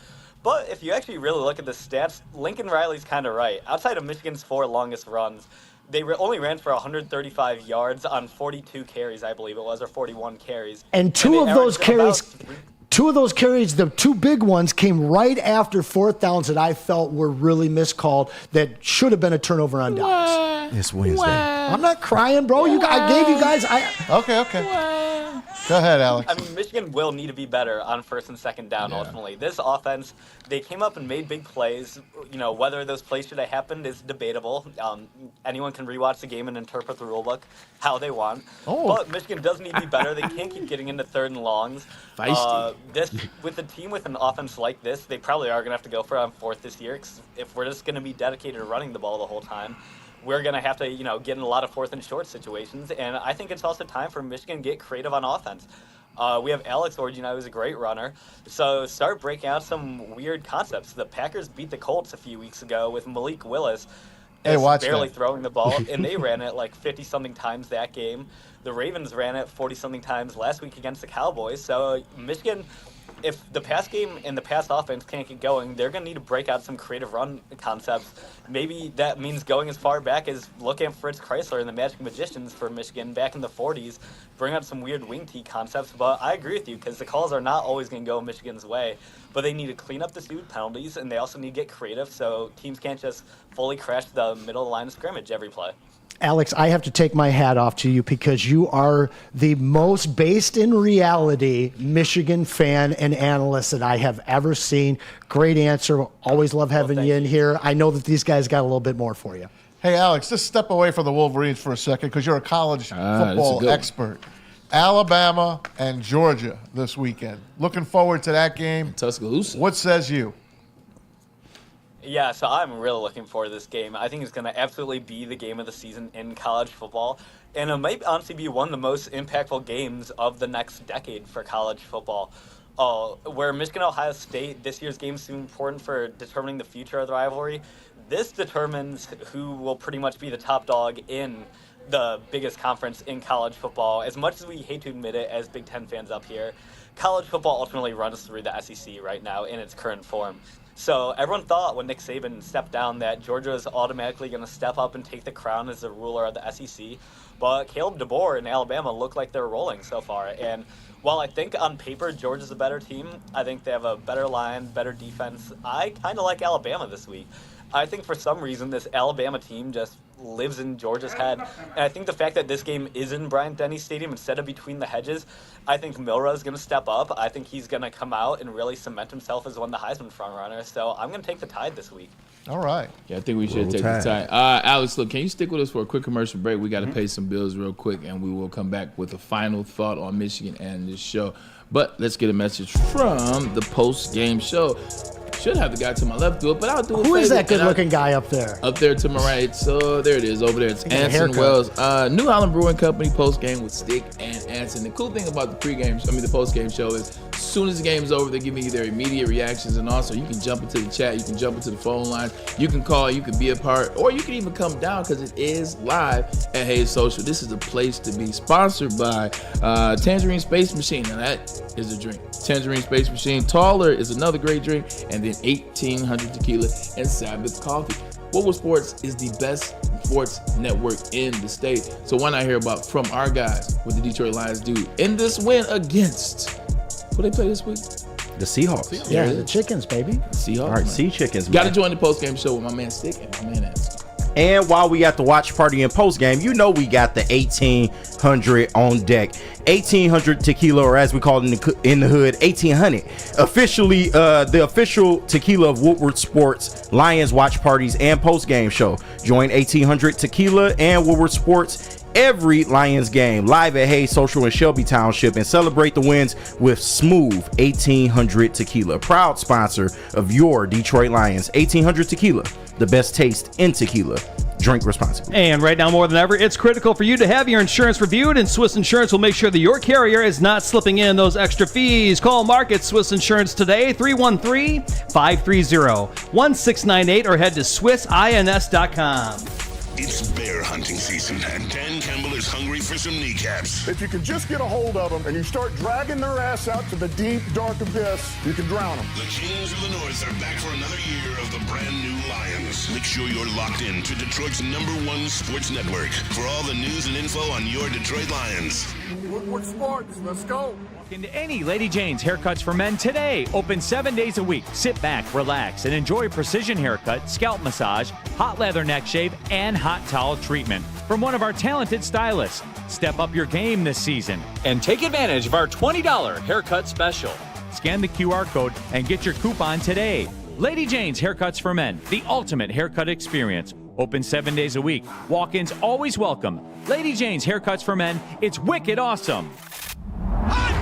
Speaker 13: But if you actually really look at the stats, Lincoln Riley's kind of right. Outside of Michigan's 4 longest runs, they only ran for 135 yards on 42 carries, I believe it was, or 41 carries.
Speaker 3: And two of those carries, the 2 big ones, came right after 4th downs that I felt were really miscalled that should have been a turnover on downs.
Speaker 4: It's Wednesday.
Speaker 3: I'm not crying, bro. I gave you guys.
Speaker 5: Okay. Go ahead, Alex.
Speaker 13: I mean, Michigan will need to be better on 1st and 2nd down, ultimately. This offense, they came up and made big plays. Whether those plays should have happened is debatable. Anyone can rewatch the game and interpret the rulebook how they want. But Michigan does need to be better. They can't keep getting into 3rd and longs. With a team with an offense like this, they probably are going to have to go for it on 4th this year. 'Cause if we're just going to be dedicated to running the ball the whole time, we're going to have to, get in a lot of 4th and short situations. And I think it's also time for Michigan to get creative on offense. We have Alex Orji, who's a great runner. So start breaking out some weird concepts. The Packers beat the Colts a few weeks ago with Malik Willis barely throwing the ball, and they ran it like 50-something times that game. The Ravens ran it 40-something times last week against the Cowboys. So Michigan, if the pass game and the pass offense can't get going, they're going to need to break out some creative run concepts. Maybe that means going as far back as looking at Fritz Chrysler and the Magic Magicians for Michigan back in the 40s, bring up some weird wing tee concepts. But I agree with you, because the calls are not always going to go Michigan's way. But they need to clean up the stupid penalties, and they also need to get creative so teams can't just fully crash the middle of the line of scrimmage every play.
Speaker 3: Alex, I have to take my hat off to you because you are the most based in reality Michigan fan and analyst that I have ever seen. Great answer. Always love having you in here. I know that these guys got a little bit more for you.
Speaker 5: Hey, Alex, just step away from the Wolverines for a second because you're a college football expert. Alabama and Georgia this weekend. Looking forward to that game.
Speaker 2: Tuscaloosa.
Speaker 5: What says you?
Speaker 13: Yeah, so I'm really looking forward to this game. I think it's going to absolutely be the game of the season in college football. And it might honestly be one of the most impactful games of the next decade for college football. Where Michigan-Ohio State, this year's game is super important for determining the future of the rivalry. This determines who will pretty much be the top dog in the biggest conference in college football. As much as we hate to admit it as Big Ten fans up here, college football ultimately runs through the SEC right now in its current form. So everyone thought when Nick Saban stepped down that Georgia was automatically going to step up and take the crown as the ruler of the SEC. But Caleb DeBoer in Alabama look like they're rolling so far. And while I think on paper Georgia's a better team, I think they have a better line, better defense. I kind of like Alabama this week. I think for some reason this Alabama team just lives in Georgia's head. And I think the fact that this game is in Bryant-Denny Stadium instead of between the hedges, I think Amon-Ra is going to step up. I think he's going to come out and really cement himself as one of the Heisman frontrunners. So I'm going to take the Tide this week.
Speaker 5: All right.
Speaker 2: Yeah, I think we should take the Tide. Alex, look, can you stick with us for a quick commercial break? We got to pay some bills real quick, and we will come back with a final thought on Michigan and this show. But let's get a message from the post-game show. Should have the guy to my left do it, but I'll do it.
Speaker 3: Who is that good-looking guy up there?
Speaker 2: Up there to my right. So there it is. Over there, it's Anson Wells. New Holland Brewing Company post-game with Stick and Anson. The cool thing about the post-game show is as soon as the game's over, they give me their immediate reactions, and also you can jump into the chat, you can jump into the phone line, you can call, you can be a part, or you can even come down because it is live at Hayes Social. This is a place to be. Sponsored by Tangerine Space Machine. Now that is a drink. Tangerine Space Machine. Taller is another great drink, and then 1800 Tequila and Sabbath Coffee. Woodward Sports is the best sports network in the state. So why not hear about from our guys what the Detroit Lions do in this win against who they play this week?
Speaker 4: The Seahawks.
Speaker 3: Yeah, the Chickens, baby.
Speaker 2: Seahawks.
Speaker 4: All right, Sea Chickens.
Speaker 2: Got to join the post-game show with my man Stick and my man Anson.
Speaker 4: And while we got the watch party and post game, you know we got the 1800 on deck. 1800 tequila, or as we call it in the hood, 1800. Officially, the official tequila of Woodward Sports, Lions watch parties and post game show. Join 1800 Tequila and Woodward Sports every Lions game live at Hayes Social in Shelby Township and celebrate the wins with Smooth 1800 Tequila, proud sponsor of your Detroit Lions. 1800 Tequila, the best taste in tequila. Drink responsibly.
Speaker 6: And right now more than ever, it's critical for you to have your insurance reviewed, and Swiss Insurance will make sure that your carrier is not slipping in those extra fees. Call Mark at Swiss Insurance today, 313-530-1698, or head to SwissINS.com.
Speaker 1: It's bear hunting season, and Dan Campbell is hungry for some kneecaps.
Speaker 8: If you can just get a hold of them and you start dragging their ass out to the deep, dark abyss, you can drown them.
Speaker 1: The Kings of the North are back for another year of the brand new Lions. Make sure you're locked in to Detroit's #1 sports network for all the news and info on your Detroit Lions.
Speaker 8: Woodward Sports, let's go.
Speaker 14: Walk into any Lady Jane's Haircuts for Men today. Open 7 days a week. Sit back, relax, and enjoy precision haircut, scalp massage, hot leather neck shave, and hot towel treatment from one of our talented stylists. Step up your game this season and take advantage of our $20 haircut special. Scan the QR code and get your coupon today. Lady Jane's Haircuts for Men, the ultimate haircut experience. Open 7 days a week. Walk-ins always welcome. Lady Jane's Haircuts for Men. It's wicked awesome.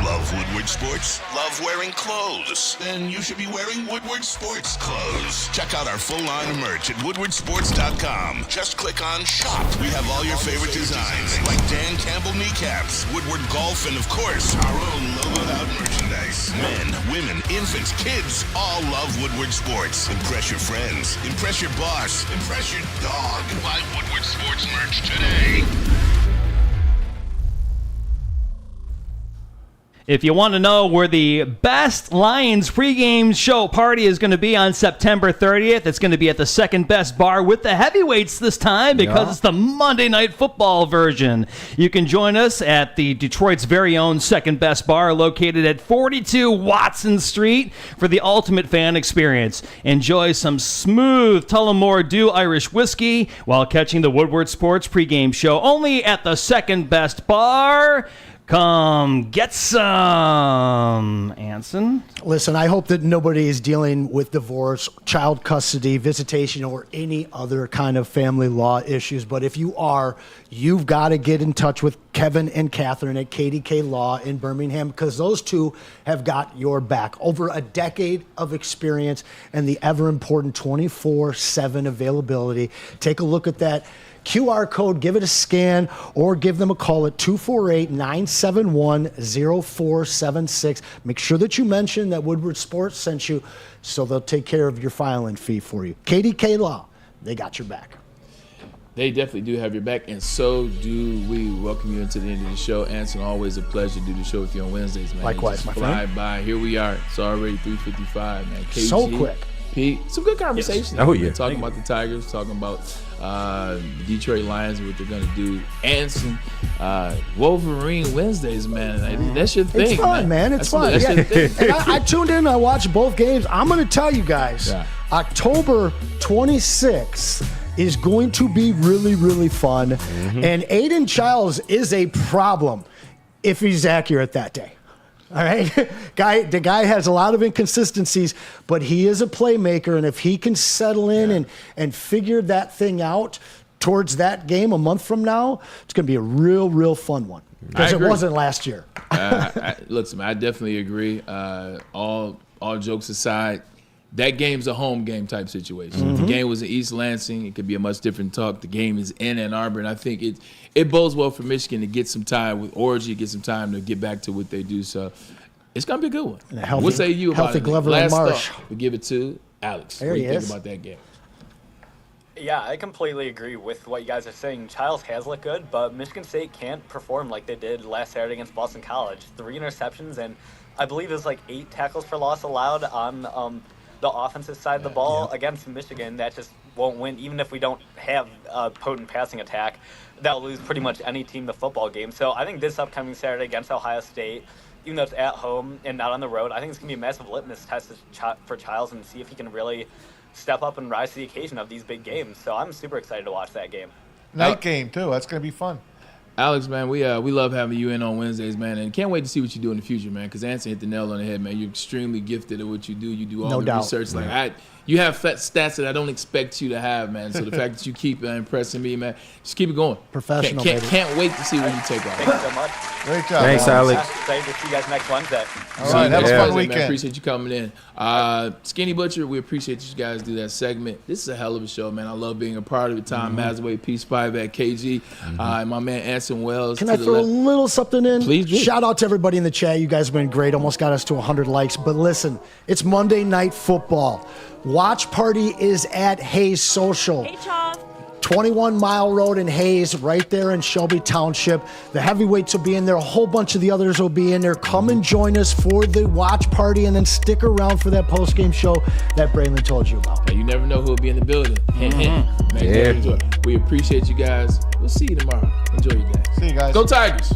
Speaker 1: Love Woodward Sports? Love wearing clothes? Then you should be wearing Woodward Sports clothes. Check out our full line of merch at woodwardsports.com. Just click on shop. We have all your favorite designs, like Dan Campbell kneecaps, Woodward Golf, and of course, our own logoed out merchandise. Men, women, infants, kids all love Woodward Sports. Impress your friends. Impress your boss. Impress your dog. Buy Woodward Sports merch today.
Speaker 6: If you want to know where the best Lions pregame show party is going to be on September 30th, it's going to be at the Second Best Bar with the heavyweights this time because it's the Monday Night Football version. You can join us at the Detroit's very own Second Best Bar located at 42 Watson Street for the ultimate fan experience. Enjoy some smooth Tullamore Dew Irish whiskey while catching the Woodward Sports pregame show only at the Second Best Bar. Come get some, Anson.
Speaker 3: Listen, I hope that nobody is dealing with divorce, child custody, visitation, or any other kind of family law issues. But if you are, you've got to get in touch with Kevin and Catherine at KDK Law in Birmingham because those two have got your back. Over a decade of experience and the ever-important 24/7 availability. Take a look at that QR code, give it a scan, or give them a call at 248-971-0476. Make sure that you mention that Woodward Sports sent you so they'll take care of your filing fee for you. KDK Law, they got your back.
Speaker 2: They definitely do have your back, and so do we. Welcome you into the end of the show. Anson, always a pleasure to do the show with you on Wednesdays, man.
Speaker 3: Likewise, my
Speaker 2: fly
Speaker 3: friend.
Speaker 2: by. Here we are. It's already 3:55, man. KG,
Speaker 3: So quick.
Speaker 2: Pete, some good conversation.
Speaker 4: Yes. Oh, yeah.
Speaker 2: Talking about the Tigers, talking about the Detroit Lions and what they're going to do. Anson, Wolverine Wednesdays, man. That's your thing.
Speaker 3: It's fun, man. It's fun.
Speaker 2: That's your thing.
Speaker 3: And I tuned in. I watched both games. I'm going to tell you guys, October 26th is going to be really, really fun. And Aiden Childs is a problem if he's accurate that day. All right, the guy has a lot of inconsistencies, but he is a playmaker, and if he can settle in and figure that thing out towards that game a month from now, it's going to be a real, real fun one because it wasn't last year.
Speaker 2: Listen, I definitely agree. All jokes aside, that game's a home game type situation. If the game was in East Lansing, it could be a much different talk. The game is in Ann Arbor, and I think it bodes well for Michigan to get some time with Orgy, get some time to get back to what they do. So it's going to be a good one. What say you about it?
Speaker 3: Glover
Speaker 2: Last
Speaker 3: and Marsh.
Speaker 2: thought, we give it to Alex.
Speaker 3: There
Speaker 2: what do
Speaker 3: he
Speaker 2: you think
Speaker 3: is.
Speaker 2: about that game?
Speaker 13: Yeah, I completely agree with what you guys are saying. Childs has looked good, but Michigan State can't perform like they did last Saturday against Boston College. 3 interceptions, and I believe it was like 8 tackles for loss allowed on the offensive side of the ball against Michigan. That just won't win. Even if we don't have a potent passing attack, that'll lose pretty much any team the football game. So I think this upcoming Saturday against Ohio State, even though it's at home and not on the road, I think it's going to be a massive litmus test for Childs and see if he can really step up and rise to the occasion of these big games. So I'm super excited to watch that game.
Speaker 5: Night game, too. That's going to be fun.
Speaker 2: Alex, man, we love having you in on Wednesdays, man, and can't wait to see what you do in the future, man, because Anson hit the nail on the head, man. You're extremely gifted at what you do. You do all the research. You have stats that I don't expect you to have, man. So the fact that you keep impressing me, man, just keep it going.
Speaker 3: Professional,
Speaker 2: Can't wait to see when you take off.
Speaker 13: Thank you so much.
Speaker 5: Great job.
Speaker 4: Thanks, Alex.
Speaker 13: Excited to see you guys next Wednesday.
Speaker 5: All right, have a fun weekend.
Speaker 2: Man, appreciate you coming in. Skinny Butcher, we appreciate you guys do that segment. This is a hell of a show, man. I love being a part of it. Tom Mazaway, Peace 5 at KG, and my man Anson Wells.
Speaker 3: Can I throw a little something in?
Speaker 2: Please do.
Speaker 3: Shout out to everybody in the chat. You guys have been great. Almost got us to 100 likes. But listen, it's Monday Night Football. Watch party is at Hayes Social.
Speaker 15: Hey, Chav.
Speaker 3: 21 Mile Road in Hayes, right there in Shelby Township. The heavyweights will be in there. A whole bunch of the others will be in there. Come and join us for the watch party, and then stick around for that post-game show that Braylon told you about.
Speaker 2: Hey, you never know who will be in the building. Man, we appreciate you guys. We'll see you tomorrow. Enjoy your day.
Speaker 5: See you guys.
Speaker 2: Go Tigers.